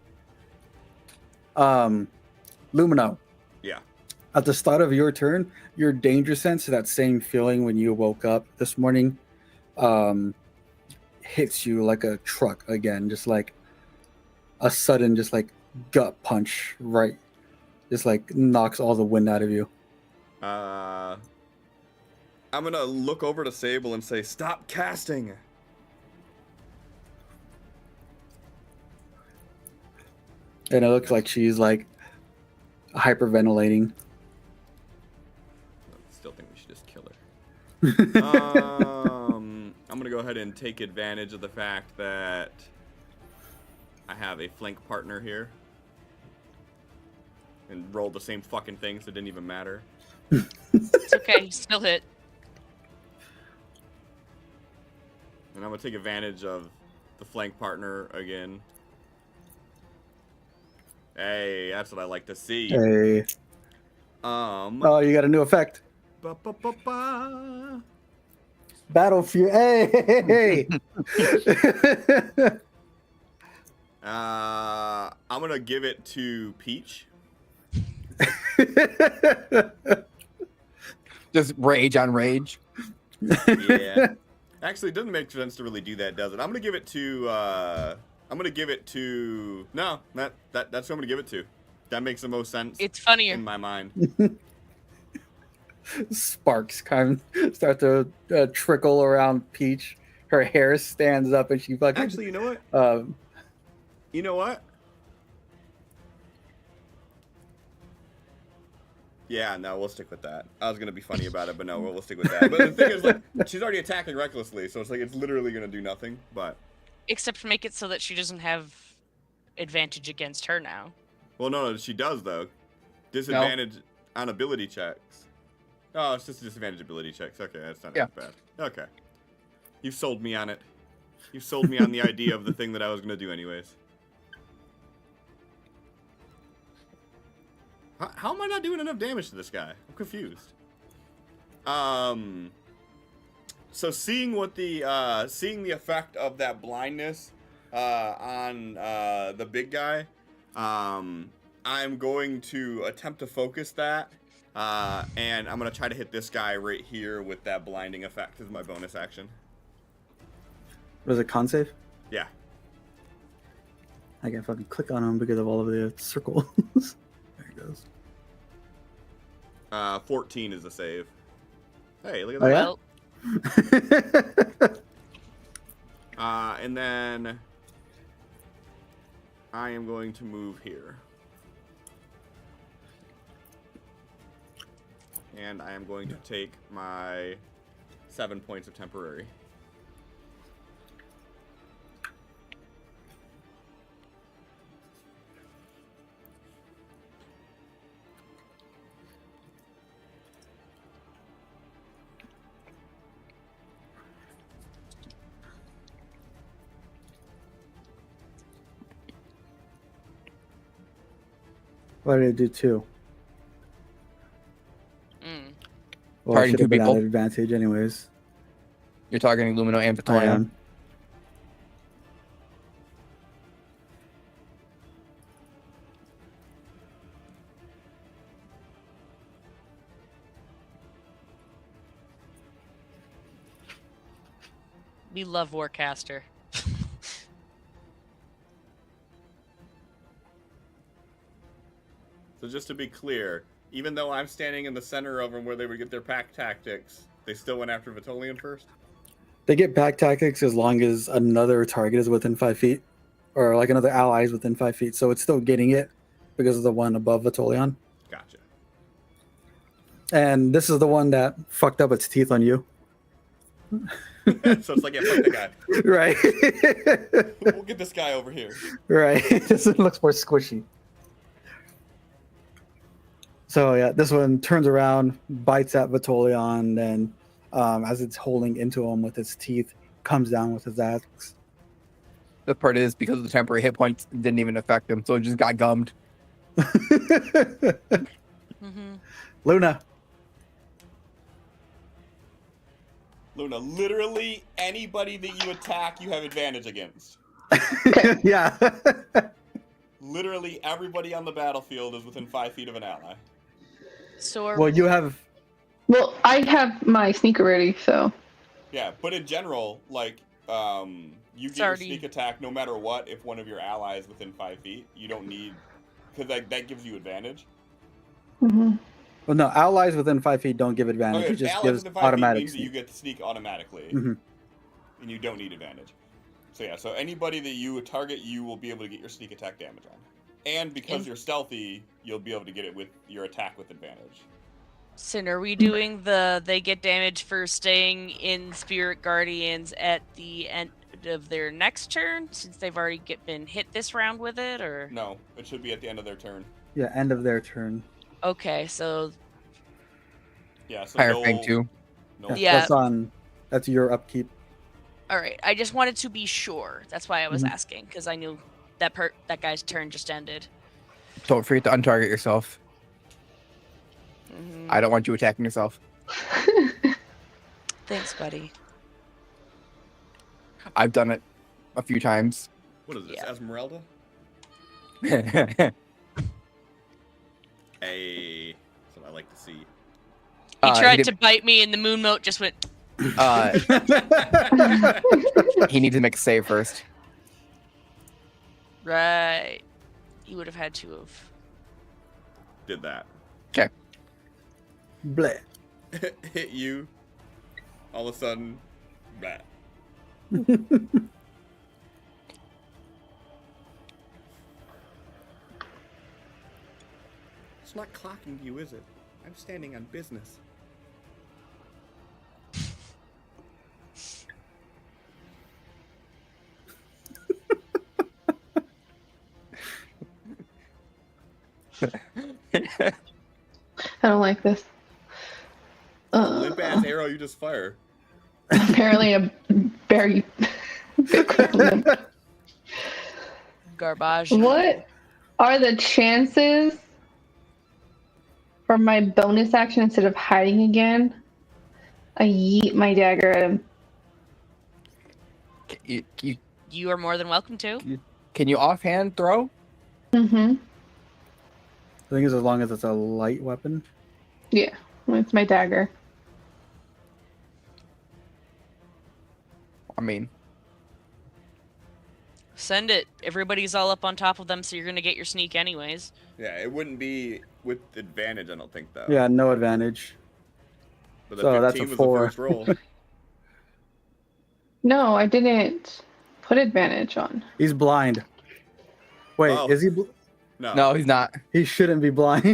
Lumino, Yeah. at the start of your turn, your danger sense, that same feeling when you woke up this morning, hits you like a truck again, just like a sudden, just like gut punch, right? Just like knocks all the wind out of you. I'm gonna look over to Sable and say, "Stop casting." And it looks like she's like hyperventilating. I still think we should just kill her. I'm gonna go ahead and take advantage of the fact that I have a flank partner here, and roll the same fucking thing, so it didn't even matter. It's okay, still hit. And I'm gonna take advantage of the flank partner again. Hey, that's what I like to see. Hey. Um. Oh, you got a new effect. Ba, ba, ba, ba. Battlefield. Hey. I'm gonna give it to Peach. Just rage on rage. Yeah. Actually, it doesn't make sense to really do that, does it? I'm gonna give it to. No, that's who I'm gonna give it to. That makes the most sense It's funnier. in my mind. Sparks kind of start to trickle around Peach. Her hair stands up and she fucking. Actually, you know what? You know what? Yeah, no, we'll stick with that. I was gonna be funny about it, but no, we'll stick with that. But the thing is, like, she's already attacking recklessly, so it's like it's literally gonna do nothing. But Except for make it so that she doesn't have advantage against her now. well, no, she does though. Disadvantage on ability checks. Oh, it's just disadvantage ability checks. Okay, that's not that bad. Okay, you sold me on it. You sold me on the idea of the thing that I was gonna do anyways. How am I not doing enough damage to this guy? I'm confused. So seeing what the seeing the effect of that blindness on the big guy, I'm going to attempt to focus that, and I'm gonna try to hit this guy right here with that blinding effect as my bonus action. Was it con save? Yeah. I can't fucking click on him because of all of the circles. There he goes. 14 is a save. Hey, look at Oh, that. yeah? Well, And then I am going to move here. And I am going to take my 7 points of temporary. Why did it do 2? Well, I Targeting should have 2 been people? at advantage anyways. You're targeting Lumino and I Victoria. am. we love Warcaster. So just to be clear, even though I'm standing in the center of them where they would get their pack tactics, they still went after Vitolian first? They get back tactics as long as another target is within 5 feet, or like another ally is within 5 feet. So it's still getting it because of the one above Vitolion. Gotcha. And this is the one that fucked up its teeth on you. So it's like, yeah, fuck that guy. Right. We'll get this guy over here. Right. This one looks more squishy. So yeah, this one turns around, bites at Vitolion, then as it's holding into him with its teeth, comes down with his axe. The part is because of the temporary hit points didn't even affect him, so it just got gummed. Luna. Luna, literally anybody that you attack, you have advantage against. Yeah. Literally everybody on the battlefield is within 5 feet of an ally. So are Well, you have. Well, I have my sneaker ready, so. Yeah, but in general, like, you get your sneak attack no matter what if one of your allies within 5 feet. You don't need, because that gives you advantage. Mm-hmm. Well, no, allies within 5 feet don't give advantage. Okay, It just allies gives within 5 automatic feet means that you sneak. get to sneak automatically, Mhm. and you don't need advantage. So yeah, so anybody that you target, you will be able to get your sneak attack damage on. And because you're stealthy, you'll be able to get it with your attack with advantage. Sin, are we doing they get damage for staying in Spirit Guardians at the end of their next turn, since they've already been hit this round with it, or? No, it should be at the end of their turn. Yeah, end of their turn. Okay, so Yeah, so Higher no, Fang too. No, Yeah. That's your upkeep. all right. I just wanted to be sure. That's why I was asking, because I knew that guy's turn just ended. Don't forget to untarget yourself. Mhm. I don't want you attacking yourself. Thanks, buddy. I've done it a few times. What is this, Yeah. Esmeralda? Hey, that's what I like to see. He tried did- to bite me, and the moon moat just went. he needs to make a save first. Right. He would have had to have. Did that. Bleh. Hit you. All of a sudden, blah. It's not clocking you, is it? I'm standing on business. I don't like this. Limp ass arrow you just fire. Apparently a very big limp. Garbage. What are the chances for my bonus action instead of hiding again? I yeet my dagger at him. You are more than welcome to. Can you offhand throw? Mm-hmm. The thing is, as long as it's a light weapon. Yeah, it's my dagger. I mean, Send it. Everybody's all up on top of them, so you're gonna get your sneak anyways. Yeah, it wouldn't be with advantage, I don't think, though. Yeah, no advantage. But the So that's 15 a was 4. the first roll. No, I didn't put advantage on. He's blind. Wait, Oh. is he? no, he's not. He shouldn't be blind.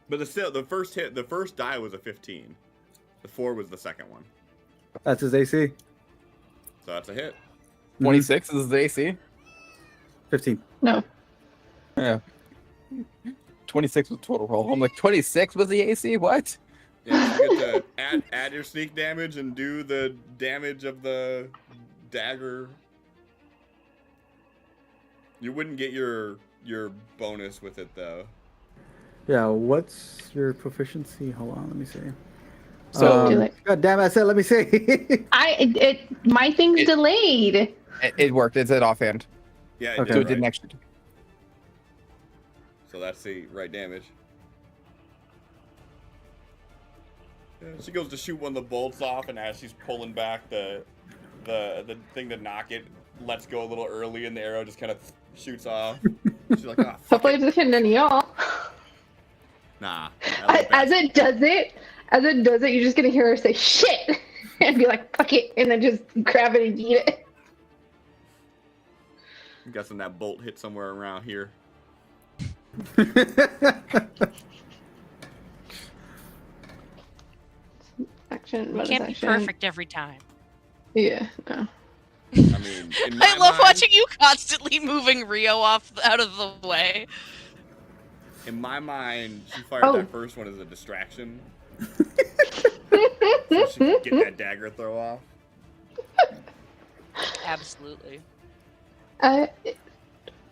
But the first die was a 15. The 4 was the second one. That's his AC. So that's a hit. 26 is the AC. 15. No. Yeah. 26 was total roll. I'm like, 26 was the AC? What? Yeah, you get to add your sneak damage and do the damage of the dagger. You wouldn't get your bonus with it, though. Yeah, what's your proficiency? Hold on, let me see. So Do it. God damn it, I said let me see. My thing's delayed. it worked. It said offhand. Yeah, it Okay. did, So it right? didn't actually. So that's the right damage. Yeah, she goes to shoot one of the bolts off, and as she's pulling back the thing to knock it, lets go a little early, and the arrow just kind of shoots off. She's like, ah, fuck Hopefully it. it doesn't hit any of y'all. Nah. As it does it, you're just gonna hear her say shit. and be like, fuck it, and then just grab it and eat it. I'm guessing that bolt hit somewhere around here. Action, It bonus can't be action. perfect every time. Yeah, no. I mean, in my I love mind, watching you constantly moving Rio out of the way. In my mind, she fired Oh. that first one as a distraction. So she could get that dagger throw off. Absolutely.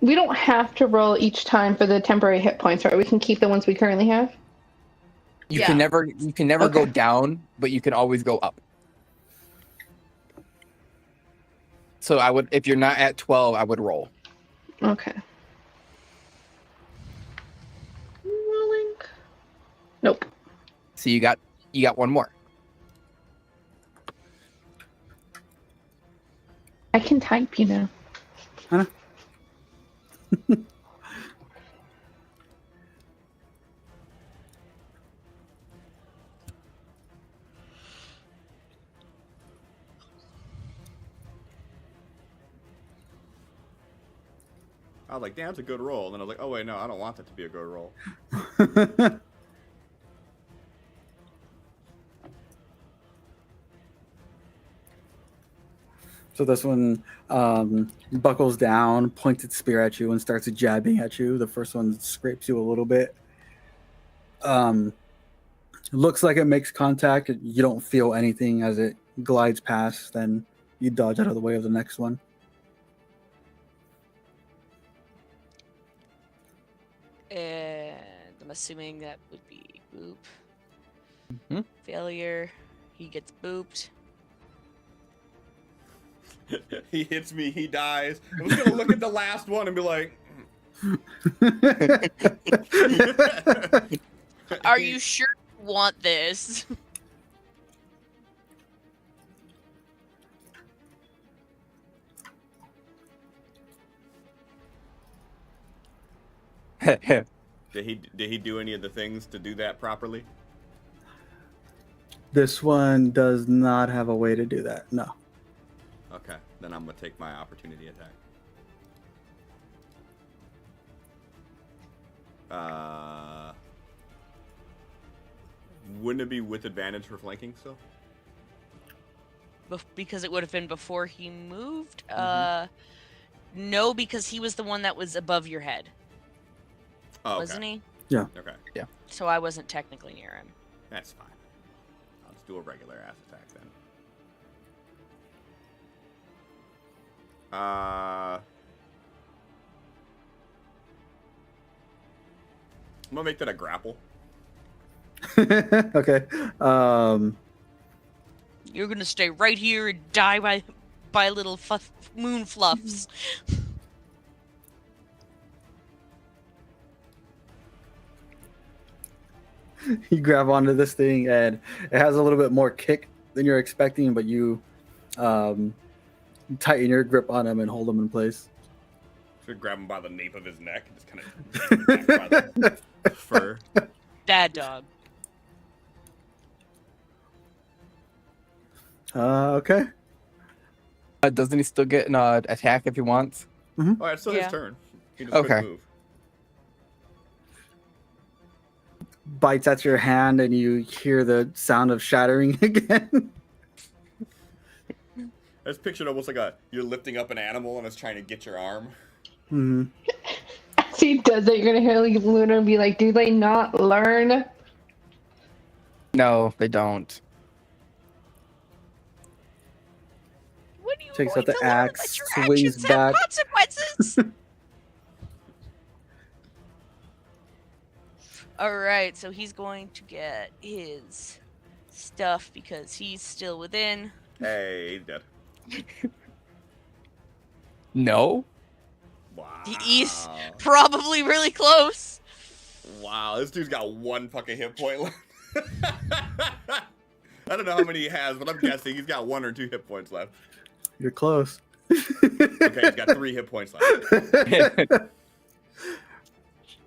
We don't have to roll each time for the temporary hit points, right? We can keep the ones we currently have. You Yeah. can never Okay. go down, but you can always go up. So I would, if you're not at 12, I would roll. Okay. Rolling. Nope. So you got one more. I can type, you know. Huh? I was like, damn, that's a good roll. And then I was like, oh wait, no, I don't want that to be a good roll. So this one buckles down, points its spear at you, and starts jabbing at you. The first one scrapes you a little bit. Looks like it makes contact. You don't feel anything as it glides past. Then you dodge out of the way of the next one. And I'm assuming that would be boop. Mhm. Failure. He gets booped. He hits me, he dies. I was gonna look at the last one and be like, Are you sure you want this? Did he do any of the things to do that properly? This one does not have a way to do that. No. Okay, then I'm gonna take my opportunity attack. Wouldn't it be with advantage for flanking still? Because it would have been before he moved? Mhm. No, because he was the one that was above your head. Oh, okay. Wasn't he? Okay, So I wasn't technically near him. that's fine. I'll just do a regular ass attack then. I'm gonna make that a grapple. Okay. You're gonna stay right here and die by little moon fluffs. You grab onto this thing, and it has a little bit more kick than you're expecting, but you tighten your grip on him and hold him in place. Should grab him by the nape of his neck and just kind of back by the fur. Dad dog. Okay. Doesn't he still get an attack if he wants? Oh, it's still Yeah. his turn. He just Okay. couldn't move. Bites at your hand, and you hear the sound of shattering again. I just pictured almost like you're lifting up an animal and it's trying to get your arm. Hmm. As he does it, you're gonna hear like Luna be like, "Do they not learn?" No, they don't. What do you Takes going out the to learn axe, that your swings actions have back. consequences? Alright, so he's going to get his stuff because he's still within. Hey, he's dead. No. Wow. He's probably really close. Wow, this dude's got one fucking hit point left. I don't know how many he has, but I'm guessing he's got 1 or 2 hit points left. You're close. Okay, he's got 3 hit points left.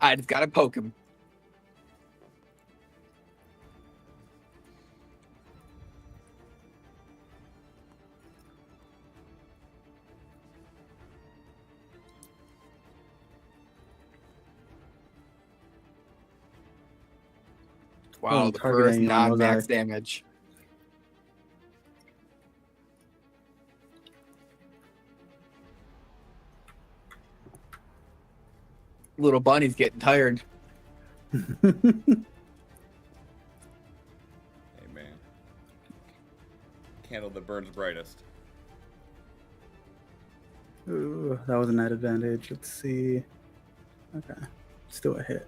I just gotta poke him. Wow, Oh, the targeting first anyone, was non-max I? damage. Little bunny's getting tired. Hey, man. Candle that burns brightest. Ooh, that was an added advantage. Let's see. Okay, still a hit.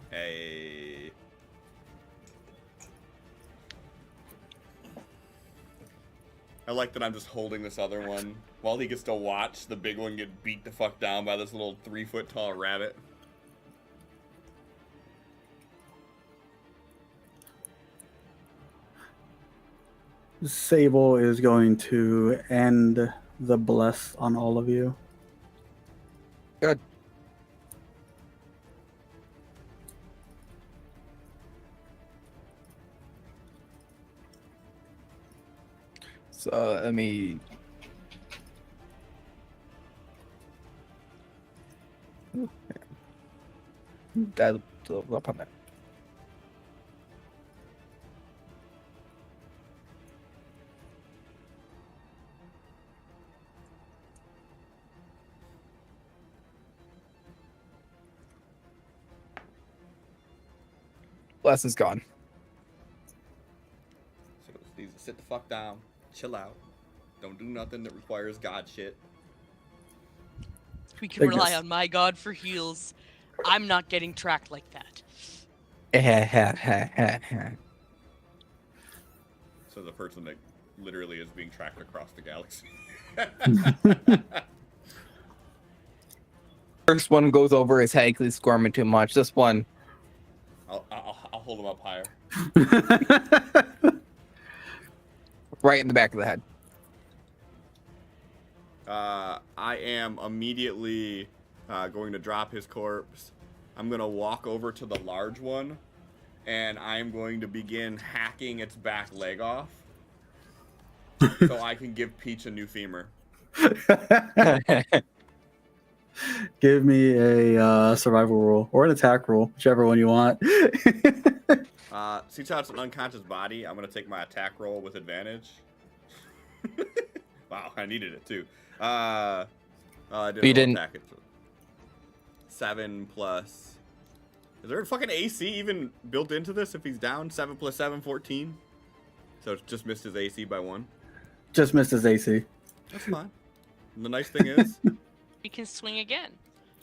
Hey. I like that I'm just holding this other one while he gets to watch the big one get beat the fuck down by this little 3-foot tall rabbit. Sable is going to end the bless on all of you. Good. So let me. That'll up on that. Bless is gone. So these sit the fuck down, chill out, don't do nothing that requires God shit. We can rely Bigness. on my god for heals. I'm not getting tracked like that. So the person that literally is being tracked across the galaxy. First one goes over his head 'cause he's squirming too much. This one, I'll hold him up higher. right in the back of the head. I am immediately going to drop his corpse. I'm going to walk over to the large one, and I'm going to begin hacking its back leg off so I can give Peach a new femur. Give me a survival roll or an attack roll, whichever one you want. Since it's an unconscious body, I'm going to take my attack roll with advantage. Wow, I needed it too. I didn't attack it. 7 plus. Is there a fucking AC even built into this if he's down? 7 plus 7, 14. So it's just missed his AC by 1. Just missed his AC. That's fine. And the nice thing is, We can swing again.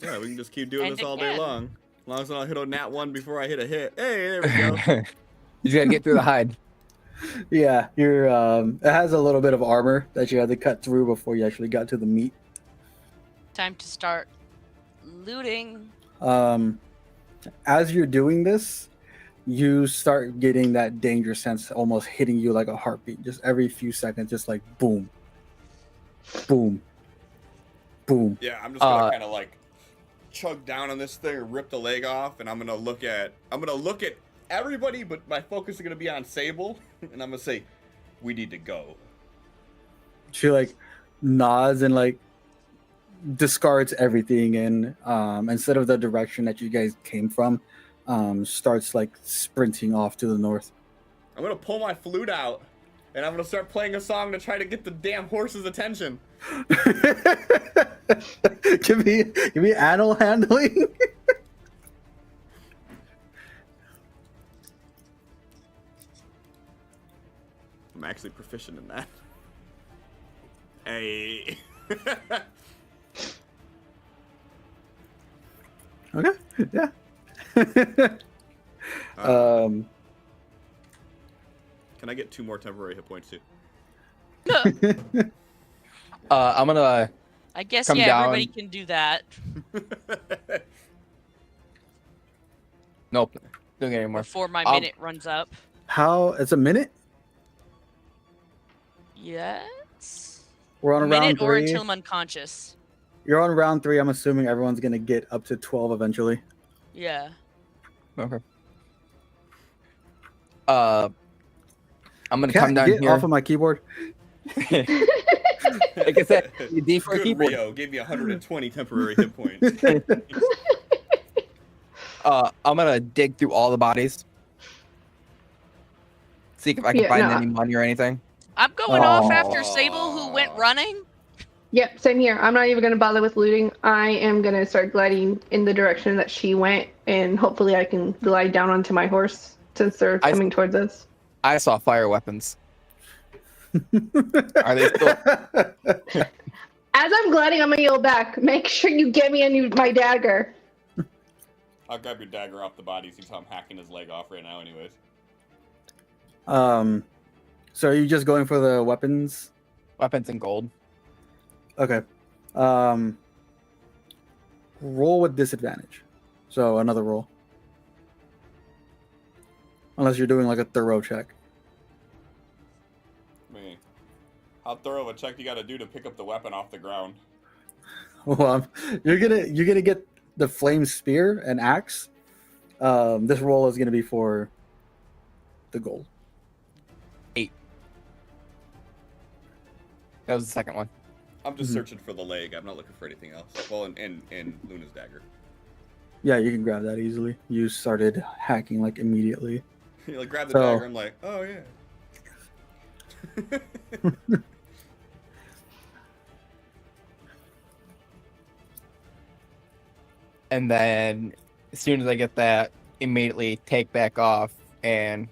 yeah, we can just keep doing And this all day again. long. As long as I don't hit a nat 1 before I hit a hit. Hey, there we go. You gotta get through the hide. Yeah, you're. It has a little bit of armor that you had to cut through before you actually got to the meat. Time to start looting. As you're doing this, you start getting that danger sense almost hitting you like a heartbeat. Just every few seconds, just like boom, boom, boom. Yeah, I'm just gonna kind of like chug down on this thing or rip the leg off, and I'm gonna look at everybody, but my focus is gonna be on Sable, and I'm gonna say, we need to go. She like nods and like discards everything, and instead of the direction that you guys came from, starts like sprinting off to the north. I'm gonna pull my flute out, and I'm gonna start playing a song to try to get the damn horse's attention. give me animal handling. I'm actually proficient in that. Hey. Okay. Yeah. Can I get 2 more temporary hit points too? I'm gonna. I guess, Come yeah, down. everybody can do that. Nope. Don't get any more. Before my I'll- minute runs up. How? It's a minute. Yes? We're on Minute round or 3. until I'm unconscious. You're on round 3. I'm assuming everyone's gonna get up to 12 eventually. Yeah. Okay. I'm gonna Cat, come down get here. off of my keyboard. Like I said, D for a Good keyboard. Rio gave me 120 temporary hit points. I'm gonna dig through all the bodies. See if I can find any money or anything. I'm going off after Aw. Sable, who went running. Yep, same here. I'm not even going to bother with looting. I am going to start gliding in the direction that she went, and hopefully I can glide down onto my horse since they're coming towards us. I saw fire weapons. Are they still? As I'm gliding, I'm going to yell back, make sure you get me my dagger. I'll grab your dagger off the body since I'm hacking his leg off right now anyways. So are you just going for the weapons? Weapons and gold. Okay. Roll with disadvantage. So another roll. Unless you're doing like a thorough check. Man, how thorough of a check you got to do to pick up the weapon off the ground? Well, you're gonna get the flame spear and axe. This roll is gonna be for the gold. 8. That was the second one. I'm just searching for the leg. I'm not looking for anything else. Well, and Luna's dagger. Yeah, you can grab that easily. You started hacking like immediately. You like grab the dagger. I'm like, oh yeah. And then as soon as I get that, immediately take back off and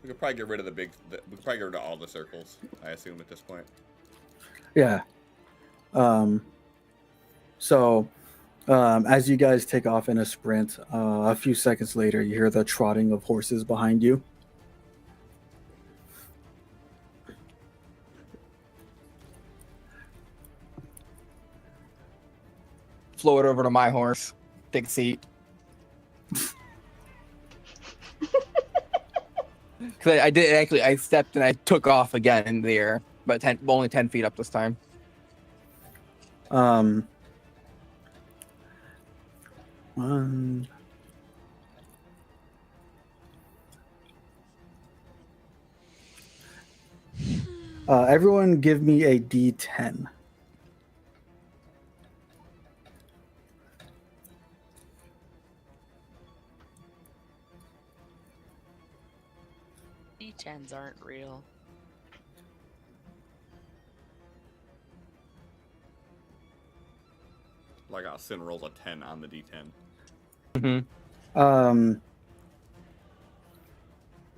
We could probably get rid of we could probably get rid of all the circles, I assume, at this point. Yeah. As you guys take off in a sprint, a few seconds later, you hear the trotting of horses behind you. float over to my horse, take a seat. Because I did actually, I stepped and I took off again in the air, but only 10 feet up this time. Everyone give me a D10. D10s aren't real. Like Sin rolls a 10 on the D10. Mm-hmm.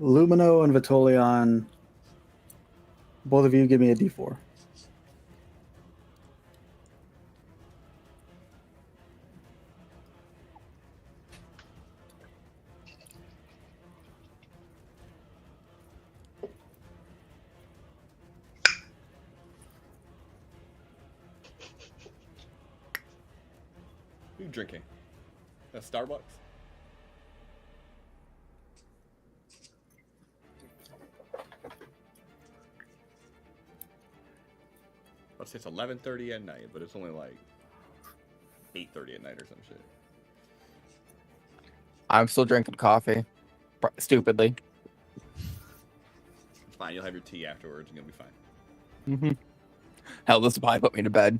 Lumino and Vitolion, both of you give me a D4. What are you drinking? That's Starbucks? Let's say it's 11:30 at night, but it's only like 8:30 at night or some shit. I'm still drinking coffee, stupidly. It's fine. You'll have your tea afterwards. You're gonna be fine. Mm-hmm. Hell, this will probably put me to bed.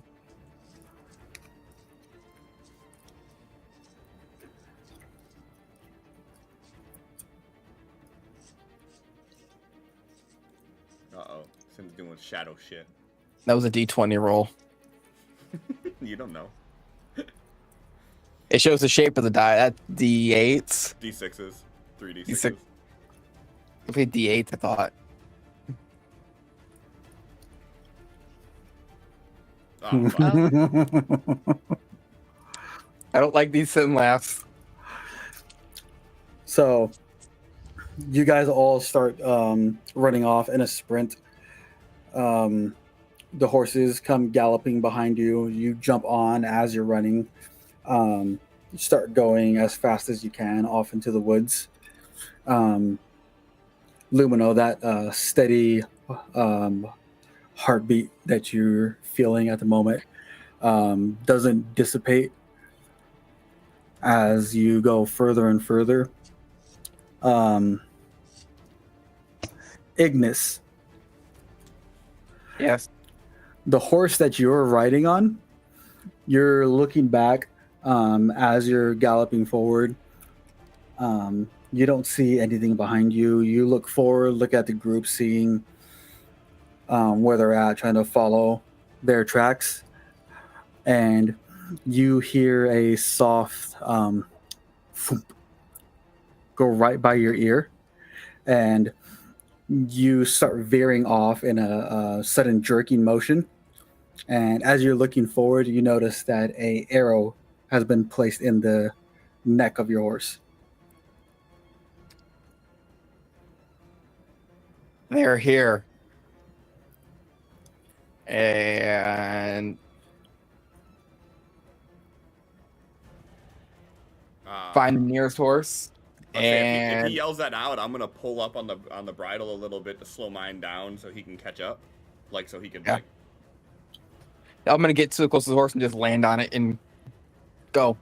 Uh-oh. Sin's doing shadow shit. That was a D20 roll. You don't know. It shows the shape of the die. That's D8s. D6s. 3 D6s. D6. If we had D8s, I thought. Oh, fuck. I don't like these sin laughs. So, you guys all start running off in a sprint. The horses come galloping behind you. You jump on as you're running. You start going as fast as you can off into the woods. Lumino, that steady heartbeat that you're feeling at the moment doesn't dissipate as you go further and further. Ignis, Yes. the horse that you're riding on, you're looking back as you're galloping forward. You don't see anything behind you. You look forward, look at the group, seeing where they're at, trying to follow their tracks. And you hear a soft thump go right by your ear. And you start veering off in a sudden jerking motion. And as you're looking forward, you notice that a arrow has been placed in the neck of your horse. They're here. And find the nearest horse. If he yells that out, I'm gonna pull up on the bridle a little bit to slow mine down so he can catch up, so he can I'm gonna get too close to the horse and just land on it and go.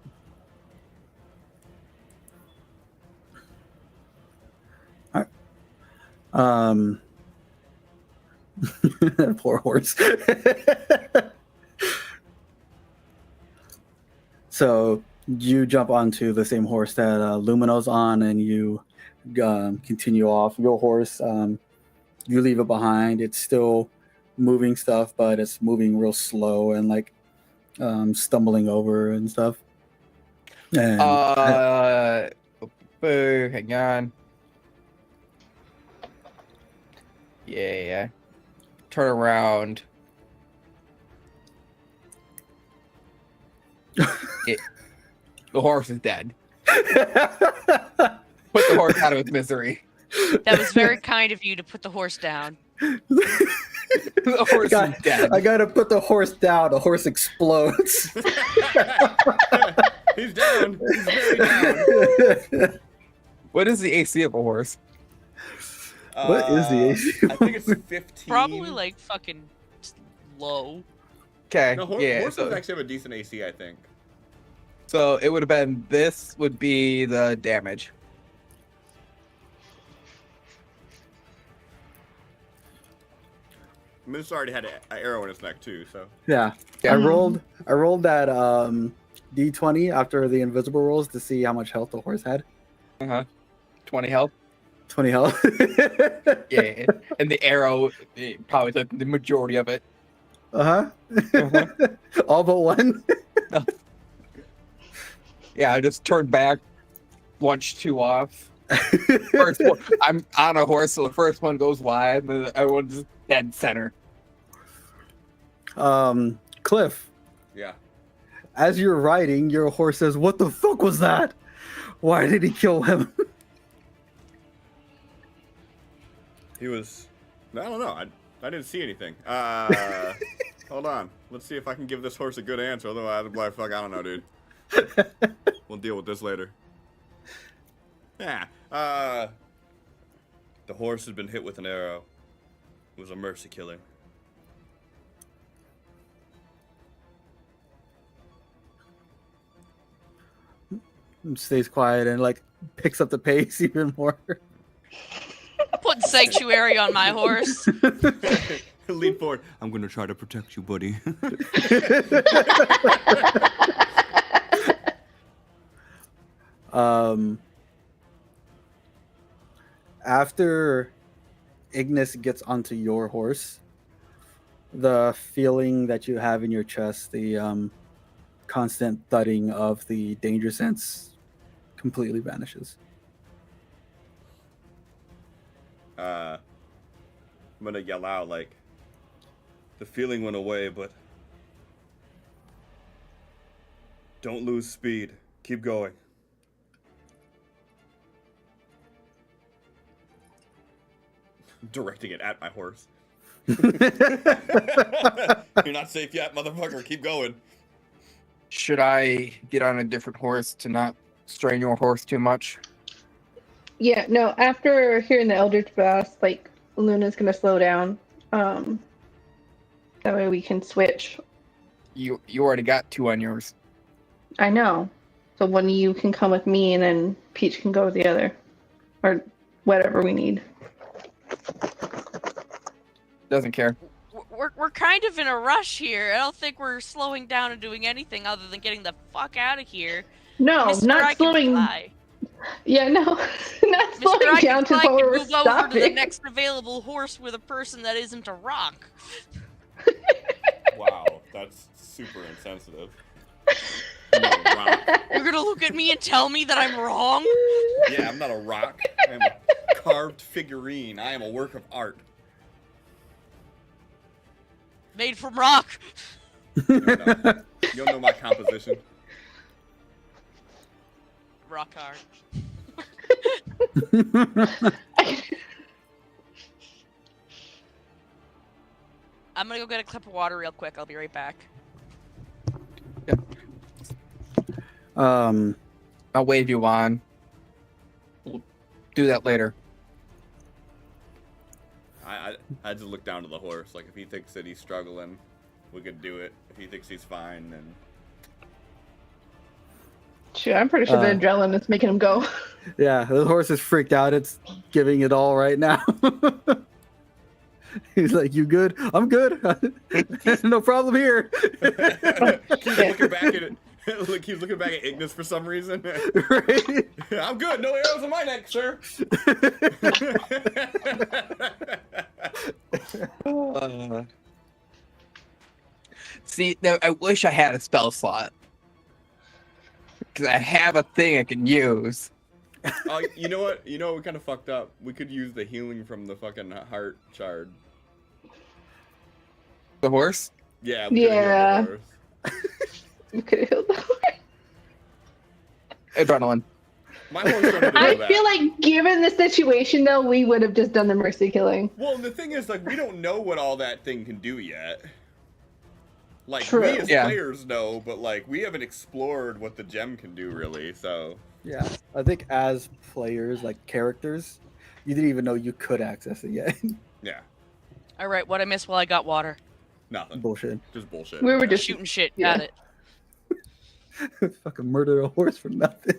Poor horse. So you jump onto the same horse that Lumino's on, and you continue off. Your horse, you leave it behind. It's still moving stuff, but it's moving real slow and stumbling over and stuff. And hang on. Yeah. Turn around. The horse is dead. Put the horse out of its misery. That was very kind of you to put the horse down. The horse is dead. I gotta put the horse down. The horse explodes. He's down. He's very down. What is the AC of a horse? What is the AC? I think it's 15. Probably fucking low. Okay. No, horses actually have a decent AC, I think. So it would have been, this would be the damage. Moose already had an arrow in his neck too, so. Yeah. I rolled that D20 after the invisible rolls to see how much health the horse had. 20 health. 20 health. Yeah. And the arrow probably took the majority of it. All but one. Yeah, I just turned back, launched two off. I'm on a horse, so the first one goes wide, and the other one's dead center. Cliff. Yeah. As you're riding, your horse says, "What the fuck was that? Why did he kill him?" He was. I don't know. I didn't see anything. Hold on. Let's see if I can give this horse a good answer. Otherwise, I'm like, fuck, I don't know, dude. We'll deal with this later. Yeah. The horse had been hit with an arrow. It was a mercy killing. Stays quiet and picks up the pace even more. Put sanctuary on my horse. Lean forward. I'm gonna try to protect you, buddy. After Ignis gets onto your horse, the feeling that you have in your chest, the constant thudding of the danger sense, completely vanishes. I'm gonna yell out the feeling went away, but don't lose speed. Keep going. Directing it at my horse. You're not safe yet, motherfucker. Keep going. Should I get on a different horse to not strain your horse too much? Yeah, no, after hearing the Eldritch Blast, Luna's gonna slow down. That way we can switch. You already got two on yours. I know. So one of you can come with me and then Peach can go with the other. Or whatever we need. Doesn't care. We're kind of in a rush here. I don't think we're slowing down and doing anything other than getting the fuck out of here. No, Mr. not I can slowing. fly. Yeah, no, not Mr. slowing I down can to fly where can we're move over to the stopping. next available horse with a person that isn't a rock. Wow, that's super insensitive. I'm not a rock. You're gonna look at me and tell me that I'm wrong? Yeah, I'm not a rock. I am a carved figurine. I am a work of art. Made from rock. You don't know my composition. Rock hard. I'm gonna go get a clip of water real quick. I'll be right back. Um, I'll wave you on. We'll do that later. I just look down to the horse. Like, if he thinks that he's struggling, we could do it. If he thinks he's fine, then... Shoot, I'm pretty sure the adrenaline is making him go. yeah, the horse is freaked out. It's giving it all right now. He's like, "You good? I'm good. No problem here." He's looking back at it. Look, he's looking back at Ignis for some reason. Right? I'm good. No arrows in my neck, sir. See, now, I wish I had a spell slot. Because I have a thing I can use. Oh, you know what? You know what? We kind of fucked up. We could use the healing from the fucking heart shard. The horse? Yeah. We could've healed Yeah. the horse. You could have healed the horse. Adrenaline. My horse don't even know I that. feel like, given the situation, though, we would have just done the mercy killing. Well, the thing is, like, we don't know what all that thing can do yet. Like, True. we as Yeah. players know, but, like, we haven't explored what the gem can do, really, so... Yeah, I think as players, like characters, you didn't even know you could access it yet. Yeah. Alright, what I missed while I got water? Nothing. Bullshit. Just bullshit. We were just Shooting shit. yeah. Got it. Fucking murdered a horse for nothing.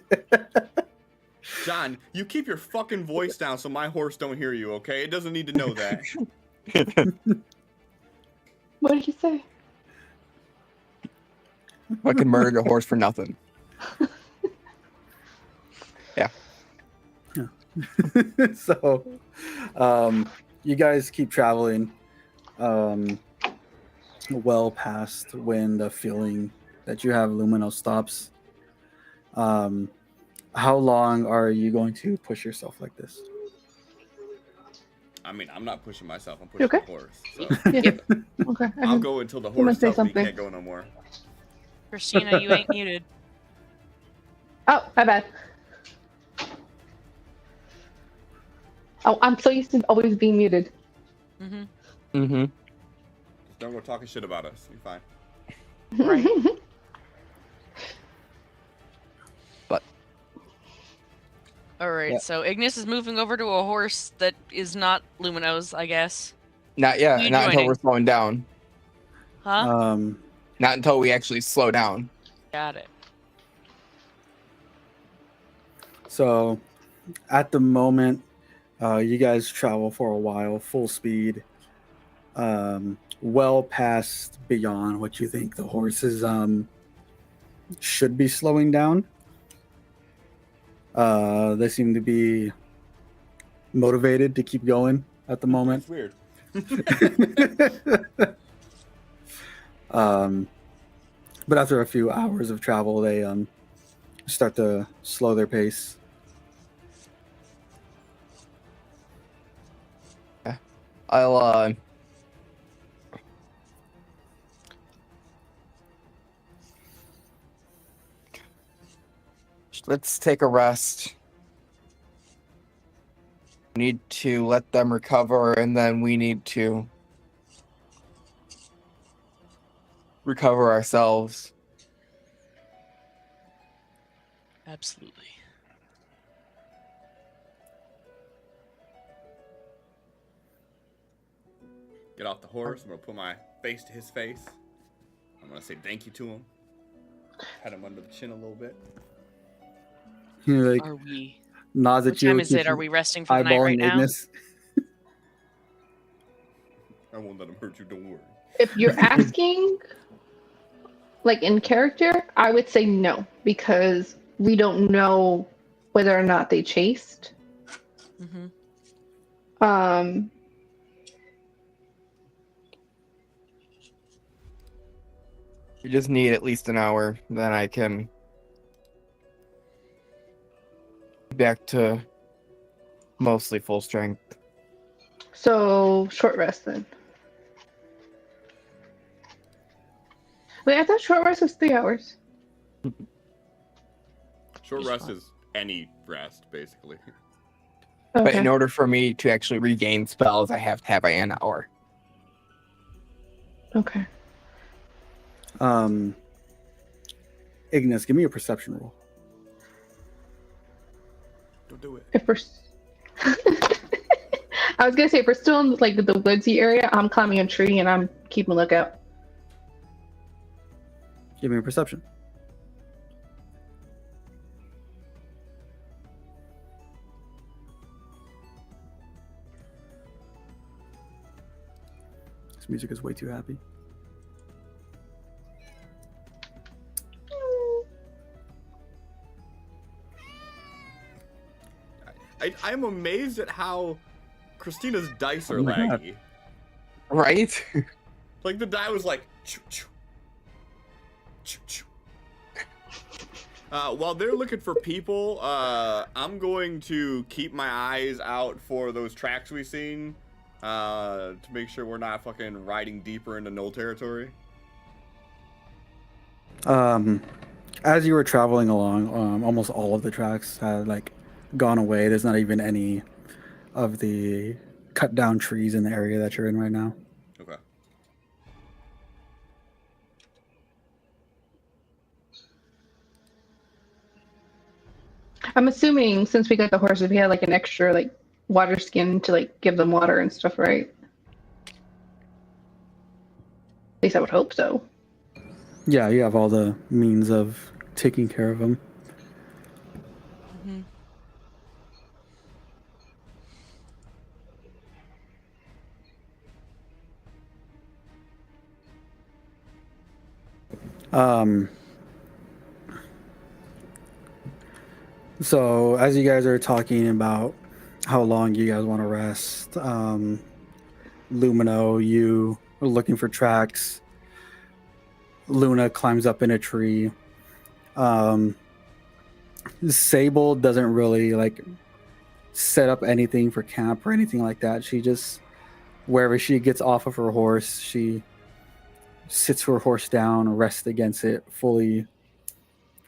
John, you keep your fucking voice down so my horse don't hear you, okay? It doesn't need to know that. What did you say? Fucking murdered a horse for nothing. So, you guys keep traveling, well past when the feeling that you have Lumino stops. How long are you going to push yourself like this? I mean, I'm not pushing myself. I'm pushing Okay. the horse. So. Yeah. Okay. I'll go until the I'm gonna horse say tells me he something. can't go no more. Christina, you ain't muted. Oh, my bad. Oh, I'm so used to always being muted. Mm-hmm. Mm-hmm. Just don't go talking shit about us. You're fine. Right. Alright, Yeah. so Ignis is moving over to a horse that is not Lumino's, I guess. Not yet. You Not until joining? we're slowing down. Huh? Not until we actually slow down. Got it. So, at the moment, you guys travel for a while, full speed, well past beyond what you think the horses should be slowing down. They seem to be motivated to keep going at the moment. It's weird. But after a few hours of travel, they start to slow their pace. I'll let's take a rest. We need to let them recover, and then we need to recover ourselves. Absolutely. Get off the horse. I'm gonna put my face to his face. I'm gonna say thank you to him. Pat him under the chin a little bit. He like Are we? nods at What you. time is keeps it? Are we resting for the night eyeballing right now? Ignis. Are won't let him hurt you. Don't worry. If you're asking, like in character, I would say no because we don't know whether or not they chased. Um, You just need at least an hour, then I can be back to mostly full strength. so short rest then. Wait, I thought short rest was 3 hours. Short rest is any rest, basically. But Okay. in order for me to actually regain spells, I have to have an hour. Okay. Ignis, give me a perception roll. Don't do it. If we're, I was gonna say if we're still in like the woodsy area, I'm climbing a tree and I'm keeping a lookout. Give me a perception. This music is way too happy. I'm amazed at how Christina's dice are Oh my God. laggy. Right? Like the die was like choo choo. Choo choo. While they're looking for people, I'm going to keep my eyes out for those tracks we've seen to make sure we're not fucking riding deeper into null territory. As you were traveling along, almost all of the tracks had like gone away. There's not even any of the cut down trees in the area that you're in right now. Okay. I'm assuming since we got the horses, we had like an extra like water skin to like give them water and stuff, right? At least I would hope so. Yeah, you have all the means of taking care of them. So as you guys are talking about how long you guys want to rest, Lumino, you are looking for tracks. Luna climbs up in a tree. Sable doesn't really like set up anything for camp or anything like that. She just, wherever she gets off of her horse, she sits her horse down, rests against it, fully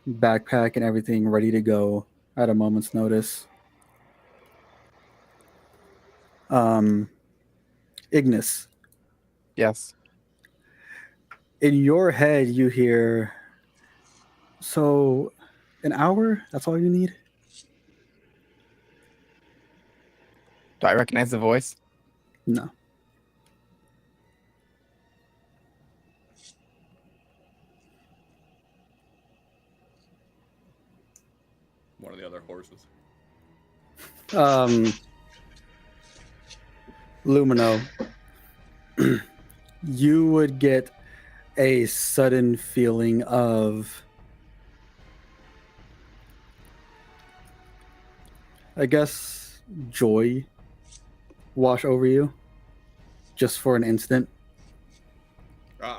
backpack and everything ready to go at a moment's notice. Ignis, Yes. in your head you hear, so an hour, that's all you need? Do I recognize the voice? No. One of the other horses. Lumino, you would get a sudden feeling of, I guess, joy wash over you just for an instant.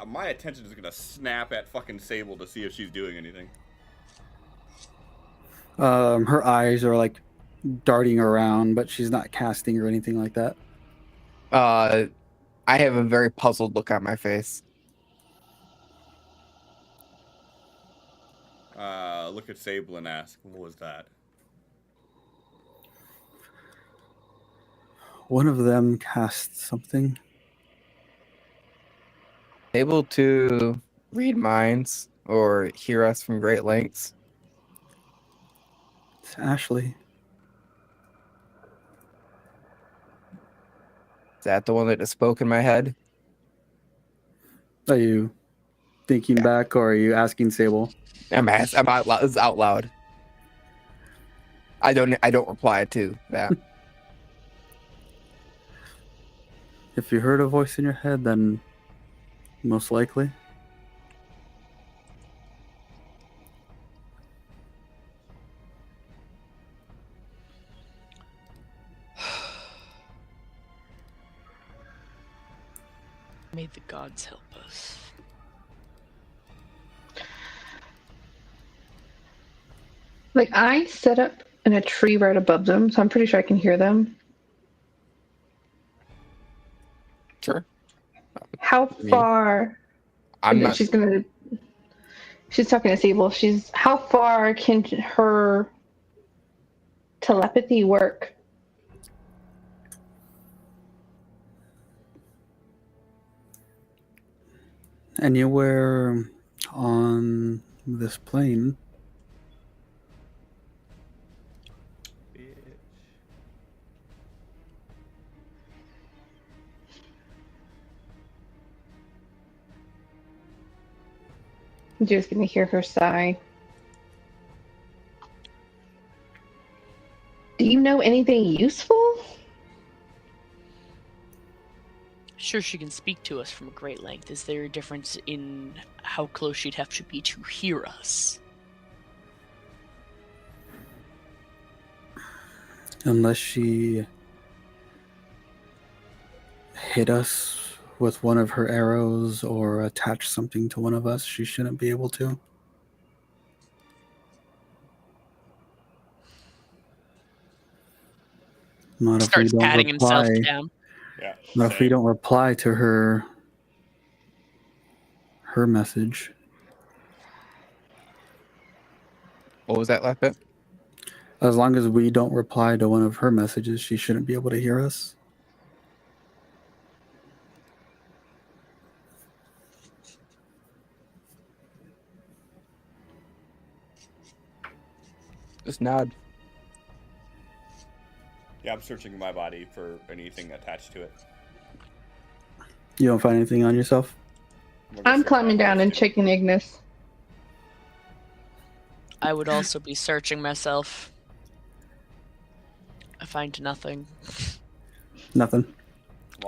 My attention is gonna snap at fucking Sable to see if she's doing anything. Her eyes are like darting around, but she's not casting or anything like that. I have a very puzzled look on my face. Look at Sable and ask, what was that? One of them cast something. Able to read minds or hear us from great lengths. It's Ashley. Is that the one that just spoke in my head? Are you thinking back or are you asking Sable? I'm out loud. It's out loud. I don't reply to that. If you heard a voice in your head, then most likely. May the gods help us. Like, I set up in a tree right above them, so I'm pretty sure I can hear them. Sure. How mean, far? I'm not. She's talking to Sable. How far can her telepathy work? Anywhere on this plane. I'm just gonna hear her sigh. Do you know anything useful? Sure, she can speak to us from a great length. Is there a difference in how close she'd have to be to hear us? Unless she hit us with one of her arrows or attach something to one of us, she shouldn't be able to. Not if we Starts don't patting himself reply. down. Yeah. Not if we don't reply to her message. What was that last bit? As long as we don't reply to one of her messages, she shouldn't be able to hear us. Just nod. Yeah, I'm searching my body for anything attached to it. You don't find anything on yourself? I'm climbing down and checking Ignis. I would also be searching myself. I find nothing. Nothing.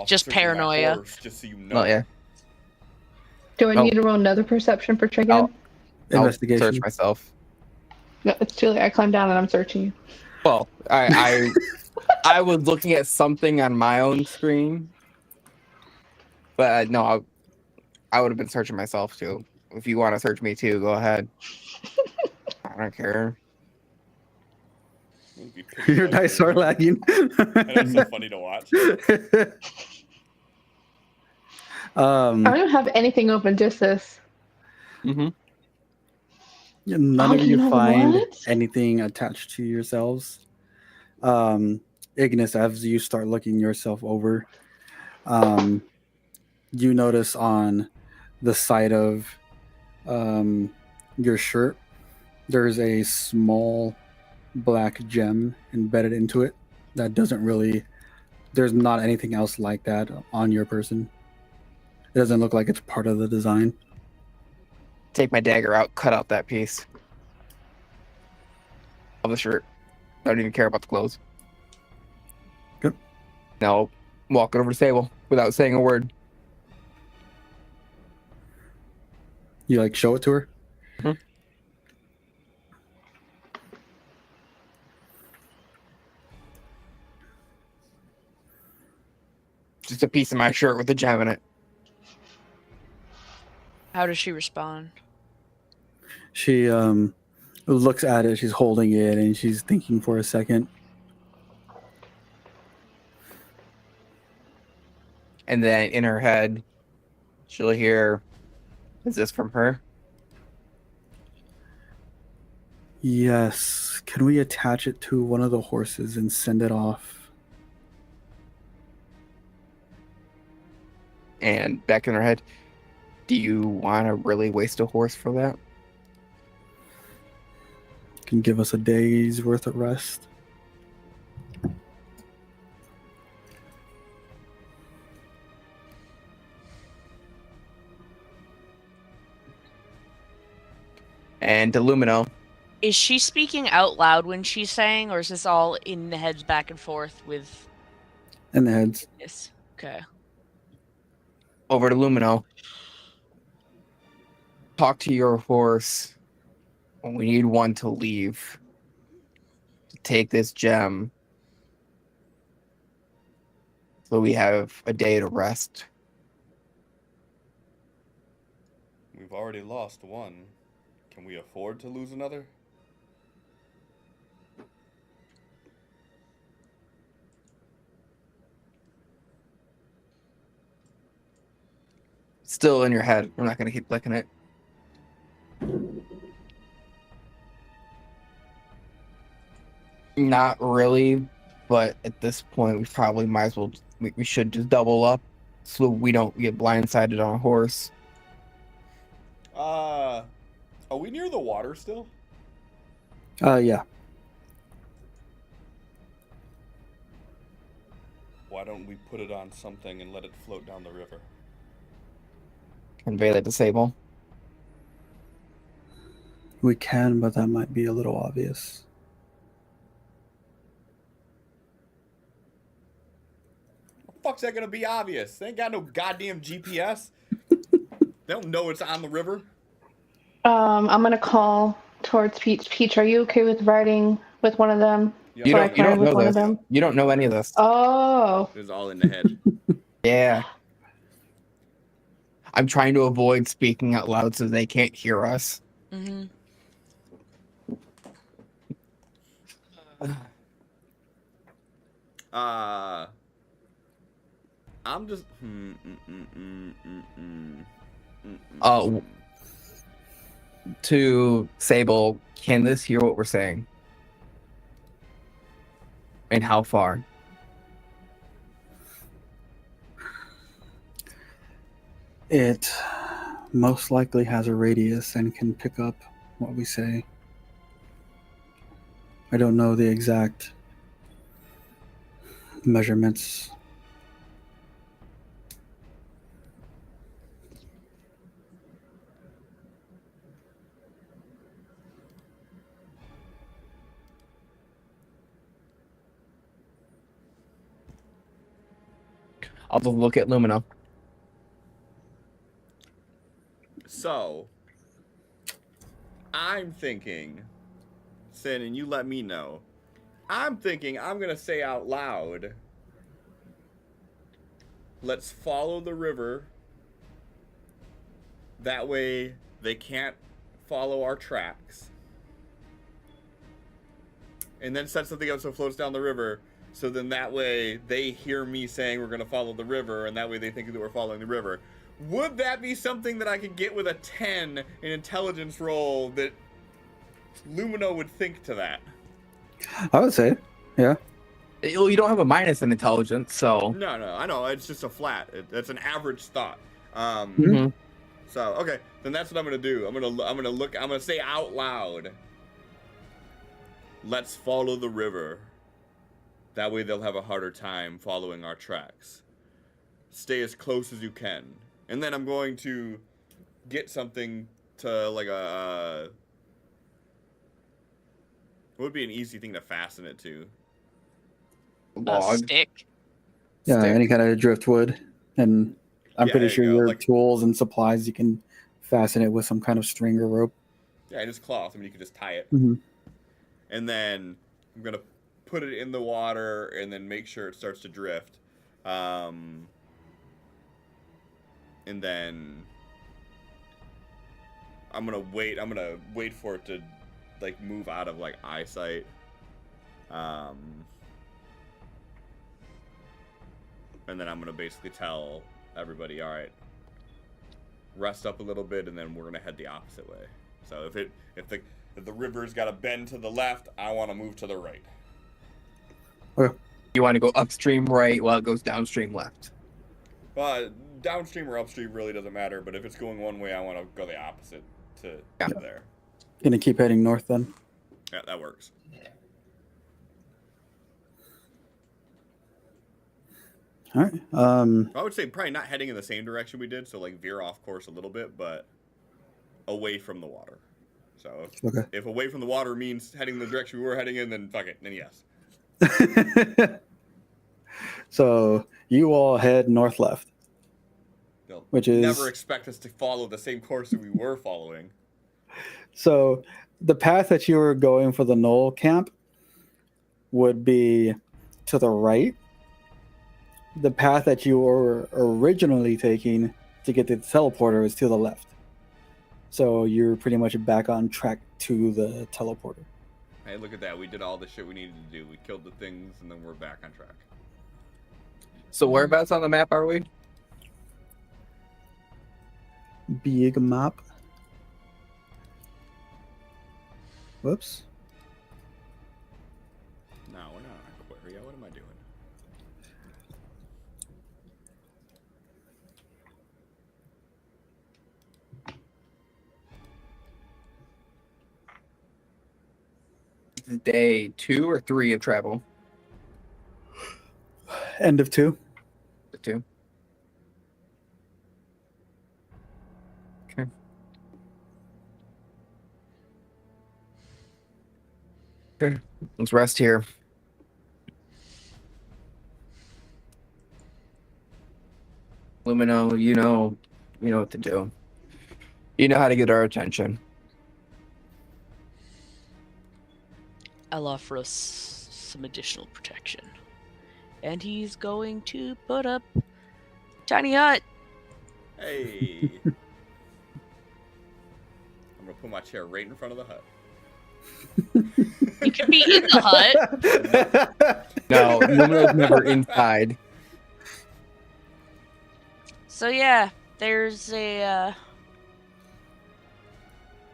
Just paranoia. Horse, just so you know. Oh yeah. Do I Oh. need to roll another perception for checking? Oh. I'll Investigation. search myself. No, it's too late. I climbed down and I'm searching you. Well, I was looking at something on my own screen, but no, I would have been searching myself too. If you want to search me too, go ahead. I don't care. Your dice are lagging. That's so funny to watch. I don't have anything open, just this. Mm-hmm. None Oh, of you you know find what? anything attached to yourselves. Ignis, as you start looking yourself over, you notice on the side of your shirt, there's a small black gem embedded into it that doesn't really, there's not anything else like that on your person. It doesn't look like it's part of the design. Take my dagger out, cut out that piece of the shirt. I don't even care about the clothes. Good. Now, walk over to Sable without saying a word. You like show it to her? Mm-hmm. Just a piece of my shirt with a gem in it. How does she respond? She looks at it, she's holding it, and she's thinking for a second. And then in her head, she'll hear, is this from her? Yes. Can we attach it to one of the horses and send it off? And back in her head, do you want to really waste a horse for that? Can give us a day's worth of rest. And to Lumino, Is she speaking out loud when she's saying, or is this all in the heads back and forth with In the heads. this? Okay. over to Lumino. Talk to your horse. We need one to leave. To take this gem. So we have a day to rest. We've already lost one. Can we afford to lose another? Still in your head. We're not going to keep clicking it. Not really, but at this point, we probably might as well. We should just double up so we don't get blindsided on a horse. Are we near the water still? Yeah. Why don't we put it on something and let it float down the river? Convey that to Sable. We can, but that might be a little obvious. What the fuck's that gonna be obvious? They ain't got no goddamn GPS. They don't know it's on the river. I'm gonna call towards Peach. Peach, are you okay with riding with one of them? You So I don't can ride with know one this. of them? You don't know any of this. Oh. It's all in the head. Yeah. I'm trying to avoid speaking out loud so they can't hear us. Mm-hmm. I'm just. To Sable, can this hear what we're saying? And how far? It most likely has a radius and can pick up what we say. I don't know the exact measurements. I'll just look at Lumina. So, I'm thinking, Sin, and you let me know. I'm thinking I'm going to say out loud, let's follow the river. That way they can't follow our tracks. And then set something up so it floats down the river. So then that way they hear me saying we're going to follow the river, and that way they think that we're following the river. Would that be something that I could get with a 10 in intelligence roll that Lumino would think to that? I would say, yeah. You don't have a minus in intelligence, so. No, I know. It's just a flat. That's an average thought. Mhm. So, okay. Then that's what I'm going to do. I'm going to say out loud, let's follow the river. That way they'll have a harder time following our tracks. Stay as close as you can. And then I'm going to get something to, like, what would be an easy thing to fasten it to? A Log. stick. Yeah, Stick. any kind of driftwood. And I'm Yeah, pretty there sure you go, your like- tools and supplies, you can fasten it with some kind of string or rope. Yeah, just cloth. I mean, you could just tie it. Mm-hmm. And then I'm going to put it in the water and then make sure it starts to drift. And then I'm gonna wait for it to like move out of like eyesight. And then I'm gonna basically tell everybody, all right, rest up a little bit, and then we're gonna head the opposite way. So if the river's got a bend to the left, I want to move to the right. You want to go upstream right while it goes downstream left. Downstream or upstream really doesn't matter, but if it's going one way, I want to go the opposite to there. Gonna keep heading north then. Yeah, that works. All right. I would say probably not heading in the same direction we did, so like veer off course a little bit, but away from the water. So if away from the water means heading the direction we were heading in, then fuck it, then yes. So you all head north left. They'll which is Never expect us to follow the same course that we were following. so the path that you were going for the Knoll camp would be to the right. The path that you were originally taking to get to the teleporter is to the left. So you're pretty much back on track to the teleporter. Hey, look at that. We did all the shit we needed to do. We killed the things, and then we're back on track. So whereabouts on the map are we? Big map. Whoops. No, we're not on Aetheria. What am I doing? Day 2 or 3 of travel? End of 2. The 2. Okay. Okay. Let's rest here. Lumino, you know what to do. You know how to get our attention. I'll offer us some additional protection. And he's going to put up tiny hut. Hey. I'm going to put my chair right in front of the hut. You can be in the hut. No, Lumino's never inside. So yeah, there's a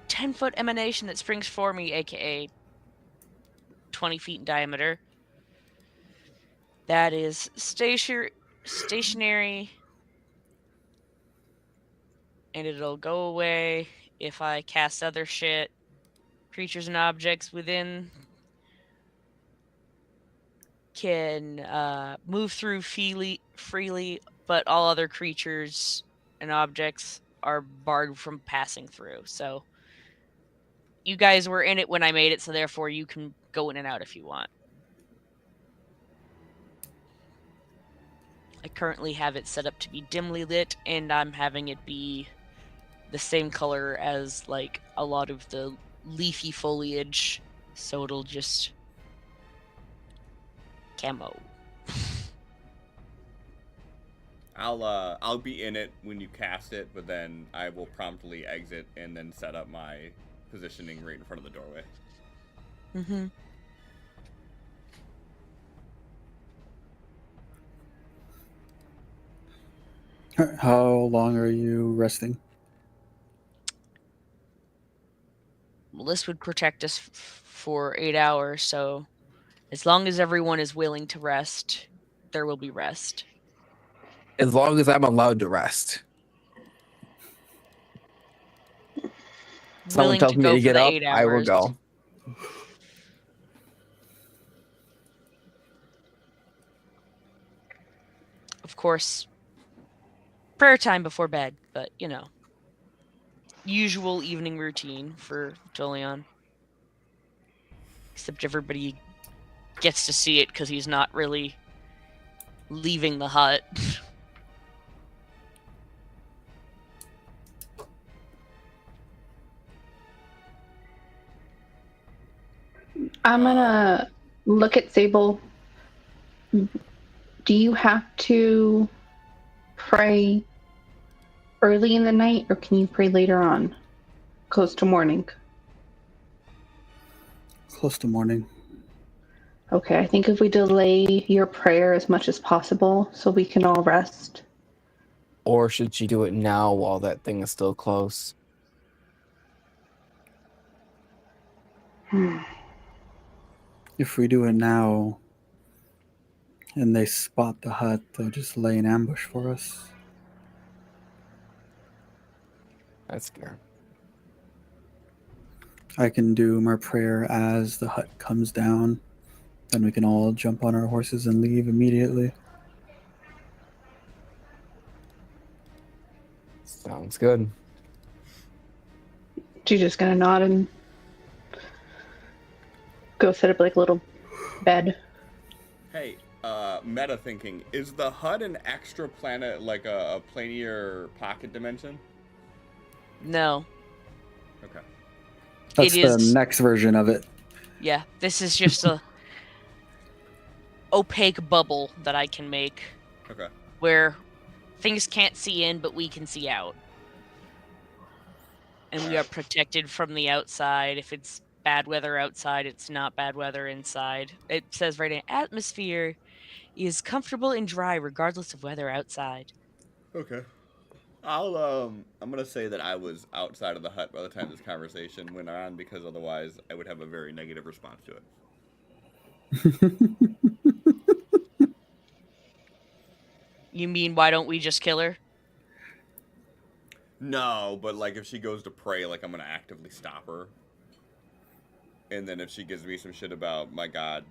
10-foot emanation that springs for me, aka 20 feet in diameter. That is stationary, and it'll go away if I cast other shit. Creatures and objects within can move through freely, but all other creatures and objects are barred from passing through. So you guys were in it when I made it, so therefore you can go in and out if you want. I currently have it set up to be dimly lit, and I'm having it be the same color as like a lot of the leafy foliage, so it'll just camo. I'll be in it when you cast it, but then I will promptly exit and then set up my positioning right in front of the doorway. Mm-hmm. How long are you resting? Well, this would protect us for 8 hours, so as long as everyone is willing to rest, there will be rest. As long as I'm allowed to rest. Someone Willing tells to me go to for get the up, 8 I will hours. go. Of course, prayer time before bed, but you know, usual evening routine for Jolion. Except everybody gets to see it because he's not really leaving the hut. I'm gonna look at Sable. Do you have to pray early in the night, or can you pray later on, close to morning? Close to morning. Okay, I think if we delay your prayer as much as possible so we can all rest. Or should she do it now while that thing is still close? If we do it now and they spot the hut, they'll just lay an ambush for us. That's fair. I can do my prayer as the hut comes down. Then we can all jump on our horses and leave immediately. Sounds good. She's just gonna nod and go set up like a little bed. Hey, meta thinking, is the HUD an extra planet, like a planier pocket dimension? No. Okay. That's It the is- next version of it. Yeah, this is just a opaque bubble that I can make Okay. where things can't see in, but we can see out. And we are protected from the outside. If it's bad weather outside, it's not bad weather inside. It says right in atmosphere is comfortable and dry regardless of weather outside. Okay. I'm gonna say that I was outside of the hut by the time this conversation went on, because otherwise I would have a very negative response to it. You mean why don't we just kill her? No, but like if she goes to pray, like I'm gonna actively stop her. And then if she gives me some shit about my god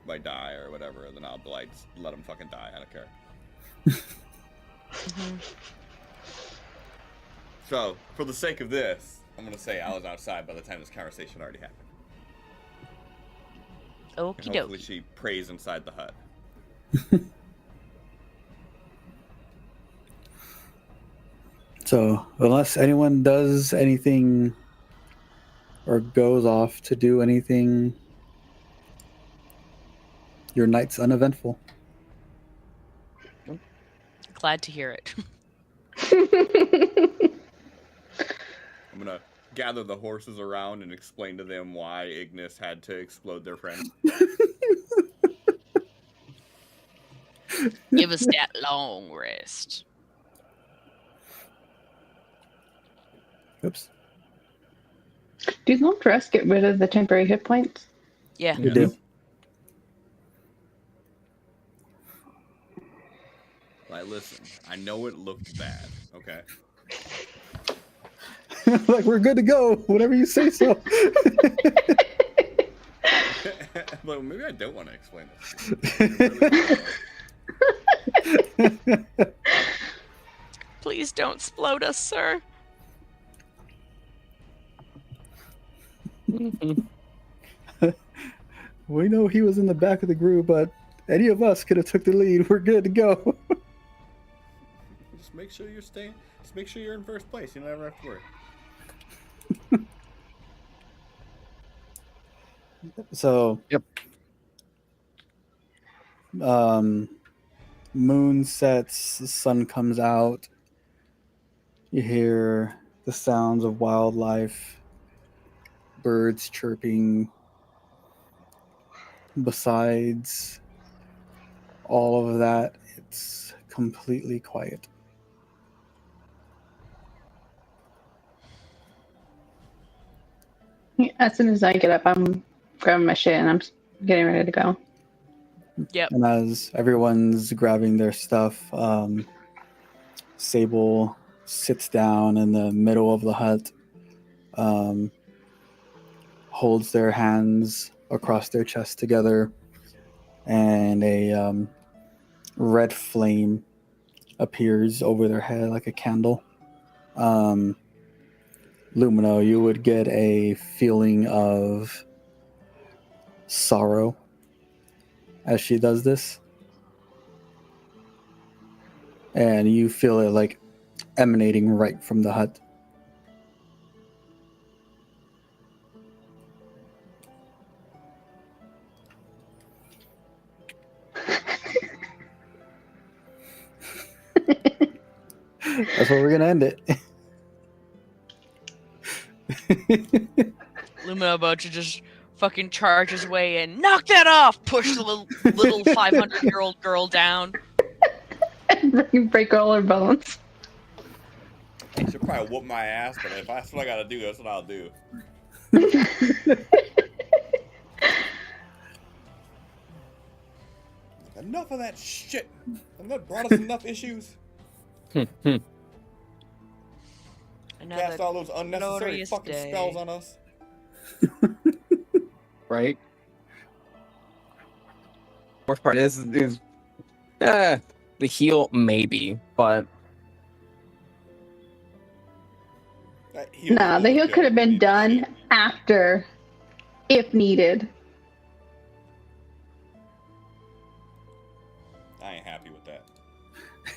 might die or whatever, then I'll like let him fucking die. I don't care. So, for the sake of this, I'm gonna say I was outside by the time this conversation already happened. Okie And hopefully dokie. she prays inside the hut. So, unless anyone does anything or goes off to do anything, your night's uneventful. Glad to hear it. I'm gonna gather the horses around and explain to them why Ignis had to explode their friend. Give us that long rest. Oops. Do long rest get rid of the temporary hit points? Yeah. You do. Like, listen, I know it looked bad, okay? Like, we're good to go. Whatever you say so. But maybe I don't want to explain this. Please don't explode us, sir. We know he was in the back of the group, but any of us could have took the lead. We're good to go. Just make sure you're staying. Just make sure you're in first place. You never have to worry. So, Yep. Moon sets, the sun comes out. You hear the sounds of wildlife, birds chirping. Besides all of that, it's completely quiet. As soon as I get up, I'm grabbing my shit and I'm getting ready to go. Yep. And as everyone's grabbing their stuff, Sable sits down in the middle of the hut, holds their hands across their chest together, and a red flame appears over their head like a candle. Lumino, you would get a feeling of sorrow as she does this. And you feel it like emanating right from the hut. That's where we're gonna end it. Lumina about to just fucking charge his way in. Knock that off! Push the little 500-year-old girl down. Break all her bones. She'll probably whoop my ass, but if that's what I gotta do, that's what I'll do. Enough of that shit. And that brought us enough issues. Another Cast all those unnecessary glorious fucking day. spells on us. Right? Worst part is the heal maybe, but Nah, the heal could have been done after, if needed.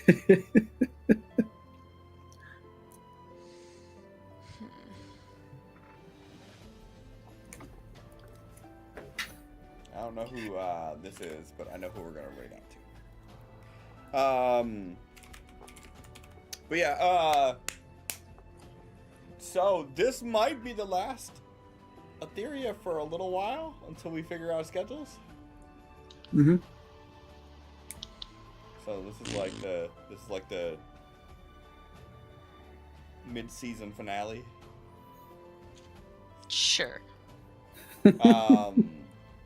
I don't know who this is, but I know who we're gonna raid out to. But yeah, so this might be the last Aetheria for a little while until we figure out schedules. Mm-hmm. So this is like the mid-season finale. Sure.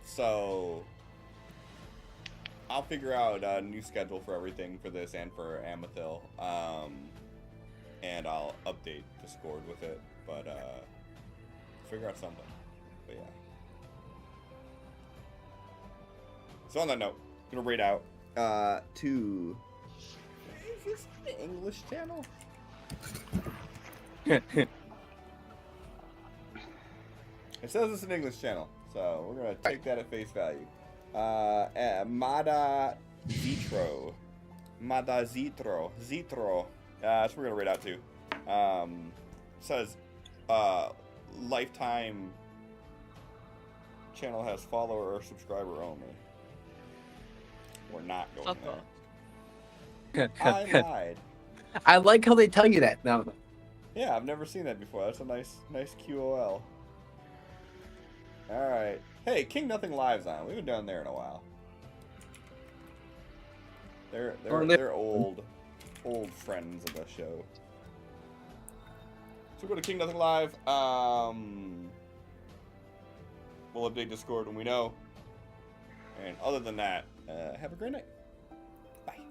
So I'll figure out a new schedule for everything for this and for Amethyl. And I'll update Discord with it, but figure out something. But yeah. So on that note, I'm gonna raid out to. Is this an English channel? It says it's an English channel, so we're gonna take that at face value. Mada Zitro. Zitro. That's what we're gonna rate out to. Says lifetime channel has follower or subscriber only. We're not going Fuck there. off. I lied. I like how they tell you that. No. Yeah, I've never seen that before. That's a nice QOL. All right. Hey, King Nothing Live's on. We haven't done there in a while. They're old friends of the show. So we go to King Nothing Live. We'll update Discord when we know. And other than that, have a great night. Bye.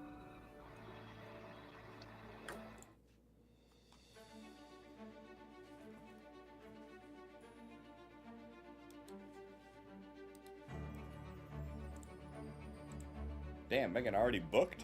Damn, Megan already booked?